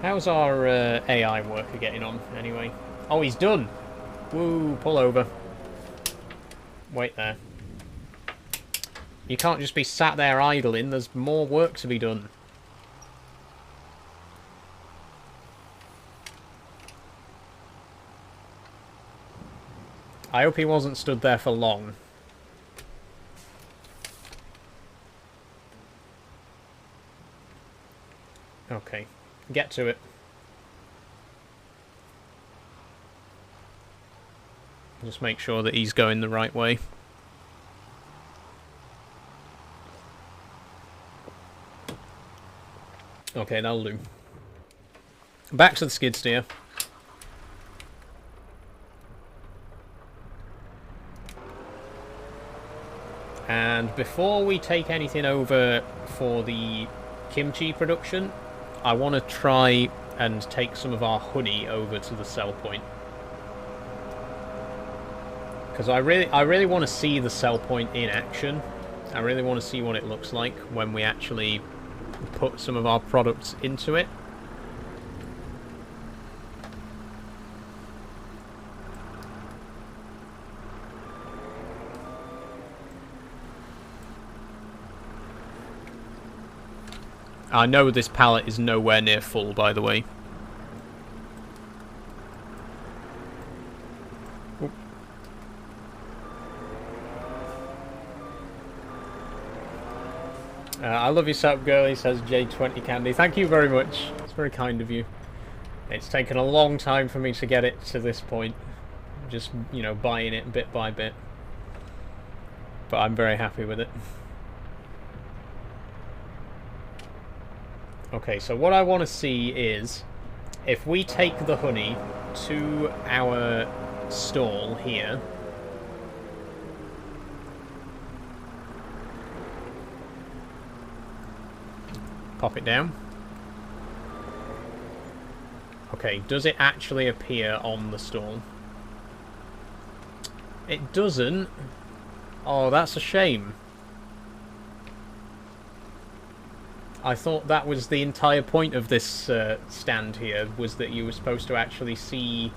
How's our AI worker getting on, anyway? Oh, he's done! Woo, pull over. Wait there. You can't just be sat there idling, there's more work to be done. I hope he wasn't stood there for long. Okay, get to it. Just make sure that he's going the right way. Okay, that'll do. Back to the skid steer. And before we take anything over for the kimchi production, I want to try and take some of our honey over to the sell point. Because I really want to see the sell point in action. I really want to see what it looks like when we actually put some of our products into it. I know this pallet is nowhere near full, by the way. I love your setup, girlie, says J20 Candy. Thank you very much. It's very kind of you. It's taken a long time for me to get it to this point. Just, you know, buying it bit by bit. But I'm very happy with it. Okay, so what I want to see is, if we take the honey to our stall here, pop it down. Okay, does it actually appear on the stall? It doesn't. Oh, that's a shame. I thought that was the entire point of this stand here, was that you were supposed to actually see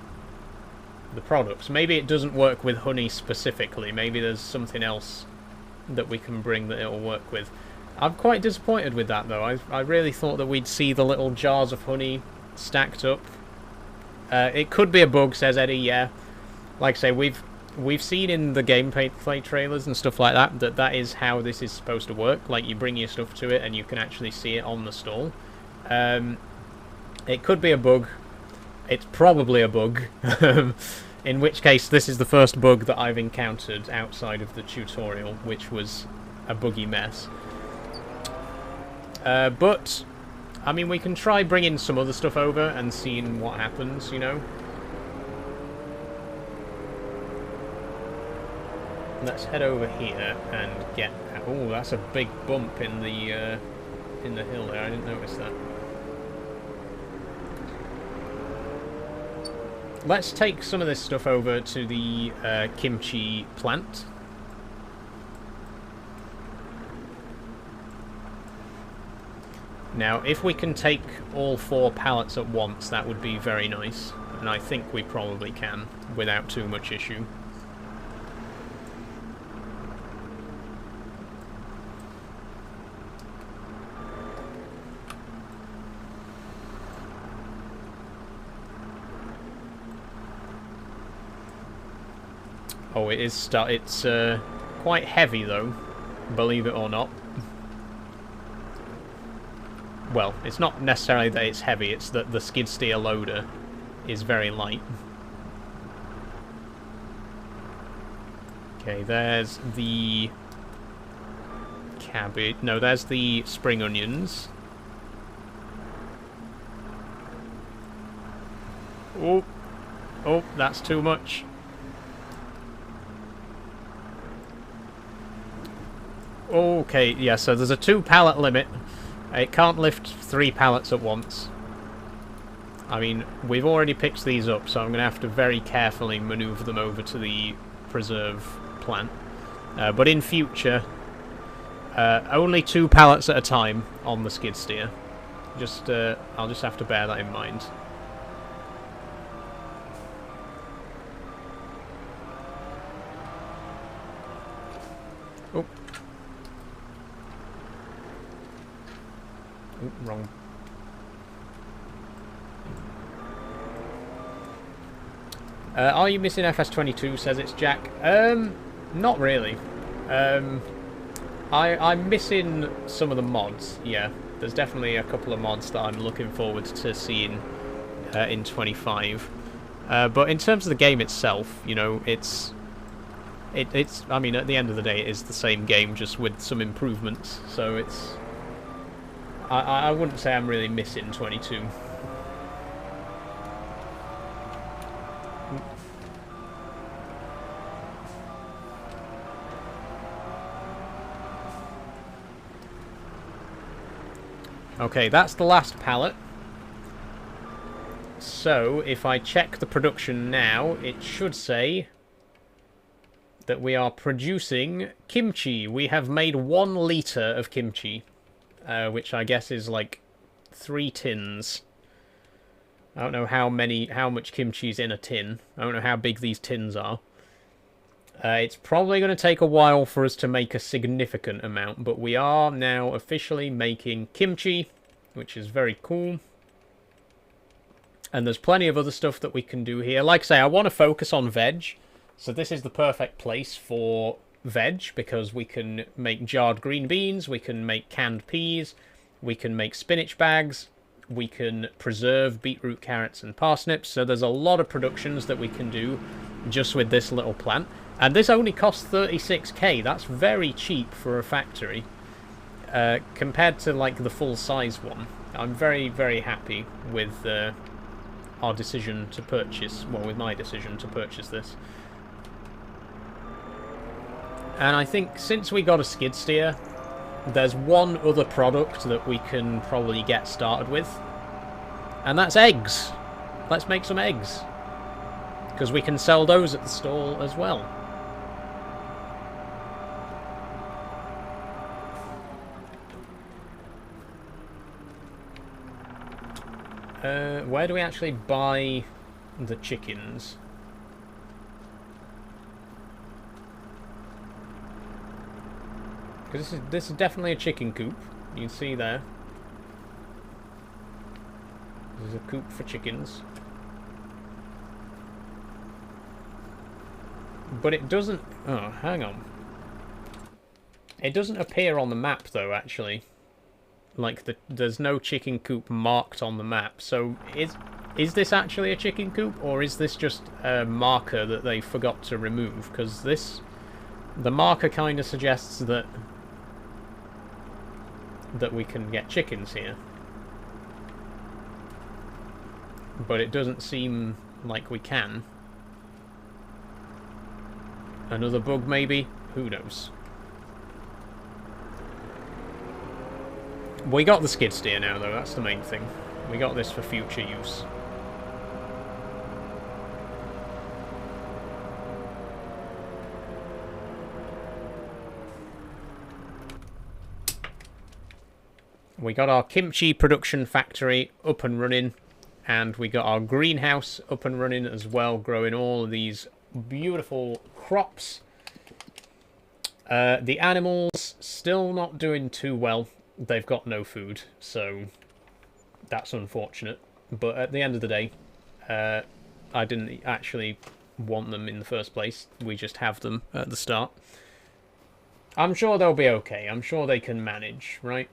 the products. Maybe it doesn't work with honey specifically. Maybe there's something else that we can bring that it'll work with. I'm quite disappointed with that, though. I really thought that we'd see the little jars of honey stacked up. It could be a bug, says Eddie, yeah. Like I say, we've seen in the gameplay trailers and stuff like that that is how this is supposed to work. Like, you bring your stuff to it and you can actually see it on the stall. It could be a bug. It's probably a bug. In which case, this is the first bug that I've encountered outside of the tutorial, which was a buggy mess. But, I mean, we can try bringing some other stuff over and seeing what happens, you know? Let's head over here and get... Oh, that's a big bump in the hill there. I didn't notice that. Let's take some of this stuff over to the kimchi plant. Now, if we can take all 4 pallets at once, that would be very nice. And I think we probably can, without too much issue. Oh, it's quite heavy though, believe it or not. Well, it's not necessarily that it's heavy, it's that the skid steer loader is very light. Okay, there's the cabbage. No, there's the spring onions. Oh, that's too much. Okay, yeah, so there's a 2 pallet limit. It can't lift 3 pallets at once. I mean, we've already picked these up, so I'm going to have to very carefully maneuver them over to the preserve plant. But in future, only 2 pallets at a time on the skid steer. I'll just have to bear that in mind. Oh. Wrong. Are you missing FS25? Says it's Jack. Not really. I'm missing some of the mods. Yeah, there's definitely a couple of mods that I'm looking forward to seeing in 25. But in terms of the game itself, you know, it's. I mean, at the end of the day, it is the same game, just with some improvements. So it's. I wouldn't say I'm really missing 22. Okay, that's the last pallet. So, if I check the production now, it should say that we are producing kimchi. We have made 1 litre of kimchi. Which I guess is like 3 tins. I don't know how much kimchi's in a tin. I don't know how big these tins are. It's probably going to take a while for us to make a significant amount, but we are now officially making kimchi, which is very cool. And there's plenty of other stuff that we can do here. Like I say, I want to focus on veg, so this is the perfect place for veg, because we can make jarred green beans, we can make canned peas, we can make spinach bags, we can preserve beetroot, carrots and parsnips. So there's a lot of productions that we can do just with this little plant. And this only costs 36k. That's very cheap for a factory compared to like the full size one. I'm very, very happy with our decision to purchase, well, with my decision to purchase this. And I think since we got a skid steer, there's one other product that we can probably get started with. And that's eggs. Let's make some eggs. Because we can sell those at the stall as well. Where do we actually buy the chickens? Because this is definitely a chicken coop. You can see there. This is a coop for chickens. But it doesn't... Oh, hang on. It doesn't appear on the map, though, actually. Like, there's no chicken coop marked on the map. So, is this actually a chicken coop? Or is this just a marker that they forgot to remove? Because the marker kind of suggests that that we can get chickens here. But it doesn't seem like we can. Another bug, maybe? Who knows? We got the skid steer now, though. That's the main thing. We got this for future use. We got our kimchi production factory up and running, and we got our greenhouse up and running as well, growing all of these beautiful crops. The animals still not doing too well. They've got no food, so that's unfortunate. But at the end of the day, I didn't actually want them in the first place. We just have them at the start. I'm sure they'll be okay. I'm sure they can manage, right?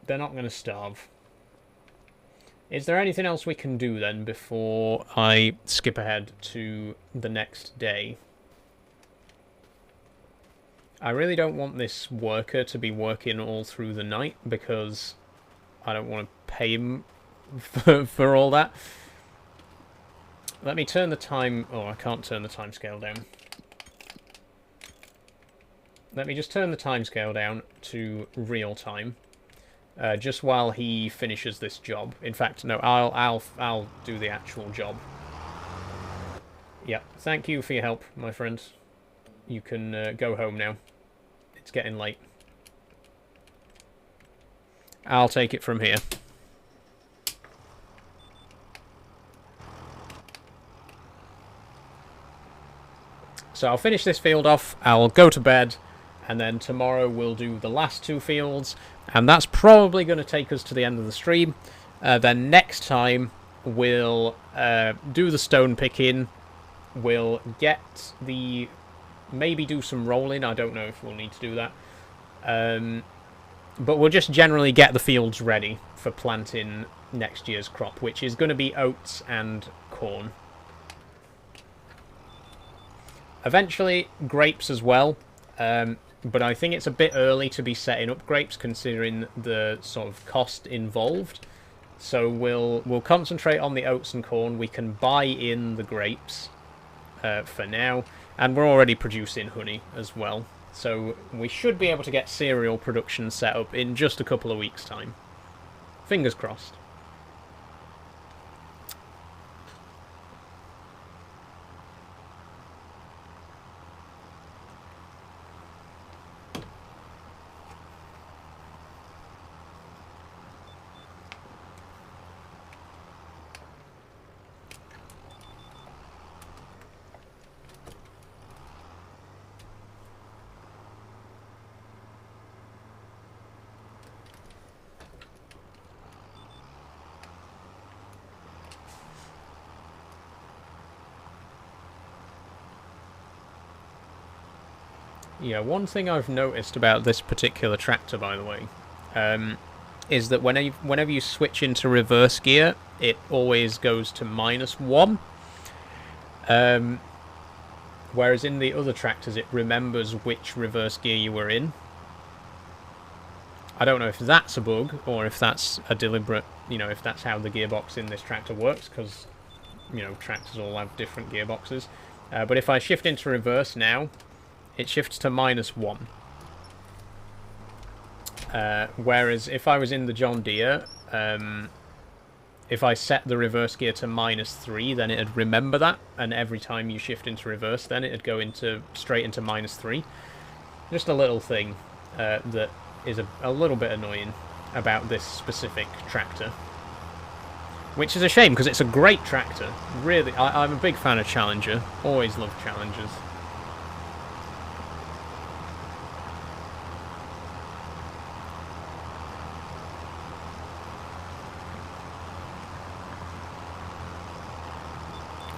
They're not going to starve. Is there anything else we can do then before I skip ahead to the next day? I really don't want this worker to be working all through the night because I don't want to pay him for all that. Let me turn the time... Oh, I can't turn the time scale down. Let me just turn the time scale down to real time. Just while he finishes this job. In fact, no, I'll do the actual job. Yep. Thank you for your help, my friend. You can go home now. It's getting late. I'll take it from here. So I'll finish this field off. I'll go to bed. And then tomorrow we'll do the last 2 fields. And that's probably going to take us to the end of the stream. Then next time we'll do the stone picking. We'll get the... Maybe do some rolling. I don't know if we'll need to do that. But we'll just generally get the fields ready for planting next year's crop. Which is going to be oats and corn. Eventually grapes as well. But I think it's a bit early to be setting up grapes considering the sort of cost involved. So we'll concentrate on the oats and corn. We can buy in the grapes for now. And we're already producing honey as well. So we should be able to get cereal production set up in just a couple of weeks' time. Fingers crossed. Yeah, one thing I've noticed about this particular tractor, by the way, is that whenever you switch into reverse gear, it always goes to -1. Whereas in the other tractors, it remembers which reverse gear you were in. I don't know if that's a bug, or if that's a deliberate, if that's how the gearbox in this tractor works, because, tractors all have different gearboxes. But if I shift into reverse now, it shifts to -1. Whereas if I was in the John Deere, if I set the reverse gear to -3, then it'd remember that, and every time you shift into reverse, then it'd go straight into -3. Just a little thing that is a little bit annoying about this specific tractor. Which is a shame, because it's a great tractor. Really, I'm a big fan of Challenger. Always loved Challengers.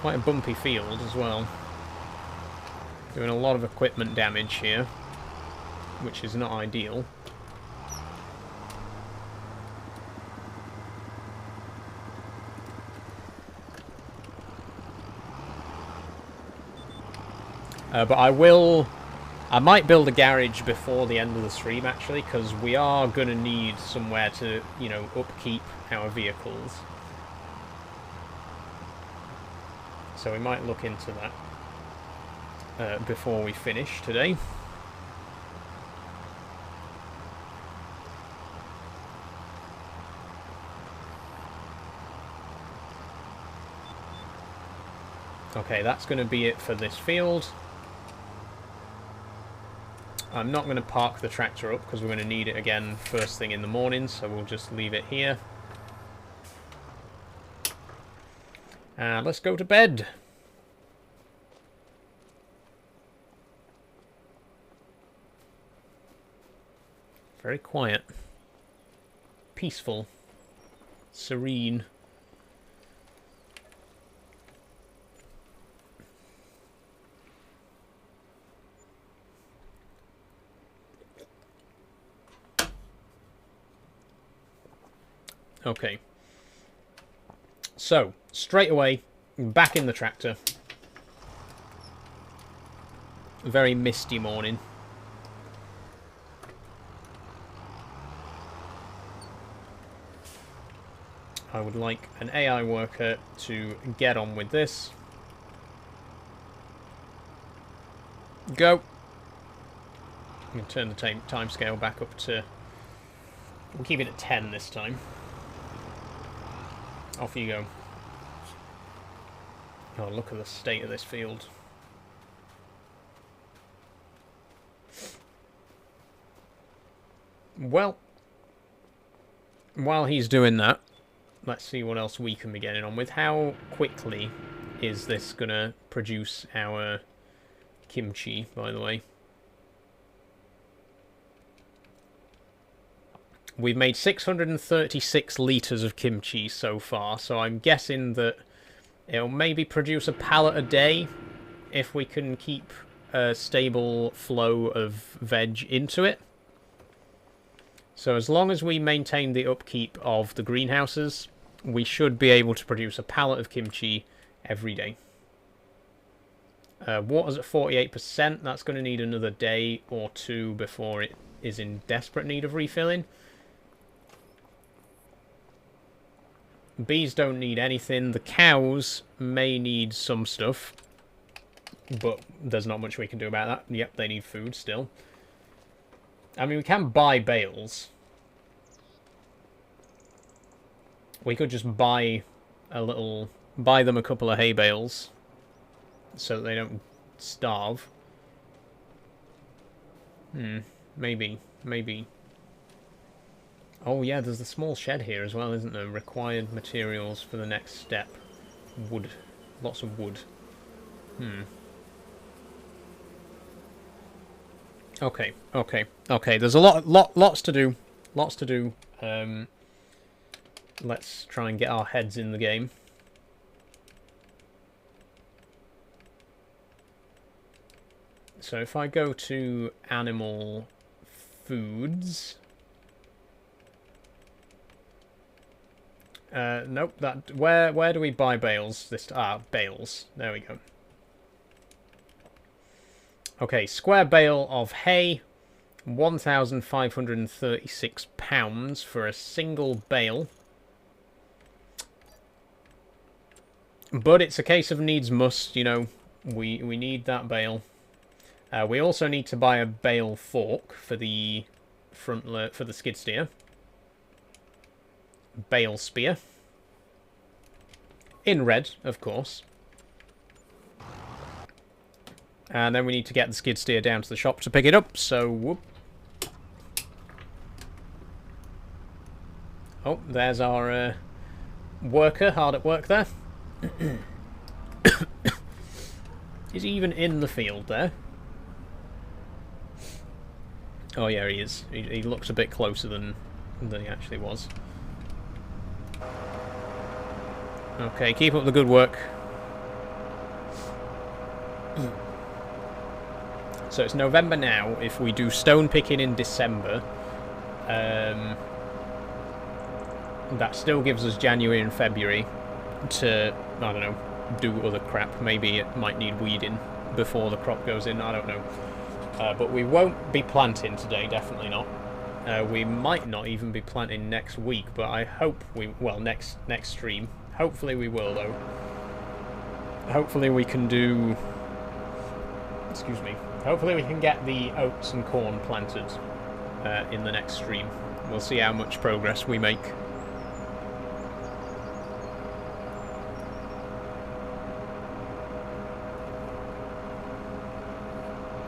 Quite a bumpy field as well. Doing a lot of equipment damage here, which is not ideal. But I will I might build a garage before the end of the stream, actually, because we are going to need somewhere to, you know, upkeep our vehicles. So we might look into that before we finish today. Okay, that's going to be it for this field. I'm not going to park the tractor up because we're going to need it again first thing in the morning, so we'll just leave it here. And let's go to bed. Very quiet. Peaceful. Serene. Okay. So, straight away, back in the tractor. A very misty morning. I would like an AI worker to get on with this. Go. I'm going to turn the time scale back up to... We'll keep it at 10 this time. Off you go. Oh, look at the state of this field. Well, while he's doing that, let's see what else we can be getting on with. How quickly is this going to produce our kimchi, by the way? We've made 636 litres of kimchi so far, so I'm guessing that it'll maybe produce a pallet a day if we can keep a stable flow of veg into it. So as long as we maintain the upkeep of the greenhouses, we should be able to produce a pallet of kimchi every day. Water's at 48%. That's going to need another day or two before it is in desperate need of refilling. Bees don't need anything. The cows may need some stuff, but there's not much we can do about that. Yep, they need food still. I mean, we can buy bales. We could just buy them a couple of hay bales so that they don't starve. Maybe. Oh yeah, there's the small shed here as well, isn't there? Required materials for the next step. Wood. Lots of wood. Okay. There's a lots to do. Let's try and get our heads in the game. So if I go to animal foods... nope, where do we buy bales? Bales. There we go. Okay, square bale of hay, £1,536 for a single bale. But it's a case of needs must, you know. We need that bale. We also need to buy a bale fork for the for the skid steer. Bale spear. In red, of course. And then we need to get the skid steer down to the shop to pick it up, so whoop. Oh, there's our worker hard at work there. Is he even in the field there? Oh yeah, he is. He looks a bit closer than he actually was. Okay, keep up the good work. So it's November now. If we do stone picking in December, that still gives us January and February to, I don't know, do other crap. Maybe it might need weeding before the crop goes in, I don't know. But we won't be planting today, definitely not. We might not even be planting next week, but I hope we... Well, next stream. Hopefully we will, though. Hopefully we can do... Excuse me. Hopefully we can get the oats and corn planted in the next stream. We'll see how much progress we make.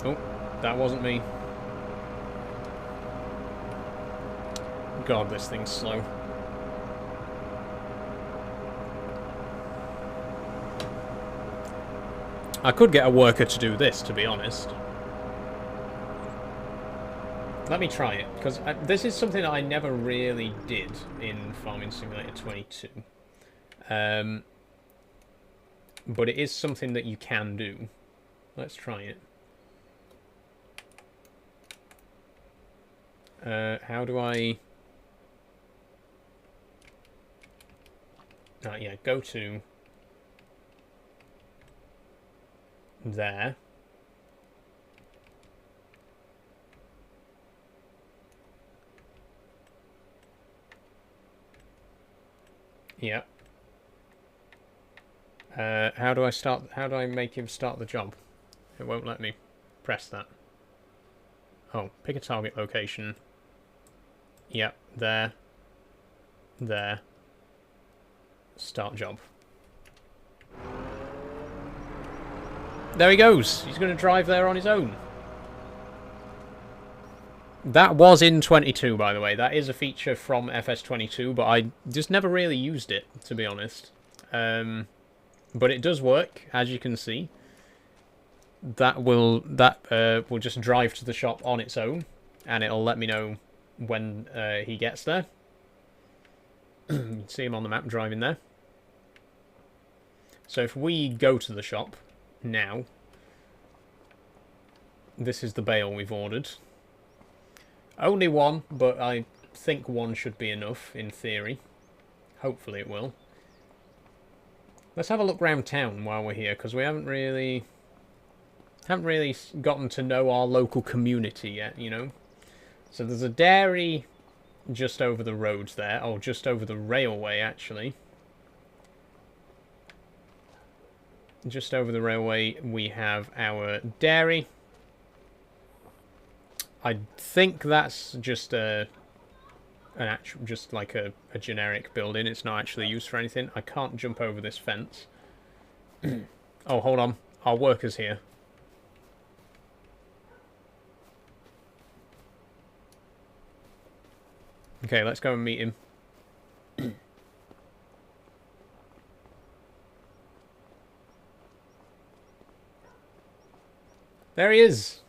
Oh, that wasn't me. God, this thing's slow. I could get a worker to do this, to be honest. Let me try it, because this is something that I never really did in Farming Simulator 22. But it is something that you can do. Let's try it. How do I... yeah, go to... there. Yeah. How do I make him start the job? It won't let me press that. Oh, pick a target location. Yep, there. There. Start job. There he goes. He's going to drive there on his own. That was in 22, by the way. That is a feature from FS22, but I just never really used it, to be honest. But it does work, as you can see. That will just drive to the shop on its own, and it'll let me know when he gets there. You can see him on the map driving there. So if we go to the shop now, this is the bale we've ordered. Only one, but I think one should be enough, in theory. Hopefully it will. Let's have a look around town while we're here, because we haven't really gotten to know our local community yet, you know. So there's a dairy just over the roads there. Oh, just over the railway, actually. Just over the railway, we have our dairy. I think that's just just like a generic building. It's not actually used for anything. I can't jump over this fence. Oh, hold on. Our worker's here. Okay, let's go and meet him. There he is.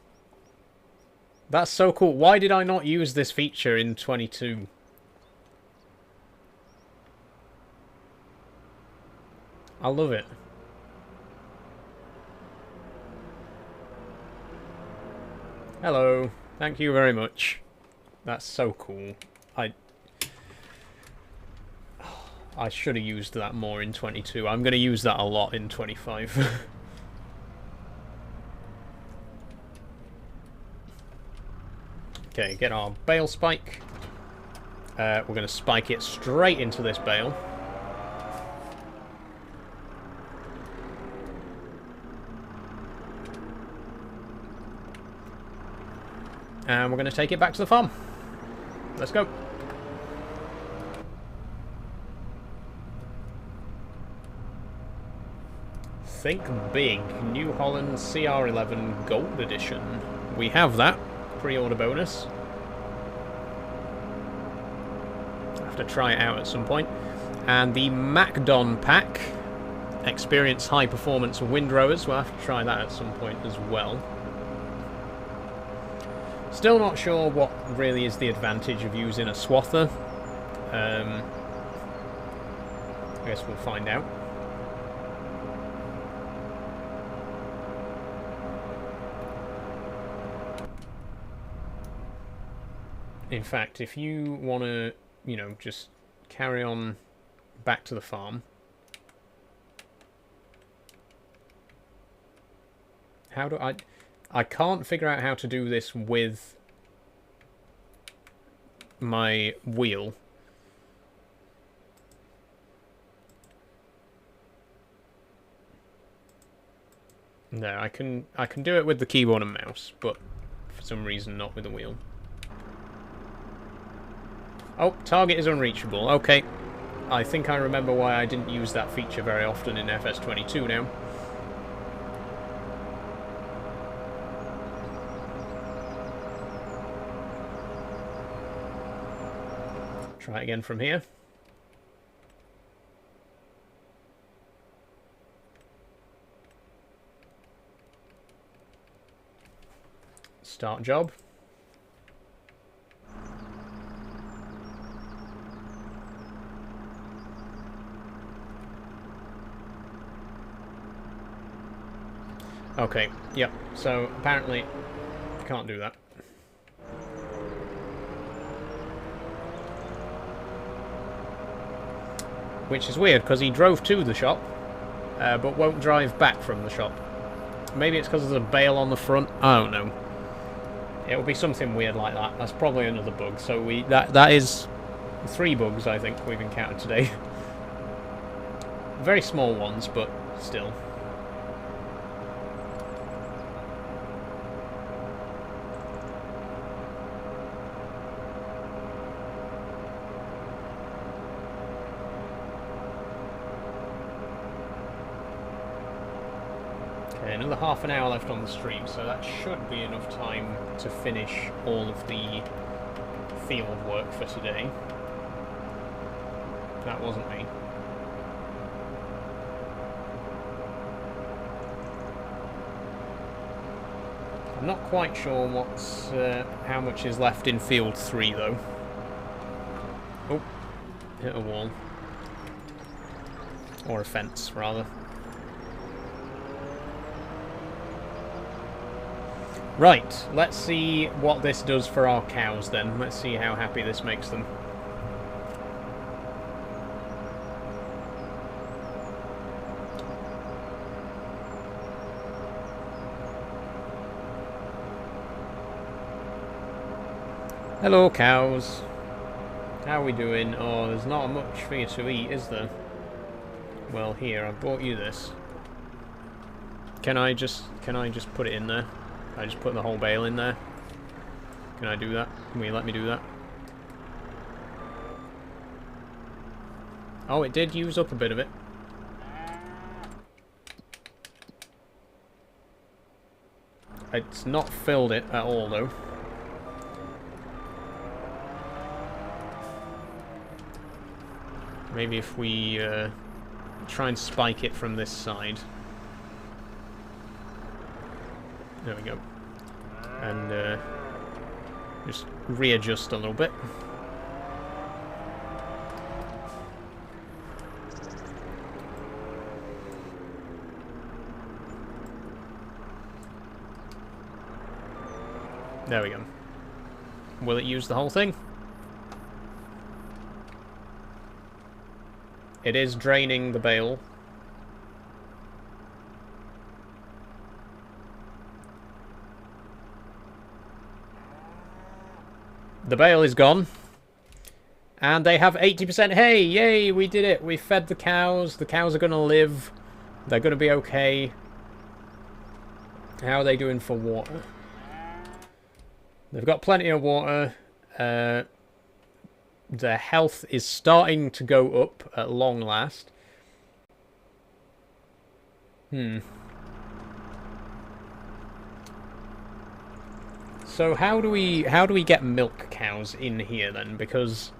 That's so cool. Why did I not use this feature in 22? I love it. Hello. Thank you very much. That's so cool. I should have used that more in 22. I'm going to use that a lot in 25. Okay, get our bale spike. We're going to spike it straight into this bale. And we're going to take it back to the farm. Let's go. Think Big, New Holland CR11 Gold Edition. We have that. Pre-order bonus. I'll have to try it out at some point. And the MacDon pack. Experience high performance windrowers. We'll have to try that at some point as well. Still not sure what really is the advantage of using a swather. I guess we'll find out. In fact, if you want to, you know, just carry on back to the farm. How do I... I can't figure out how to do this with my wheel. No, I can do it with the keyboard and mouse, but for some reason not with the wheel. Oh, target is unreachable. Okay. I think I remember why I didn't use that feature very often in FS25 now. Try it again from here. Start job. Okay, yep, so apparently can't do that. Which is weird, because he drove to the shop, but won't drive back from the shop. Maybe it's because there's a bale on the front, I don't know. It will be something weird like that. That's probably another bug. So that is 3 bugs I think we've encountered today. Very small ones, but still. Okay, another half an hour left on the stream, so that should be enough time to finish all of the field work for today. That wasn't me. I'm not quite sure what's how much is left in field 3 though. Oh, hit a wall. Or a fence, rather. Right, let's see what this does for our cows then. Let's see how happy this makes them. Hello, cows. How are we doing? Oh, there's not much for you to eat, is there? Well, here, I bought you this. Can I just put it in there? I just put the whole bale in there. Can I do that? Can you let me do that? Oh, it did use up a bit of it. It's not filled it at all, though. Maybe if we try and spike it from this side. There we go. And just readjust a little bit. There we go. Will it use the whole thing? It is draining the bale. The bale is gone. And they have 80%. Hey, yay, we did it. We fed the cows. The cows are going to live. They're going to be okay. How are they doing for water? They've got plenty of water. Their health is starting to go up at long last. So how do we get milk cows in here then? Because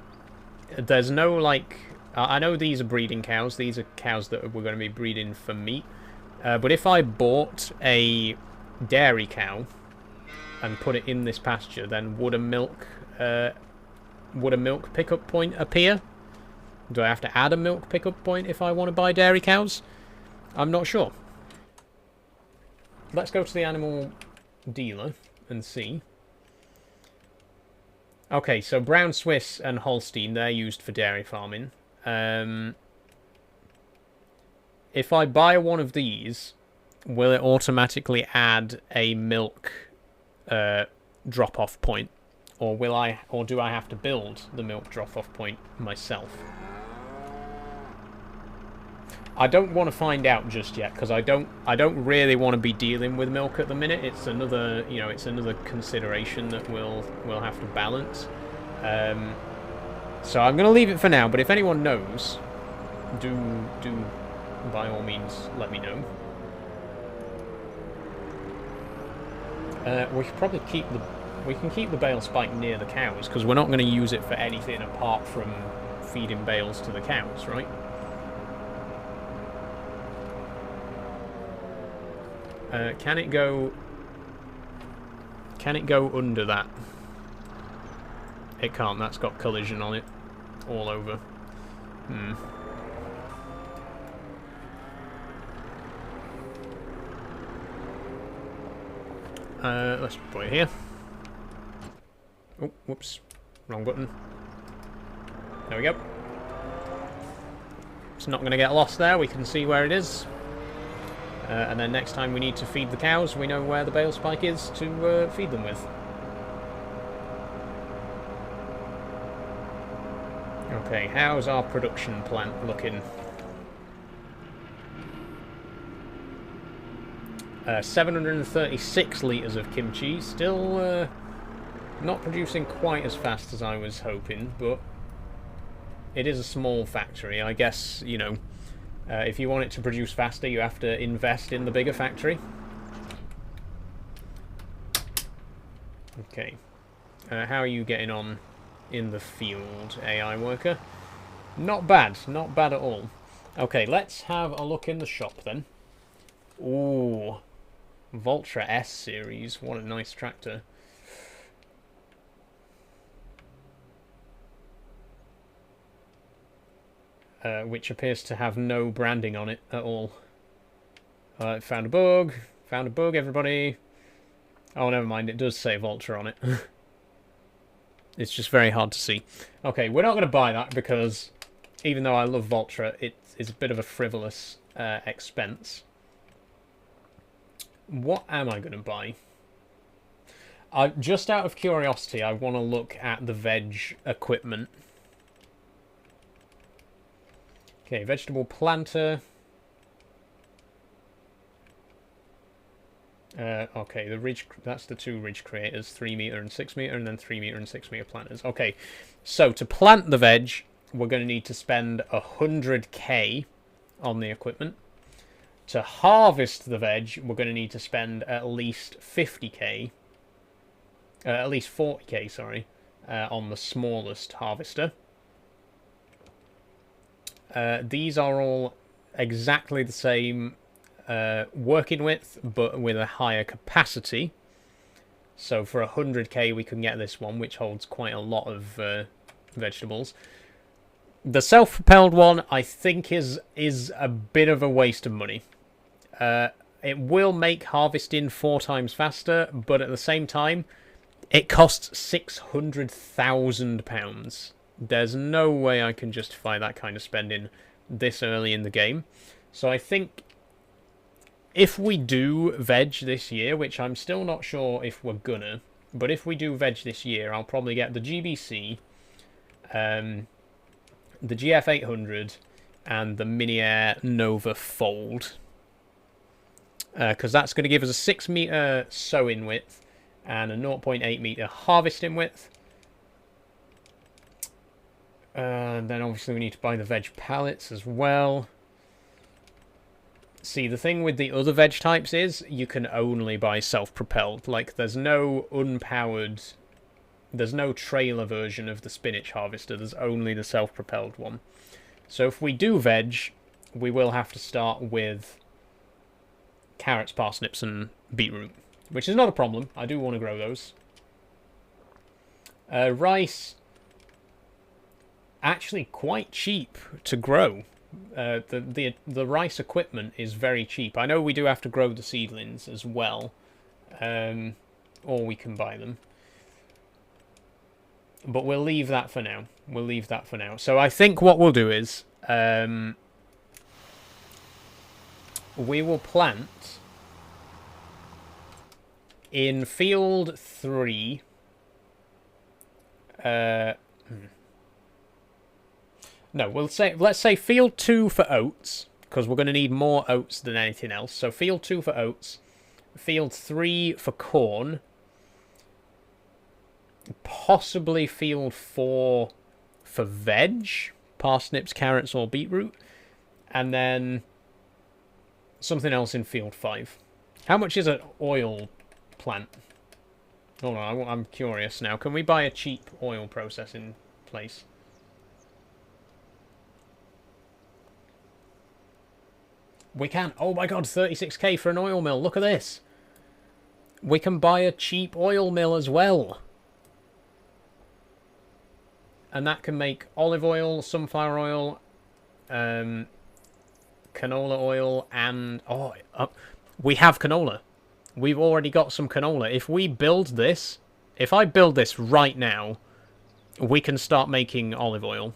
there's no like I know these are breeding cows. These are cows that we're going to be breeding for meat. But if I bought a dairy cow and put it in this pasture, then would a milk pickup point appear? Do I have to add a milk pickup point if I want to buy dairy cows? I'm not sure. Let's go to the animal dealer and see. Okay, so Brown Swiss and Holstein, they're used for dairy farming. If I buy one of these, will it automatically add a milk drop-off point, or do I have to build the milk drop-off point myself? I don't want to find out just yet, because I don't really want to be dealing with milk at the minute. It's another, it's another consideration that we'll have to balance. So I'm going to leave it for now, but if anyone knows, do by all means let me know. We should probably keep the bale spike near the cows, because we're not going to use it for anything apart from feeding bales to the cows, right? Can it go under that? It can't. That's got collision on it all over. Let's put it here. Oh, whoops. Wrong button. There we go. It's not going to get lost there. We can see where it is. And then next time we need to feed the cows, we know where the bale spike is to feed them with. Okay, how's our production plant looking? 736 litres of kimchi. Still not producing quite as fast as I was hoping, but it is a small factory. I guess, if you want it to produce faster, you have to invest in the bigger factory. Okay. How are you getting on in the field, AI worker? Not bad. Not bad at all. Okay, let's have a look in the shop then. Ooh. Voltra S series. What a nice tractor. Which appears to have no branding on it at all. Found a bug. Found a bug, everybody. Oh, never mind. It does say Voltra on it. It's just very hard to see. Okay, we're not going to buy that because even though I love Voltra, it's a bit of a frivolous expense. What am I going to buy? Just out of curiosity, I want to look at the veg equipment. Okay, vegetable planter. Okay, that's the two ridge creators, 3 meter and 6 meter, and then 3 meter and 6 meter planters. Okay, so to plant the veg, we're going to need to spend 100k on the equipment. To harvest the veg, we're going to need to spend at least 50k, at least 40k, sorry, on the smallest harvester. These are all exactly the same working width, but with a higher capacity. So for 100k we can get this one, which holds quite a lot of vegetables. The self-propelled one, I think, is a bit of a waste of money. It will make harvesting 4 times faster, but at the same time, it costs £600,000. There's no way I can justify that kind of spending this early in the game. So I think if we do veg this year, which I'm still not sure if we're gonna, but if we do veg this year, I'll probably get the GBC, the GF800, and the Mini Air Nova Fold. Because that's going to give us a 6 meter sowing width and a 0.8 meter harvesting width. And then obviously we need to buy the veg pallets as well. See, the thing with the other veg types is you can only buy self-propelled. Like, there's no unpowered... There's no trailer version of the spinach harvester. There's only the self-propelled one. So if we do veg, we will have to start with carrots, parsnips, and beetroot, which is not a problem. I do want to grow those. Rice... actually quite cheap to grow. The rice equipment is very cheap. I know we do have to grow the seedlings as well, or we can buy them. But we'll leave that for now. We'll leave that for now. So I think what we'll do is we will plant In field 3... no, let's say field 2 for oats, because we're going to need more oats than anything else. So field 2 for oats, field 3 for corn, possibly field 4 for veg, parsnips, carrots, or beetroot, and then something else in field 5. How much is an oil plant? Hold on, I'm curious now. Can we buy a cheap oil processing place? We can. Oh my god, 36k for an oil mill. Look at this. We can buy a cheap oil mill as well. And that can make olive oil, sunflower oil, canola oil, and... Oh, we have canola. We've already got some canola. If we build this... If I build this right now, we can start making olive oil.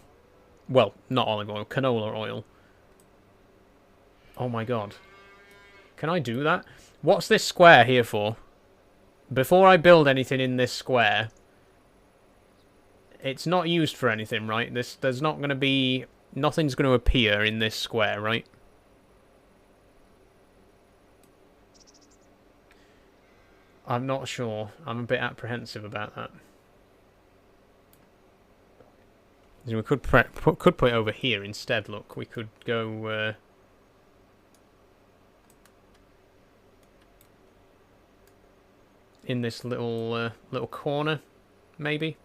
Well, not olive oil, canola oil. Oh my god. Can I do that? What's this square here for? Before I build anything in this square... It's not used for anything, right? There's not going to be... Nothing's going to appear in this square, right? I'm not sure. I'm a bit apprehensive about that. We could put it over here instead, look. We could go... in this little corner, maybe?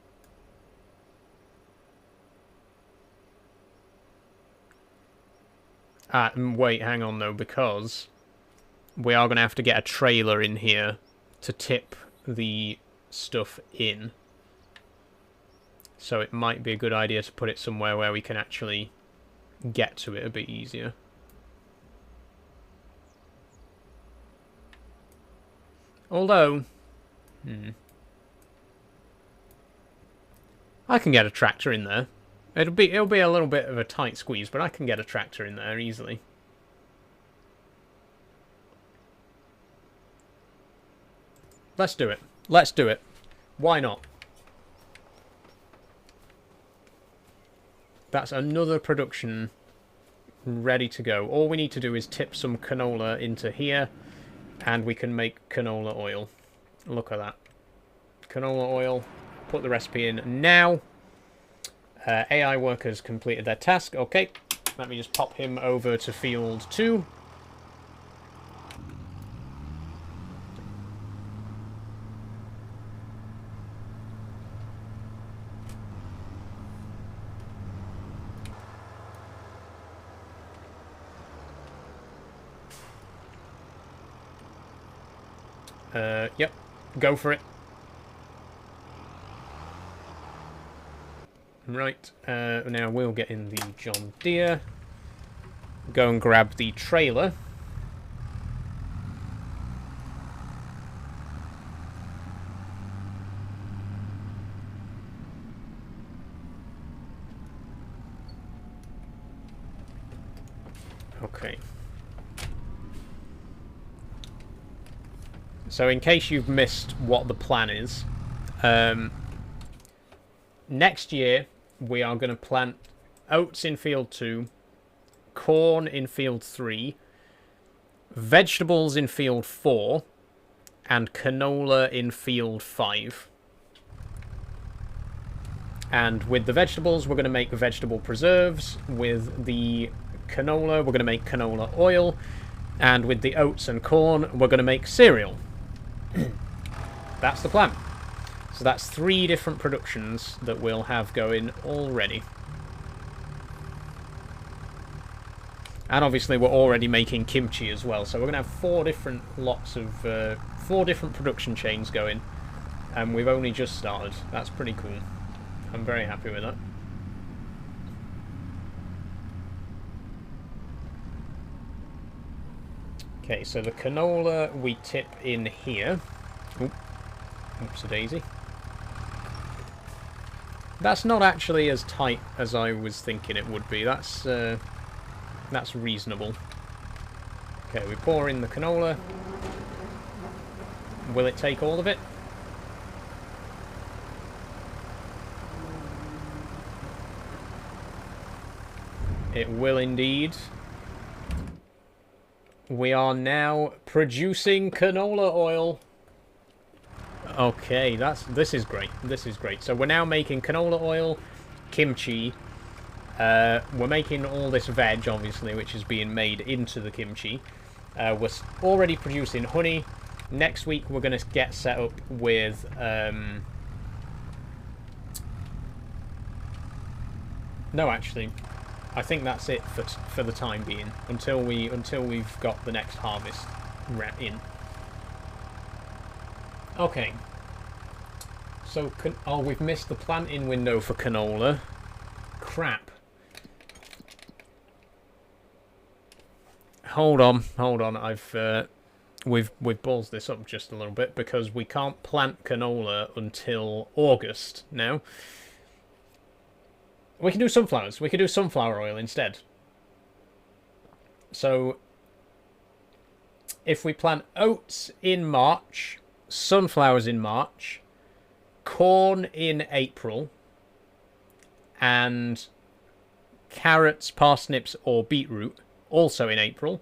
Wait, hang on though, because we are going to have to get a trailer in here to tip the stuff in. So it might be a good idea to put it somewhere where we can actually get to it a bit easier. Although... I can get a tractor in there. It'll be a little bit of a tight squeeze, but I can get a tractor in there easily. Let's do it. Let's do it. Why not? That's another production ready to go. All we need to do is tip some canola into here, and we can make canola oil. Look at that. Canola oil. Put the recipe in now. AI workers completed their task. Okay, let me just pop him over to field 2. Yep, go for it. Right, now we'll get in the John Deere, go and grab the trailer. Okay. So in case you've missed what the plan is, next year we are going to plant oats in field 2, corn in field 3, vegetables in field 4, and canola in field 5. And with the vegetables, we're going to make vegetable preserves. With the canola, we're going to make canola oil. And with the oats and corn, we're going to make cereal. That's the plan. So that's 3 different productions that we'll have going already. And obviously we're already making kimchi as well, so we're going to have 4 different lots of... 4 different production chains going. And we've only just started. That's pretty cool. I'm very happy with that. Okay, so the canola we tip in here. Oop. Oops-a-daisy. That's not actually as tight as I was thinking it would be. That's reasonable. Okay, we pour in the canola. Will it take all of it? It will indeed. We are now producing canola oil. Okay, this is great. This is great. So we're now making canola oil, kimchi. We're making all this veg, obviously, which is being made into the kimchi. We're already producing honey. Next week, we're going to get set up with... No, actually, I think that's it for the time being, until we've got the next harvest in. Okay. So, oh, we've missed the planting window for canola. Crap. Hold on. We've ballsed this up just a little bit because we can't plant canola until August now. We can do sunflowers. We can do sunflower oil instead. So, if we plant oats in March, sunflowers in March, corn in April, and carrots, parsnips, or beetroot also in April,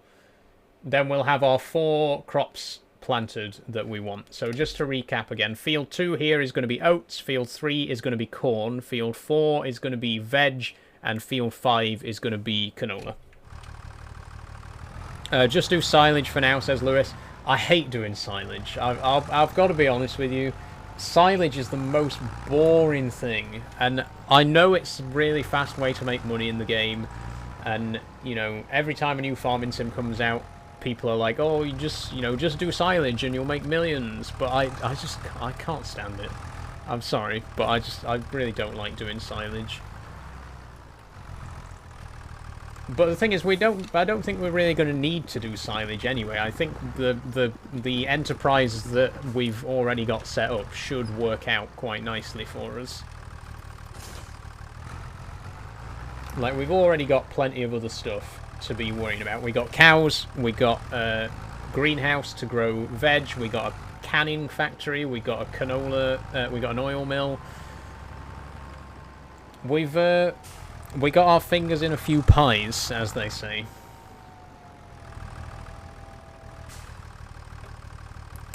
then we'll have our 4 crops planted that we want. So just to recap again, field 2 here is going to be oats, field 3 is going to be corn, field 4 is going to be veg, and field 5 is going to be canola. Just do silage for now, says Lewis. I hate doing silage. I've got to be honest with you. Silage is the most boring thing, and I know it's a really fast way to make money in the game, and, you know, every time a new farming sim comes out, people are like, oh, you just do silage and you'll make millions, but I can't stand it. I'm sorry, but I really don't like doing silage. But the thing is, I don't think we're really going to need to do silage anyway. I think the enterprise that we've already got set up should work out quite nicely for us. Like, we've already got plenty of other stuff to be worrying about. We got cows, we got a greenhouse to grow veg, we got a canning factory, we got a canola, we got an oil mill. We got our fingers in a few pies, as they say.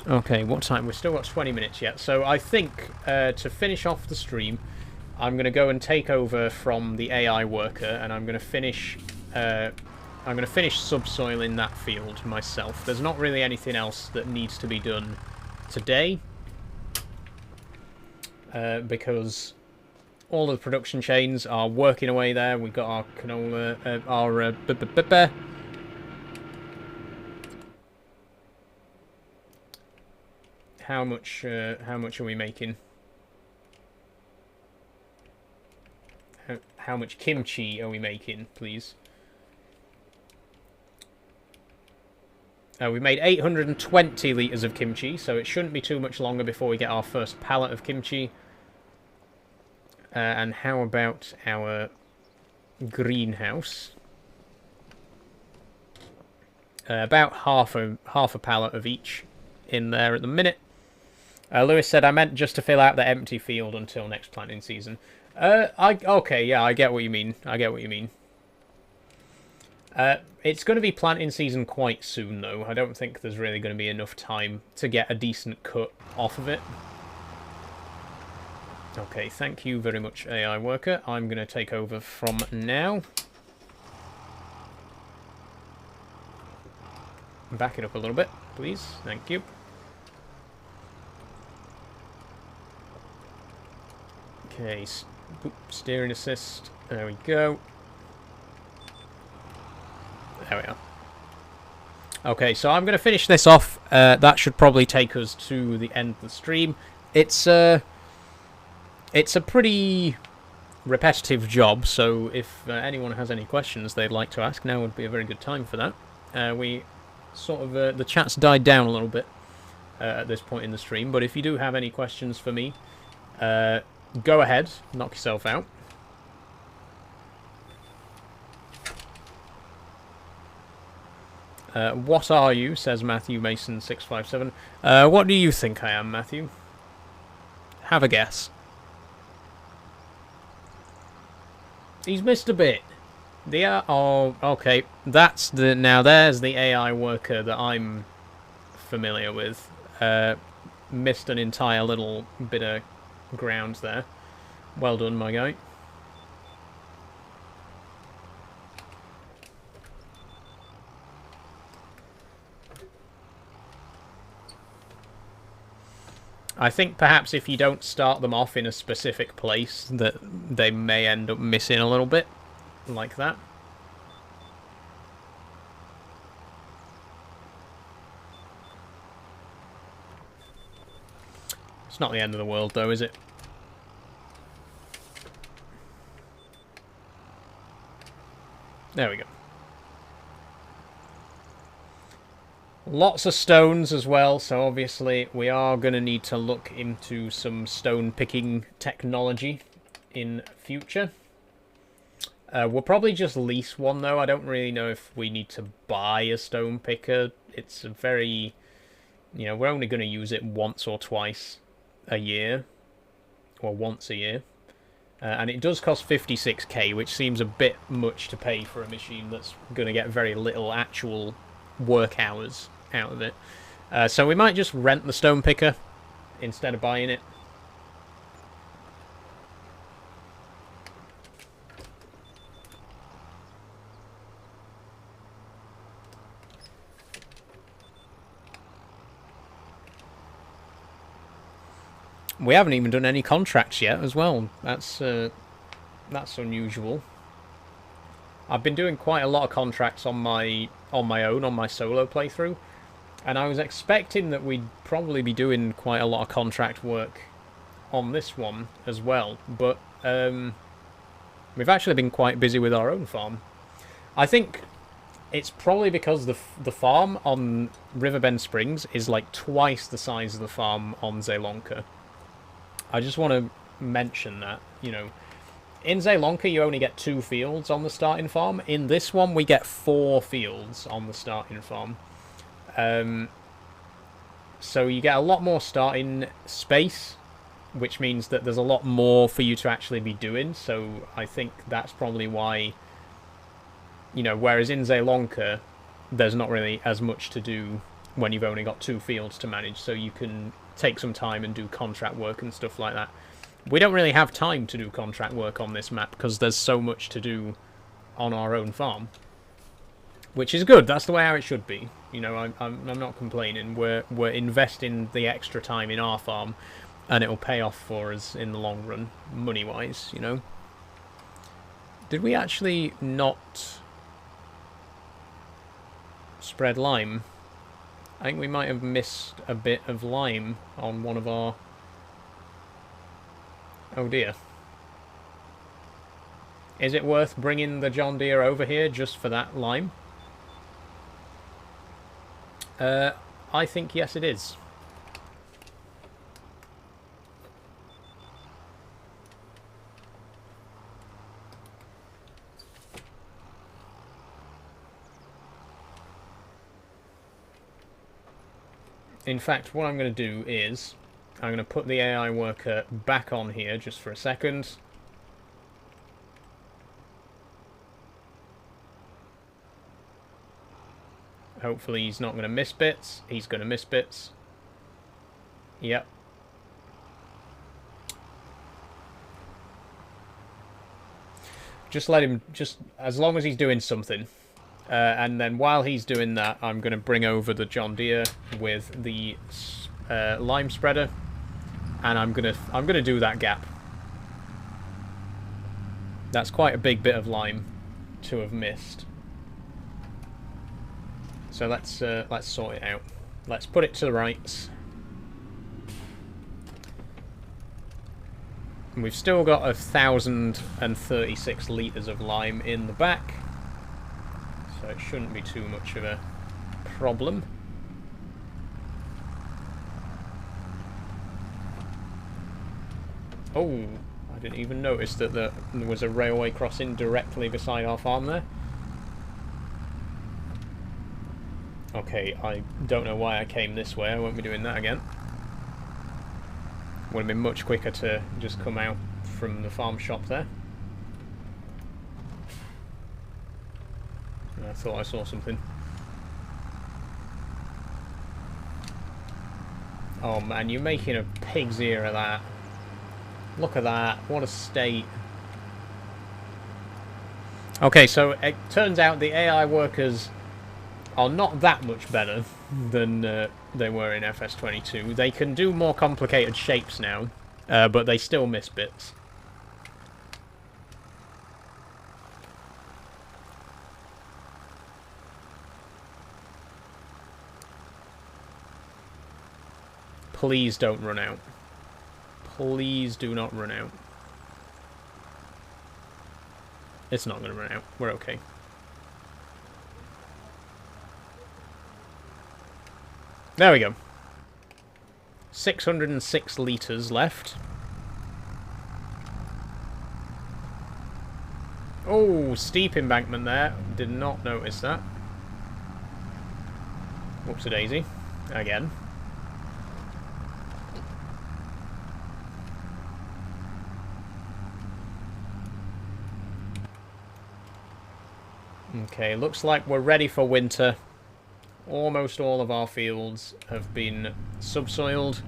Okay, what time? We've still got 20 minutes yet. So I think to finish off the stream, I'm going to go and take over from the AI worker, and I'm going to finish subsoiling that field myself. There's not really anything else that needs to be done today, because all of the production chains are working away there. We've got our canola, how much are we making? How much kimchi are we making, please? We made 820 litres of kimchi, so it shouldn't be too much longer before we get our first pallet of kimchi. And how about our greenhouse? About half a pallet of each in there at the minute. Lewis said, I meant just to fill out the empty field until next planting season. Okay, yeah, I get what you mean. It's going to be planting season quite soon, though. I don't think there's really going to be enough time to get a decent cut off of it. Okay, thank you very much, AI worker. I'm going to take over from now. Back it up a little bit, please. Thank you. Okay, steering assist. There we go. There we are. Okay, so I'm going to finish this off. That should probably take us to the end of the stream. It's a pretty repetitive job, so if anyone has any questions they'd like to ask, now would be a very good time for that. We sort of the chat's died down a little bit at this point in the stream, but if you do have any questions for me, go ahead, knock yourself out. What are you, says Matthew Mason 657. What do you think I am, Matthew? Have a guess. He's missed a bit. Oh, okay. Now there's the AI worker that I'm familiar with. Missed an entire little bit of ground there. Well done, my guy. I think perhaps if you don't start them off in a specific place, that they may end up missing a little bit, like that. It's not the end of the world, though, is it? There we go. Lots of stones as well, so obviously we are going to need to look into some stone picking technology in future. We'll probably just lease one, though. I don't really know if we need to buy a stone picker. It's a very... You know, we're only going to use it once or twice a year. Or once a year. And it does cost 56k, which seems a bit much to pay for a machine that's going to get very little actual work hours out of it. So we might just rent the stone picker instead of buying it. We haven't even done any contracts yet as well. That's unusual. I've been doing quite a lot of contracts on my own, on my solo playthrough, and I was expecting that we'd probably be doing quite a lot of contract work on this one as well, but we've actually been quite busy with our own farm. I think it's probably because the farm on Riverbend Springs is like twice the size of the farm on Zelonka. I just want to mention that, you know, in Zelonka you only get 2 fields on the starting farm. In this one we get 4 fields on the starting farm. So you get a lot more starting space, which means that there's a lot more for you to actually be doing. So I think that's probably why, you know, whereas in Zelonka there's not really as much to do when you've only got 2 fields to manage, so you can take some time and do contract work and stuff like that. We don't really have time to do contract work on this map because there's so much to do on our own farm, which is good. That's the way how it should be. You know, I'm not complaining. We're investing the extra time in our farm, and it'll pay off for us in the long run, money-wise. You know. Did we actually not spread lime? I think we might have missed a bit of lime on one of our... Oh dear. Is it worth bringing the John Deere over here just for that lime? I think yes it is. In fact, what I'm going to do is I'm going to put the AI worker back on here just for a second. Hopefully he's not going to miss bits. He's going to miss bits. Yep. Just let him, just as long as he's doing something. And then while he's doing that, I'm going to bring over the John Deere with the lime spreader, and I'm gonna do that gap. That's quite a big bit of lime to have missed. So let's sort it out. Let's put it to the right. And we've still got 1,036 litres of lime in the back. So it shouldn't be too much of a problem. Oh, I didn't even notice that there was a railway crossing directly beside our farm there. Okay, I don't know why I came this way. I won't be doing that again. Would have been much quicker to just come out from the farm shop there. I thought I saw something. Oh man, you're making a pig's ear of that. Look at that. What a state. Okay, so it turns out the AI workers are not that much better than they were in FS22. They can do more complicated shapes now, but they still miss bits. Please don't run out. Please do not run out. It's not going to run out. We're okay. There we go. 606 litres left. Oh, steep embankment there. Did not notice that. Whoops-a-daisy. Again. Okay, looks like we're ready for winter. Almost all of our fields have been subsoiled.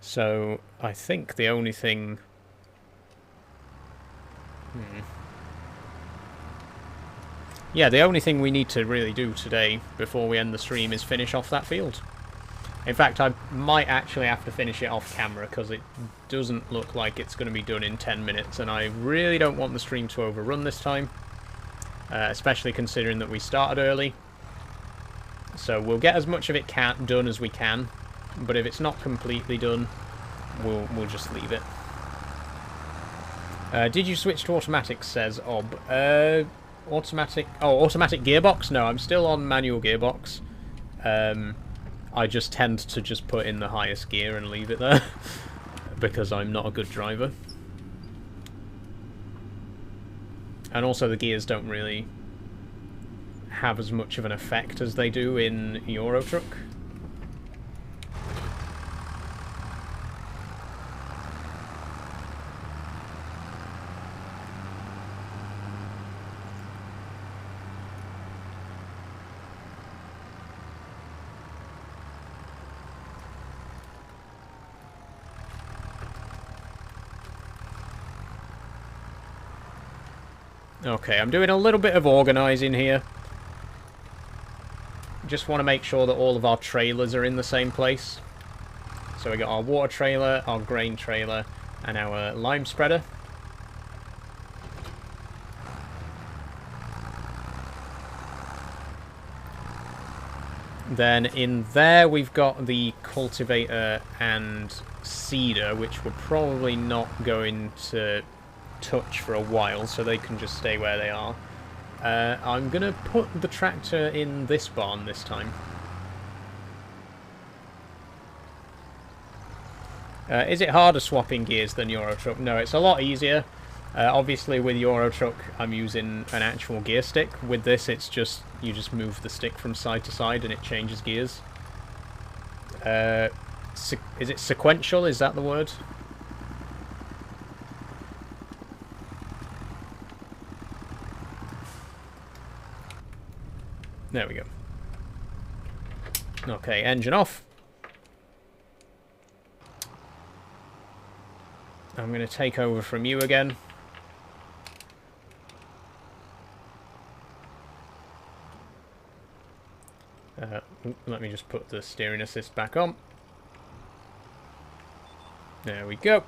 So, I think the only thing... Yeah, the only thing we need to really do today before we end the stream is finish off that field. In fact, I might actually have to finish it off camera because it doesn't look like it's going to be done in 10 minutes, and I really don't want the stream to overrun this time, especially considering that we started early. So we'll get as much of it done as we can, but if it's not completely done, we'll just leave it. Did you switch to automatic, says Ob. Automatic gearbox? No, I'm still on manual gearbox. I just tend to just put in the highest gear and leave it there because I'm not a good driver. And also the gears don't really have as much of an effect as they do in Euro Truck. Okay, I'm doing a little bit of organising here. Just want to make sure that all of our trailers are in the same place. So we got our water trailer, our grain trailer, and our lime spreader. Then in there we've got the cultivator and seeder, which we're probably not going to touch for a while, so they can just stay where they are. I'm going to put the tractor in this barn this time. Is it harder swapping gears than Euro Truck? No, it's a lot easier. Obviously with Euro Truck I'm using an actual gear stick. With this it's just, you just move the stick from side to side and it changes gears. Is it sequential? Is that the word? There we go. Okay, engine off. I'm going to take over from you again. Let me just put the steering assist back on. There we go.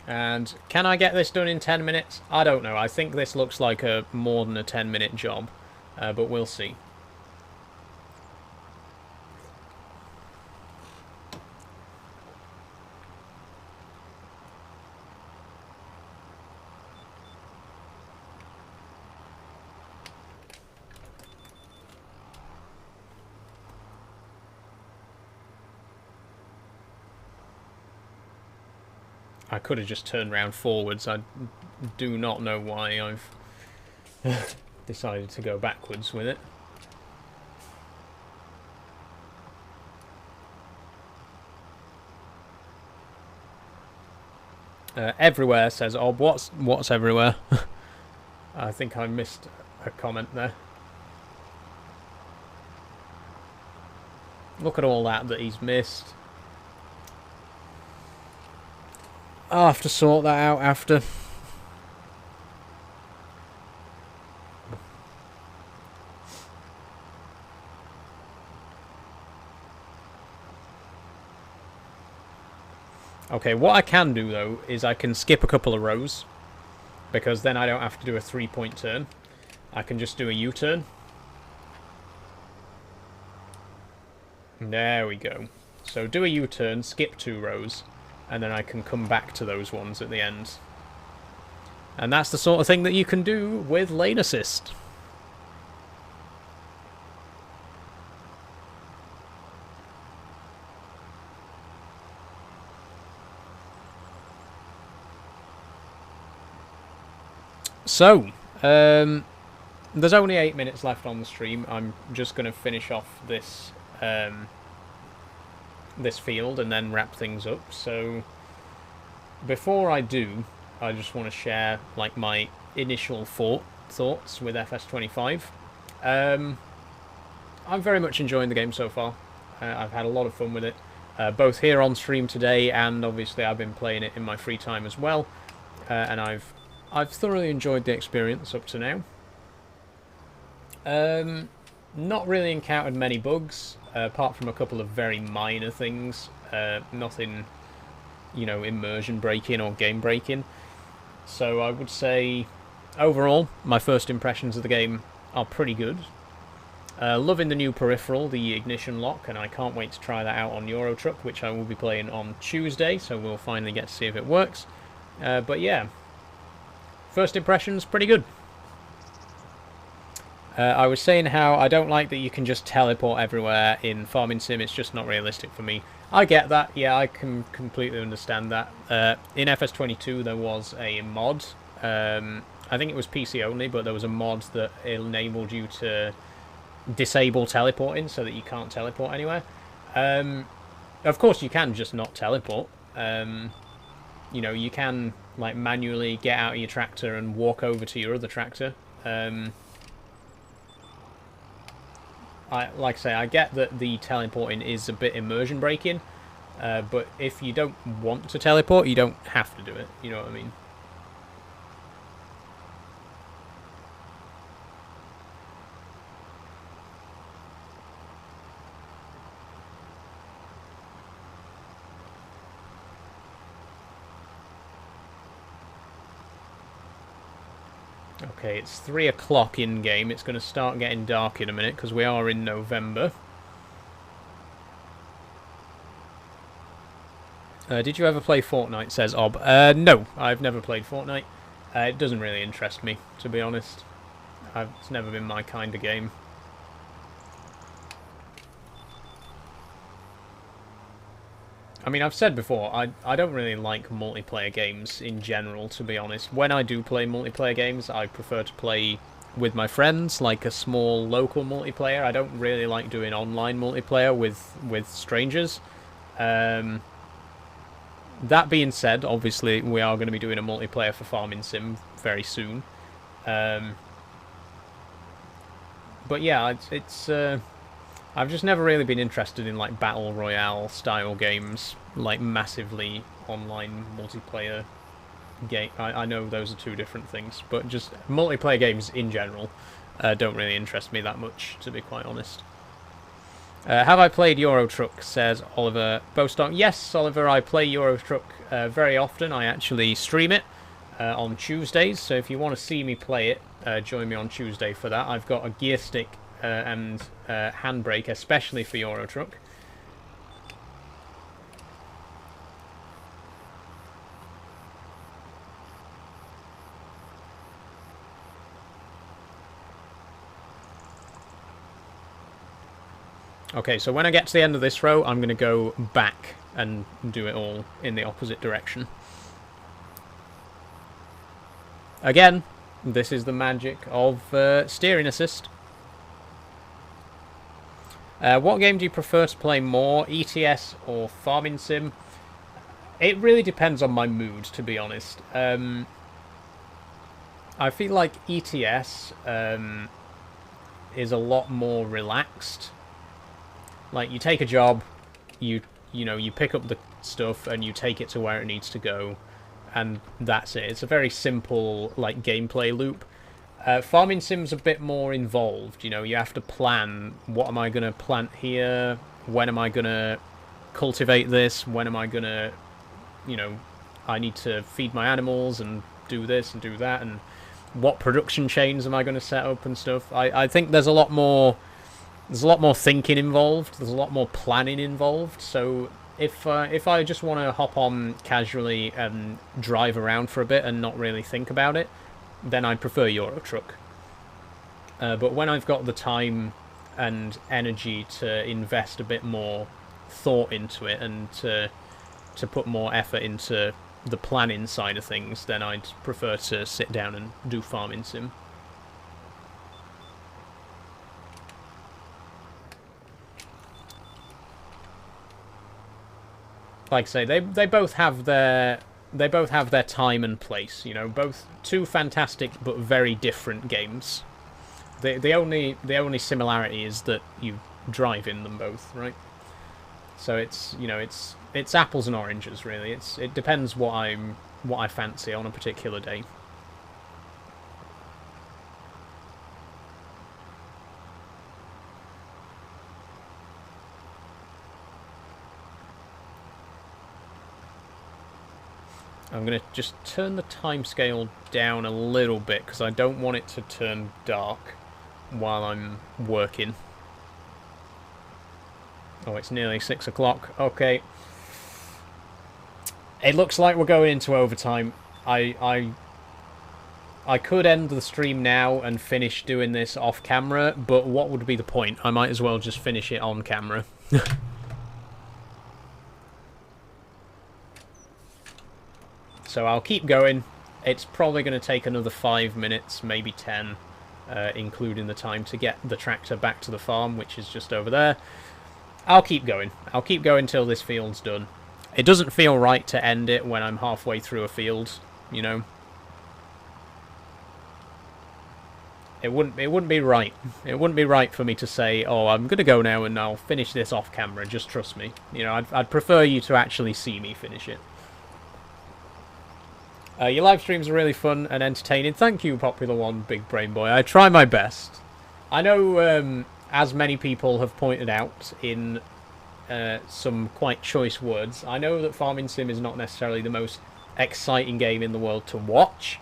And can I get this done in 10 minutes? I don't know. I think this looks like a more than a 10-minute job, but we'll see. I could have just turned round forwards. I do not know why I've decided to go backwards with it. Everywhere, says Ob. What's everywhere? I think I missed a comment there. Look at all that he's missed. I'll have to sort that out after. Okay, what I can do, though, is I can skip a couple of rows, because then I don't have to do a 3-point turn. I can just do a U-turn. There we go. So do a U-turn, skip 2 rows, and then I can come back to those ones at the end. And that's the sort of thing that you can do with lane assist. So, there's only 8 minutes left on the stream. I'm just going to finish off this this field and then wrap things up. So, before I do, I just want to share like my initial thoughts with FS25. I'm very much enjoying the game so far. I've had a lot of fun with it, both here on stream today, and obviously I've been playing it in my free time as well, and I've thoroughly enjoyed the experience up to now. Not really encountered many bugs, apart from a couple of very minor things. Nothing, you know, immersion breaking or game breaking. So I would say, overall, my first impressions of the game are pretty good. Loving the new peripheral, the ignition lock, and I can't wait to try that out on Euro Truck, which I will be playing on Tuesday, so we'll finally get to see if it works. But yeah, first impressions, pretty good. I was saying how I don't like that you can just teleport everywhere in Farming Sim. It's just not realistic for me. I get that. Yeah, I can completely understand that. In FS22, there was a mod. I think it was PC only, but there was a mod that enabled you to disable teleporting so that you can't teleport anywhere. Of course, you can just not teleport. You know, you can like manually get out of your tractor and walk over to your other tractor. Like I say, I get that the teleporting is a bit immersion breaking, but if you don't want to teleport, you don't have to do it. You know what I mean? Okay, it's 3 o'clock in-game. It's going to start getting dark in a minute because we are in November. Did you ever play Fortnite, says Ob? No, I've never played Fortnite. It doesn't really interest me, to be honest. It's never been my kind of game. I mean, I've said before, I don't really like multiplayer games in general, to be honest. When I do play multiplayer games, I prefer to play with my friends, like a small local multiplayer. I don't really like doing online multiplayer with strangers. That being said, obviously, we are going to be doing a multiplayer for Farming Sim very soon. But yeah, I've just never really been interested in like battle royale style games, like massively online multiplayer game. I know those are two different things, but just multiplayer games in general don't really interest me that much, to be quite honest. Have I played Euro Truck, says Oliver Bostock. Yes, Oliver, I play Euro Truck very often. I actually stream it on Tuesdays, so if you want to see me play it, join me on Tuesday for that. I've got a gear stick and handbrake, especially for Euro Truck. Okay, so when I get to the end of this row, I'm going to go back and do it all in the opposite direction. Again, this is the magic of steering assist. What game do you prefer to play more, ETS or Farming Sim? It really depends on my mood, to be honest. I feel like ETS is a lot more relaxed. Like, you take a job, you pick up the stuff and you take it to where it needs to go, and that's it. It's a very simple, like, gameplay loop. Farming Sim's a bit more involved. You have to plan, what am I going to plant here? When am I going to cultivate this? When am I going to, I need to feed my animals and do this and do that, and what production chains am I going to set up and stuff. I think there's a lot more thinking involved. There's a lot more planning involved. So if I just want to hop on casually and drive around for a bit and not really think about it, then I prefer Euro Truck. But when I've got the time and energy to invest a bit more thought into it and to put more effort into the planning side of things, then I'd prefer to sit down and do Farming Sim. Like I say, they both have their time and place. Both two fantastic but very different games. The only similarity is that you drive in them both, right? So it's apples and oranges, really. It depends what I fancy on a particular day. I'm going to just turn the timescale down a little bit because I don't want it to turn dark while I'm working. Oh, it's nearly 6 o'clock. Okay. It looks like we're going into overtime. I could end the stream now and finish doing this off camera, but what would be the point? I might as well just finish it on camera. So I'll keep going. It's probably going to take another 5 minutes, maybe 10, including the time to get the tractor back to the farm, which is just over there. I'll keep going. I'll keep going till this field's done. It doesn't feel right to end it when I'm halfway through a field, It wouldn't be right. It wouldn't be right for me to say, oh, I'm going to go now and I'll finish this off camera, just trust me. I'd prefer you to actually see me finish it. Your live streams are really fun and entertaining. Thank you, Popular One, Big Brain Boy. I try my best. I know, as many people have pointed out in some quite choice words, I know that Farming Sim is not necessarily the most exciting game in the world to watch,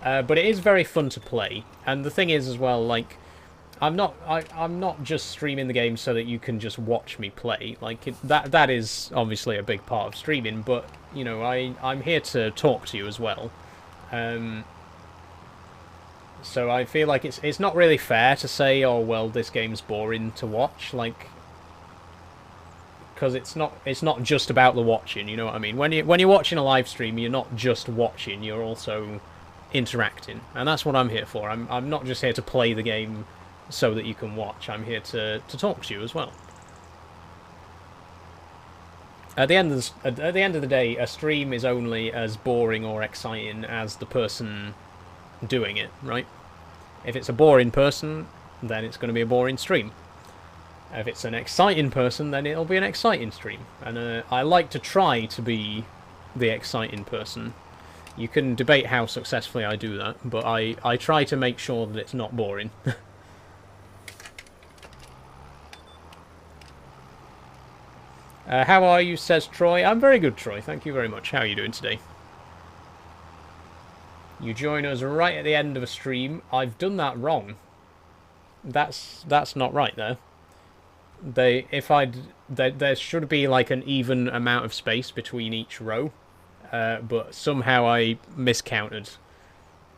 but it is very fun to play. And the thing is, as well, like, I'm not just streaming the game so that you can just watch me play. Like, that is obviously a big part of streaming, but I'm here to talk to you as well. So I feel like it's not really fair to say, oh well, this game's boring to watch, like, because it's not just about the watching. You know what I mean? When you're watching a live stream, you're not just watching, you're also interacting, and that's what I'm here for. I'm not just here to play the game so that you can watch. I'm here to talk to you as well. At the end of the day, a stream is only as boring or exciting as the person doing it, right? If it's a boring person, then it's going to be a boring stream. If it's an exciting person, then it'll be an exciting stream. And I like to try to be the exciting person. You can debate how successfully I do that, but I try to make sure that it's not boring. How are you, says Troy. I'm very good, Troy. Thank you very much. How are you doing today? You join us right at the end of a stream. I've done that wrong. That's not right there. There should be like an even amount of space between each row, but somehow I miscounted.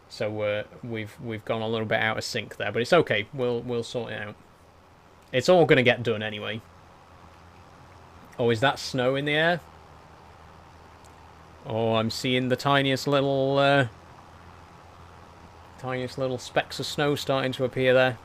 So we've gone a little bit out of sync there, but it's okay. We'll sort it out. It's all gonna get done anyway. Oh, is that snow in the air? Oh, I'm seeing the tiniest little Tiniest little specks of snow starting to appear there.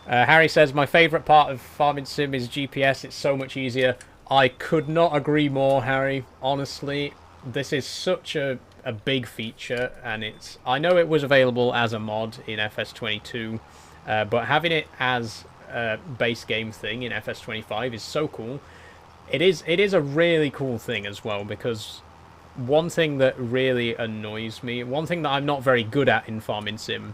Harry says, my favourite part of Farming Sim is GPS. It's so much easier. I could not agree more, Harry. Honestly, this is such a big feature, and I know it was available as a mod in FS22, but having it as a base game thing in FS25 is so cool. It is a really cool thing as well, because one thing that really annoys me, one thing that I'm not very good at in Farming Sim,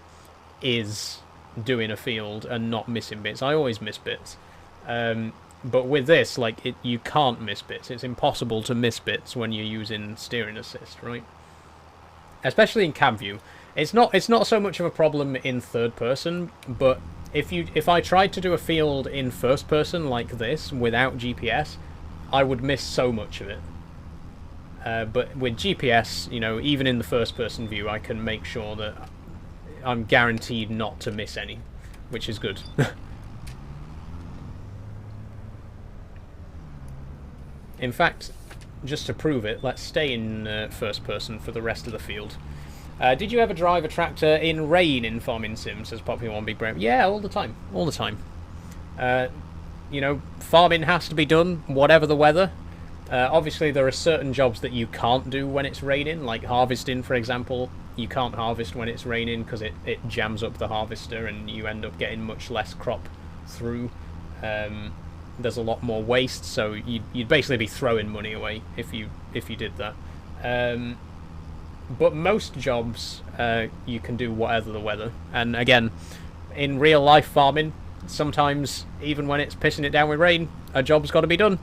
is doing a field and not missing bits. I always miss bits. But with this, like, you can't miss bits. It's impossible to miss bits when you're using steering assist, right? Especially in cab view. It's not so much of a problem in third person, but if I tried to do a field in first person like this without GPS, I would miss so much of it. But with GPS, you know, even in the first person view, I can make sure that I'm guaranteed not to miss any, which is good. In fact, just to prove it, let's stay in first person for the rest of the field. Did you ever drive a tractor in rain in Farming Sim, says Poppy1 Big Brain? Yeah, all the time. All the time. You know, farming has to be done, whatever the weather. Obviously, there are certain jobs that you can't do when it's raining, like harvesting, for example. You can't harvest when it's raining because it jams up the harvester and you end up getting much less crop through. There's a lot more waste, so you'd basically be throwing money away if you did that. But most jobs you can do whatever the weather. And again, in real life farming, sometimes even when it's pissing it down with rain, a job's got to be done.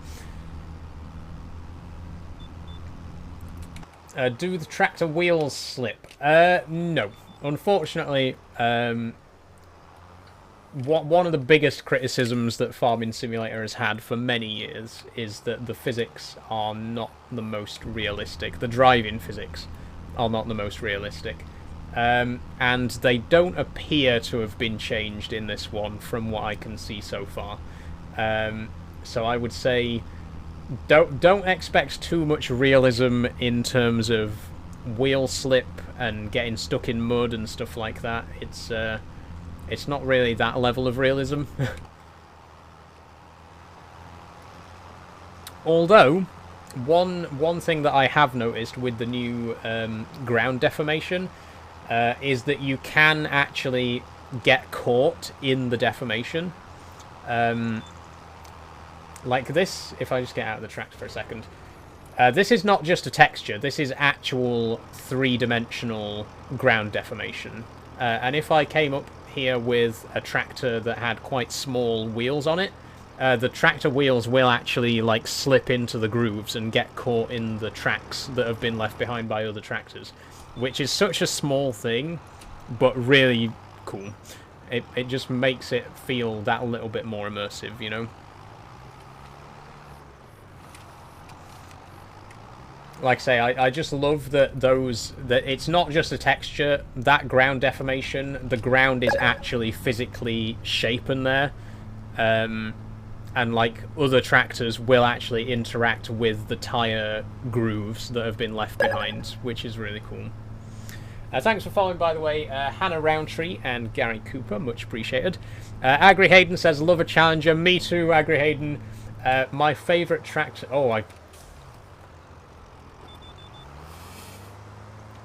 Do the tractor wheels slip? No. Unfortunately, one of the biggest criticisms that Farming Simulator has had for many years is that the physics are not the most realistic. The driving physics are not the most realistic. And they don't appear to have been changed in this one from what I can see so far. So I would say don't expect too much realism in terms of wheel slip and getting stuck in mud and stuff like that. It's not really that level of realism. Although, one thing that I have noticed with the new ground deformation is that you can actually get caught in the deformation. Like this, if I just get out of the tractor for a second. This is not just a texture, this is actual three-dimensional ground deformation. And if I came up here with a tractor that had quite small wheels on it, the tractor wheels will actually like slip into the grooves and get caught in the tracks that have been left behind by other tractors, which is such a small thing, but really cool. It just makes it feel that little bit more immersive, you know? Like I say, I just love that it's not just a texture. That ground deformation, the ground is actually physically shapen there. And like other tractors will actually interact with the tyre grooves that have been left behind, which is really cool. Thanks for following, by the way, Hannah Roundtree and Gary Cooper, much appreciated. Agri Hayden says, love a challenger. Me too, Agri Hayden. My favourite tractor... Oh,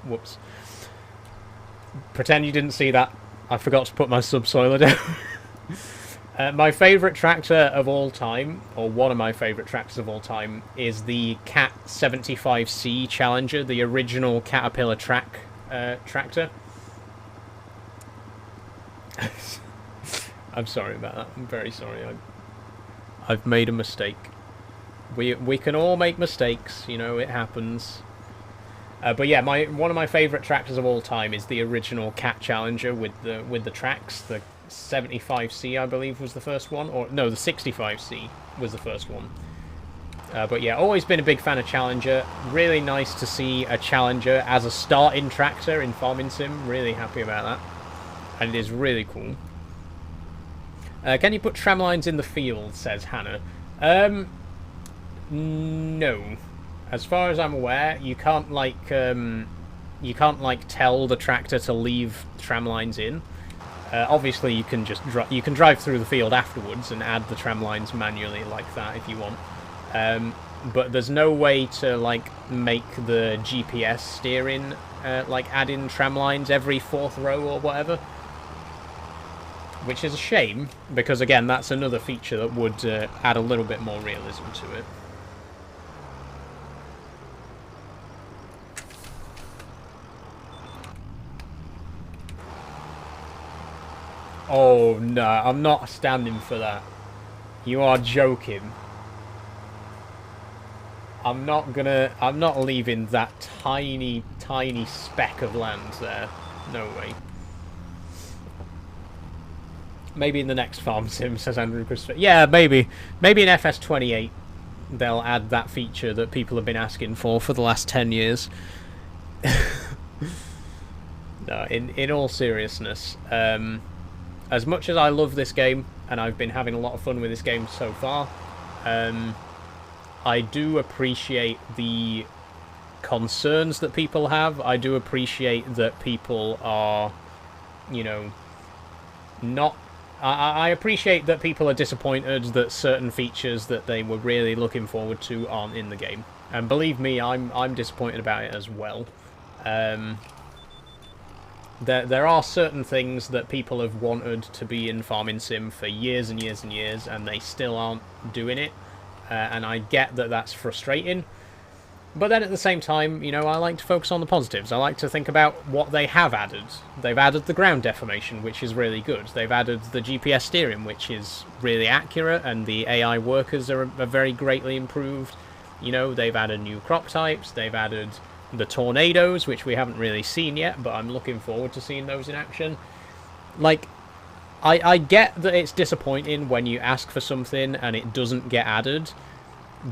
Whoops. Pretend you didn't see that. I forgot to put my subsoiler down. My favourite tractor of all time, or one of my favourite tractors of all time, is the Cat 75C Challenger, the original Caterpillar tractor. I'm sorry about that. I'm very sorry. I've made a mistake. We can all make mistakes, you know, it happens. But yeah, one of my favourite tractors of all time is the original Cat Challenger with the tracks. The 75C, I believe, was the first one, or no, the 65C was the first one. But yeah, always been a big fan of Challenger. Really nice to see a Challenger as a starting tractor in Farming Sim. Really happy about that, and it is really cool. Can you put tramlines in the field? Says Hannah. No. As far as I'm aware, you can't, like, like tell the tractor to leave tram lines in. Obviously, you can just drive through the field afterwards and add the tram lines manually like that if you want. But there's no way to like make the GPS steering like add in tram lines every 4th row or whatever, which is a shame because again that's another feature that would add a little bit more realism to it. Oh no, I'm not standing for that. You are joking. I'm not leaving that tiny speck of land there. No way. Maybe in the next farm sim, says Andrew Christopher. Yeah, maybe. Maybe in FS28 they'll add that feature that people have been asking for the last 10 years. No, in all seriousness, as much as I love this game, and I've been having a lot of fun with this game so far, I do appreciate the concerns that people have. I do appreciate that people are, you know, not... I appreciate that people are disappointed that certain features that they were really looking forward to aren't in the game. And believe me, I'm disappointed about it as well. There are certain things that people have wanted to be in Farming Sim for years and years and years, and they still aren't doing it. And I get that that's frustrating. But then at the same time, you know, I like to focus on the positives. I like to think about what they have added. They've added the ground deformation, which is really good. They've added the GPS steering, which is really accurate, and the AI workers are very greatly improved. You know, they've added new crop types. They've added the tornadoes, which we haven't really seen yet, but I'm looking forward to seeing those in action. Like, I get that it's disappointing when you ask for something and it doesn't get added,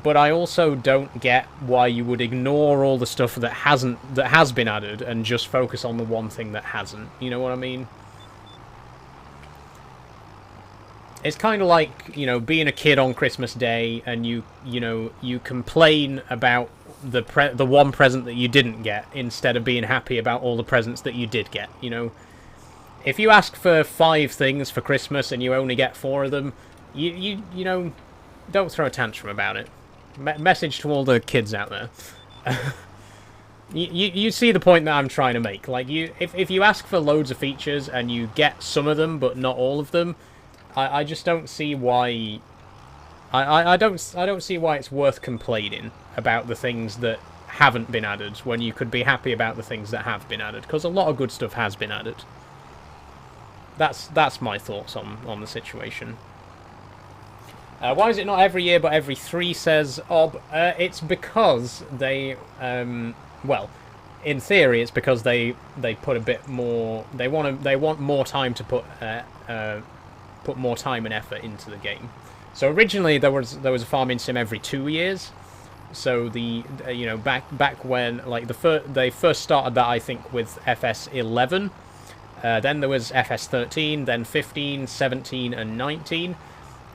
but I also don't get why you would ignore all the stuff that has been added and just focus on the one thing that hasn't. You know what I mean? It's kind of like, you know, being a kid on Christmas Day and you complain about the one present that you didn't get instead of being happy about all the presents that you did get, you know? If you ask for 5 things for Christmas and you only get 4 of them, you know, don't throw a tantrum about it. Message to all the kids out there. You see the point that I'm trying to make. Like, if you ask for loads of features and you get some of them but not all of them, I just don't see why. I don't see why it's worth complaining about the things that haven't been added when you could be happy about the things that have been added, because a lot of good stuff has been added. That's my thoughts on the situation. Why is it not every year but every 3, says Ob? It's because they, well, in theory, it's because they put a bit more. They want more time to put more time and effort into the game. So originally there was a farming sim every 2 years. So the you know, back when, like, they first started that, I think, with FS11. Then there was FS13, then 15, 17, and 19.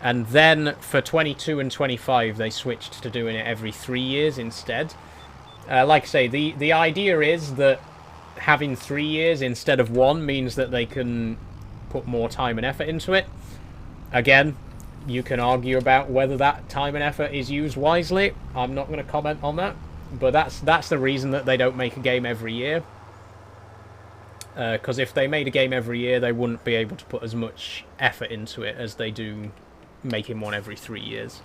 And then for 22 and 25, they switched to doing it every 3 years instead. Like I say, the idea is that having 3 years instead of 1 means that they can put more time and effort into it. Again, you can argue about whether that time and effort is used wisely. I'm not going to comment on that. But that's the reason that they don't make a game every year. Because if they made a game every year, they wouldn't be able to put as much effort into it as they do making one every 3 years.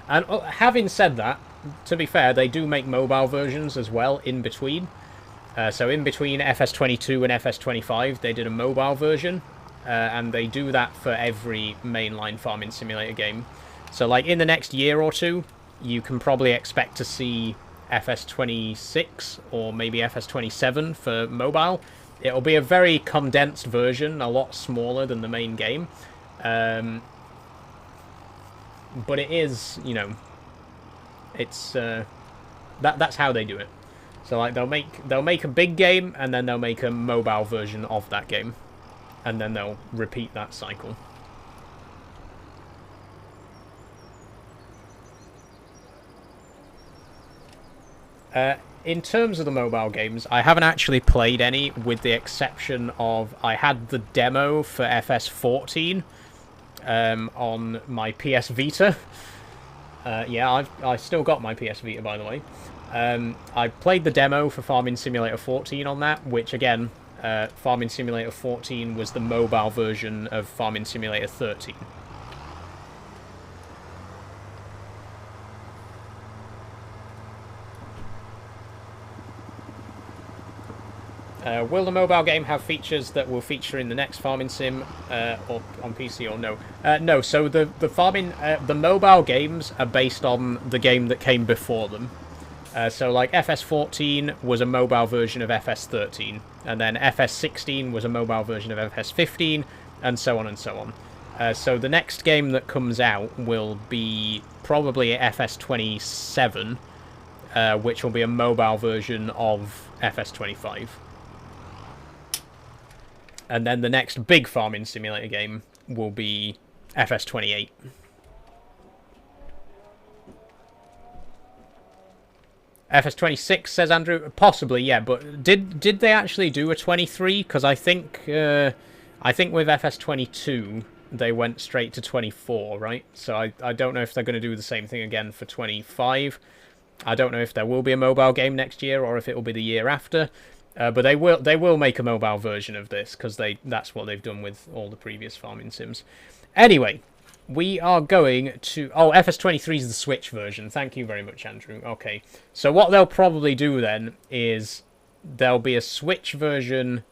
And having said that, to be fair, they do make mobile versions as well in between. So in between FS22 and FS25, they did a mobile version. And they do that for every mainline farming simulator game. So, like, in the next year or two, you can probably expect to see FS26 or maybe FS27 for mobile. It'll be a very condensed version, a lot smaller than the main game. But it is, you know, it's that's how they do it. So, like, they'll make a big game and then they'll make a mobile version of that game, and then they'll repeat that cycle. in terms of the mobile games, I haven't actually played any, with the exception of I had the demo for FS14 on my PS Vita. Yeah, I still got my PS Vita, by the way. I played the demo for Farming Simulator 14 on that, which again, Farming Simulator 14 was the mobile version of Farming Simulator 13. Will the mobile game have features that will feature in the next Farming Sim or on PC or no? No. So the mobile games are based on the game that came before them. So like FS14 was a mobile version of FS13, and then FS16 was a mobile version of FS15, and so on and so on. So the next game that comes out will be probably FS27, which will be a mobile version of FS25. And then the next big farming simulator game will be FS28. FS26, says Andrew. Possibly, yeah. But did they actually do a 23? Because I think with FS22 they went straight to 24, right? So I don't know if they're going to do the same thing again for 25. I don't know if there will be a mobile game next year or if it will be the year after. But they will make a mobile version of this, because that's what they've done with all the previous farming sims. Anyway, we are going to... Oh, FS23 is the Switch version. Thank you very much, Andrew. Okay, so what they'll probably do then is there'll be a Switch version...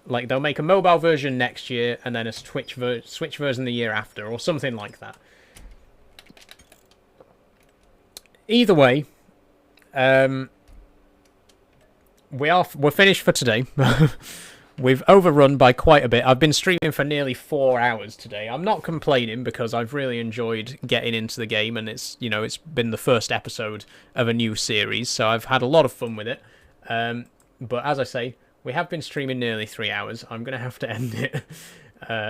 Like, they'll make a mobile version next year, and then a Switch version the year after, or something like that. Either way... We're finished for today. We've overrun by quite a bit. I've been streaming for nearly 4 hours today. I'm not complaining, because I've really enjoyed getting into the game, and it's been the first episode of a new series, so I've had a lot of fun with it. But as I say, we have been streaming nearly 3 hours. I'm going to have to end it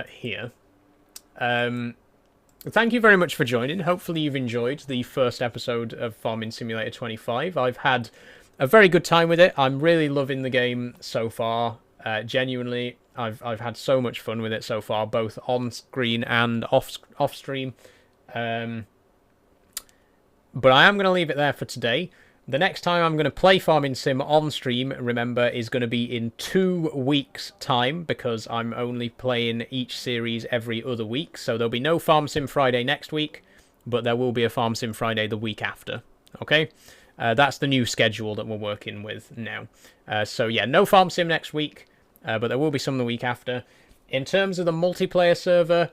here. Thank you very much for joining. Hopefully you've enjoyed the first episode of Farming Simulator 25. I've had a very good time with it. I'm really loving the game so far. Genuinely, I've had so much fun with it so far, both on screen and off stream. But I am going to leave it there for today. The next time I'm going to play Farming Sim on stream, remember, is going to be in 2 weeks' time, because I'm only playing each series every other week. So there'll be no Farm Sim Friday next week, but there will be a Farm Sim Friday the week after. Okay? That's the new schedule that we're working with now. So yeah, no Farm Sim next week, but there will be some the week after. In terms of the multiplayer server,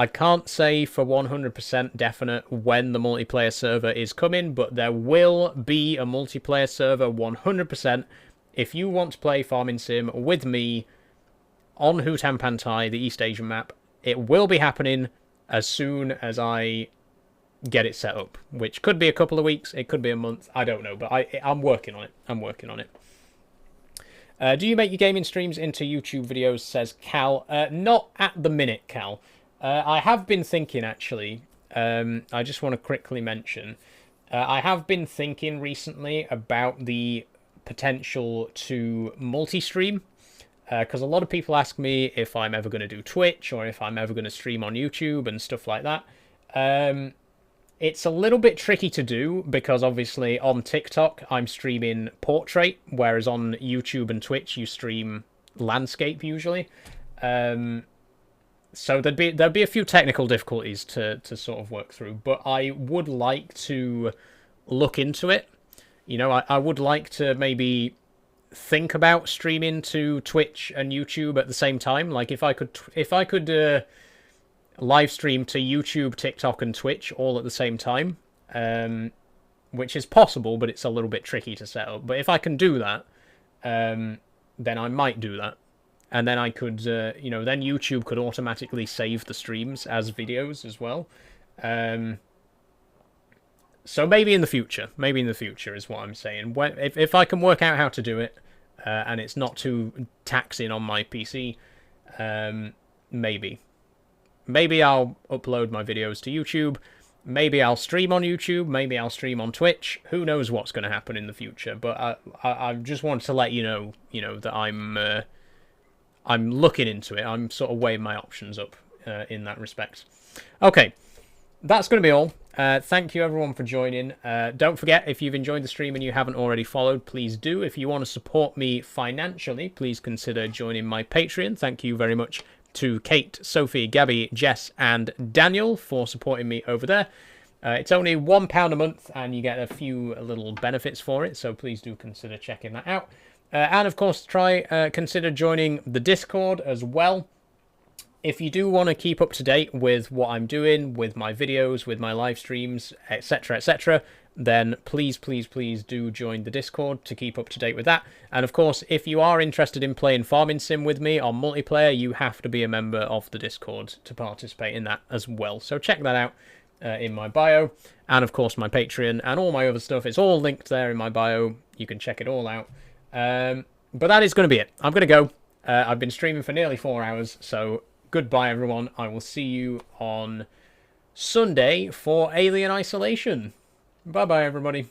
I can't say for 100% definite when the multiplayer server is coming, but there will be a multiplayer server 100%. If you want to play Farming Sim with me on Hutan Pantai, the East Asian map, it will be happening as soon as I get it set up, which could be a couple of weeks, it could be a month, I don't know, but I'm working on it. Do you make your gaming streams into YouTube videos, says Cal? Not at the minute, Cal. I have been thinking, actually, I just want to quickly mention, I have been thinking recently about the potential to multi-stream, because a lot of people ask me if I'm ever going to do Twitch, or if I'm ever going to stream on YouTube and stuff like that. It's a little bit tricky to do, because obviously on TikTok I'm streaming portrait, whereas on YouTube and Twitch you stream landscape usually. So there'd be a few technical difficulties to sort of work through, but I would like to look into it. You know, I would like to maybe think about streaming to Twitch and YouTube at the same time. Like if I could live stream to YouTube, TikTok, and Twitch all at the same time, which is possible, but it's a little bit tricky to set up. But if I can do that, then I might do that. And then I could, then YouTube could automatically save the streams as videos as well. So maybe in the future is what I'm saying. If I can work out how to do it, and it's not too taxing on my PC, maybe. Maybe I'll upload my videos to YouTube, Maybe I'll stream on YouTube, maybe I'll stream on Twitch. Who knows what's going to happen in the future? But I just wanted to let you know that I'm looking into it. I'm sort of weighing my options up in that respect. Okay, that's going to be all. Thank you everyone for joining. Don't forget, if you've enjoyed the stream and you haven't already followed, please do. If you want to support me financially, please consider joining my Patreon. Thank you very much to Kate, Sophie, Gabby, Jess, and Daniel for supporting me over there. It's only £1 a month, and you get a few little benefits for it, so please do consider checking that out. And of course, consider joining the Discord as well. If you do want to keep up to date with what I'm doing, with my videos, with my live streams, etc., then please do join the Discord to keep up to date with that. And of course, if you are interested in playing Farming Sim with me on multiplayer, you have to be a member of the Discord to participate in that as well. So check that out in my bio. And of course, my Patreon and all my other stuff. It's all linked there in my bio. You can check it all out. But that is going to be it. I'm going to go. I've been streaming for nearly 4 hours, so goodbye, everyone. I will see you on Sunday for Alien Isolation. Bye-bye, everybody.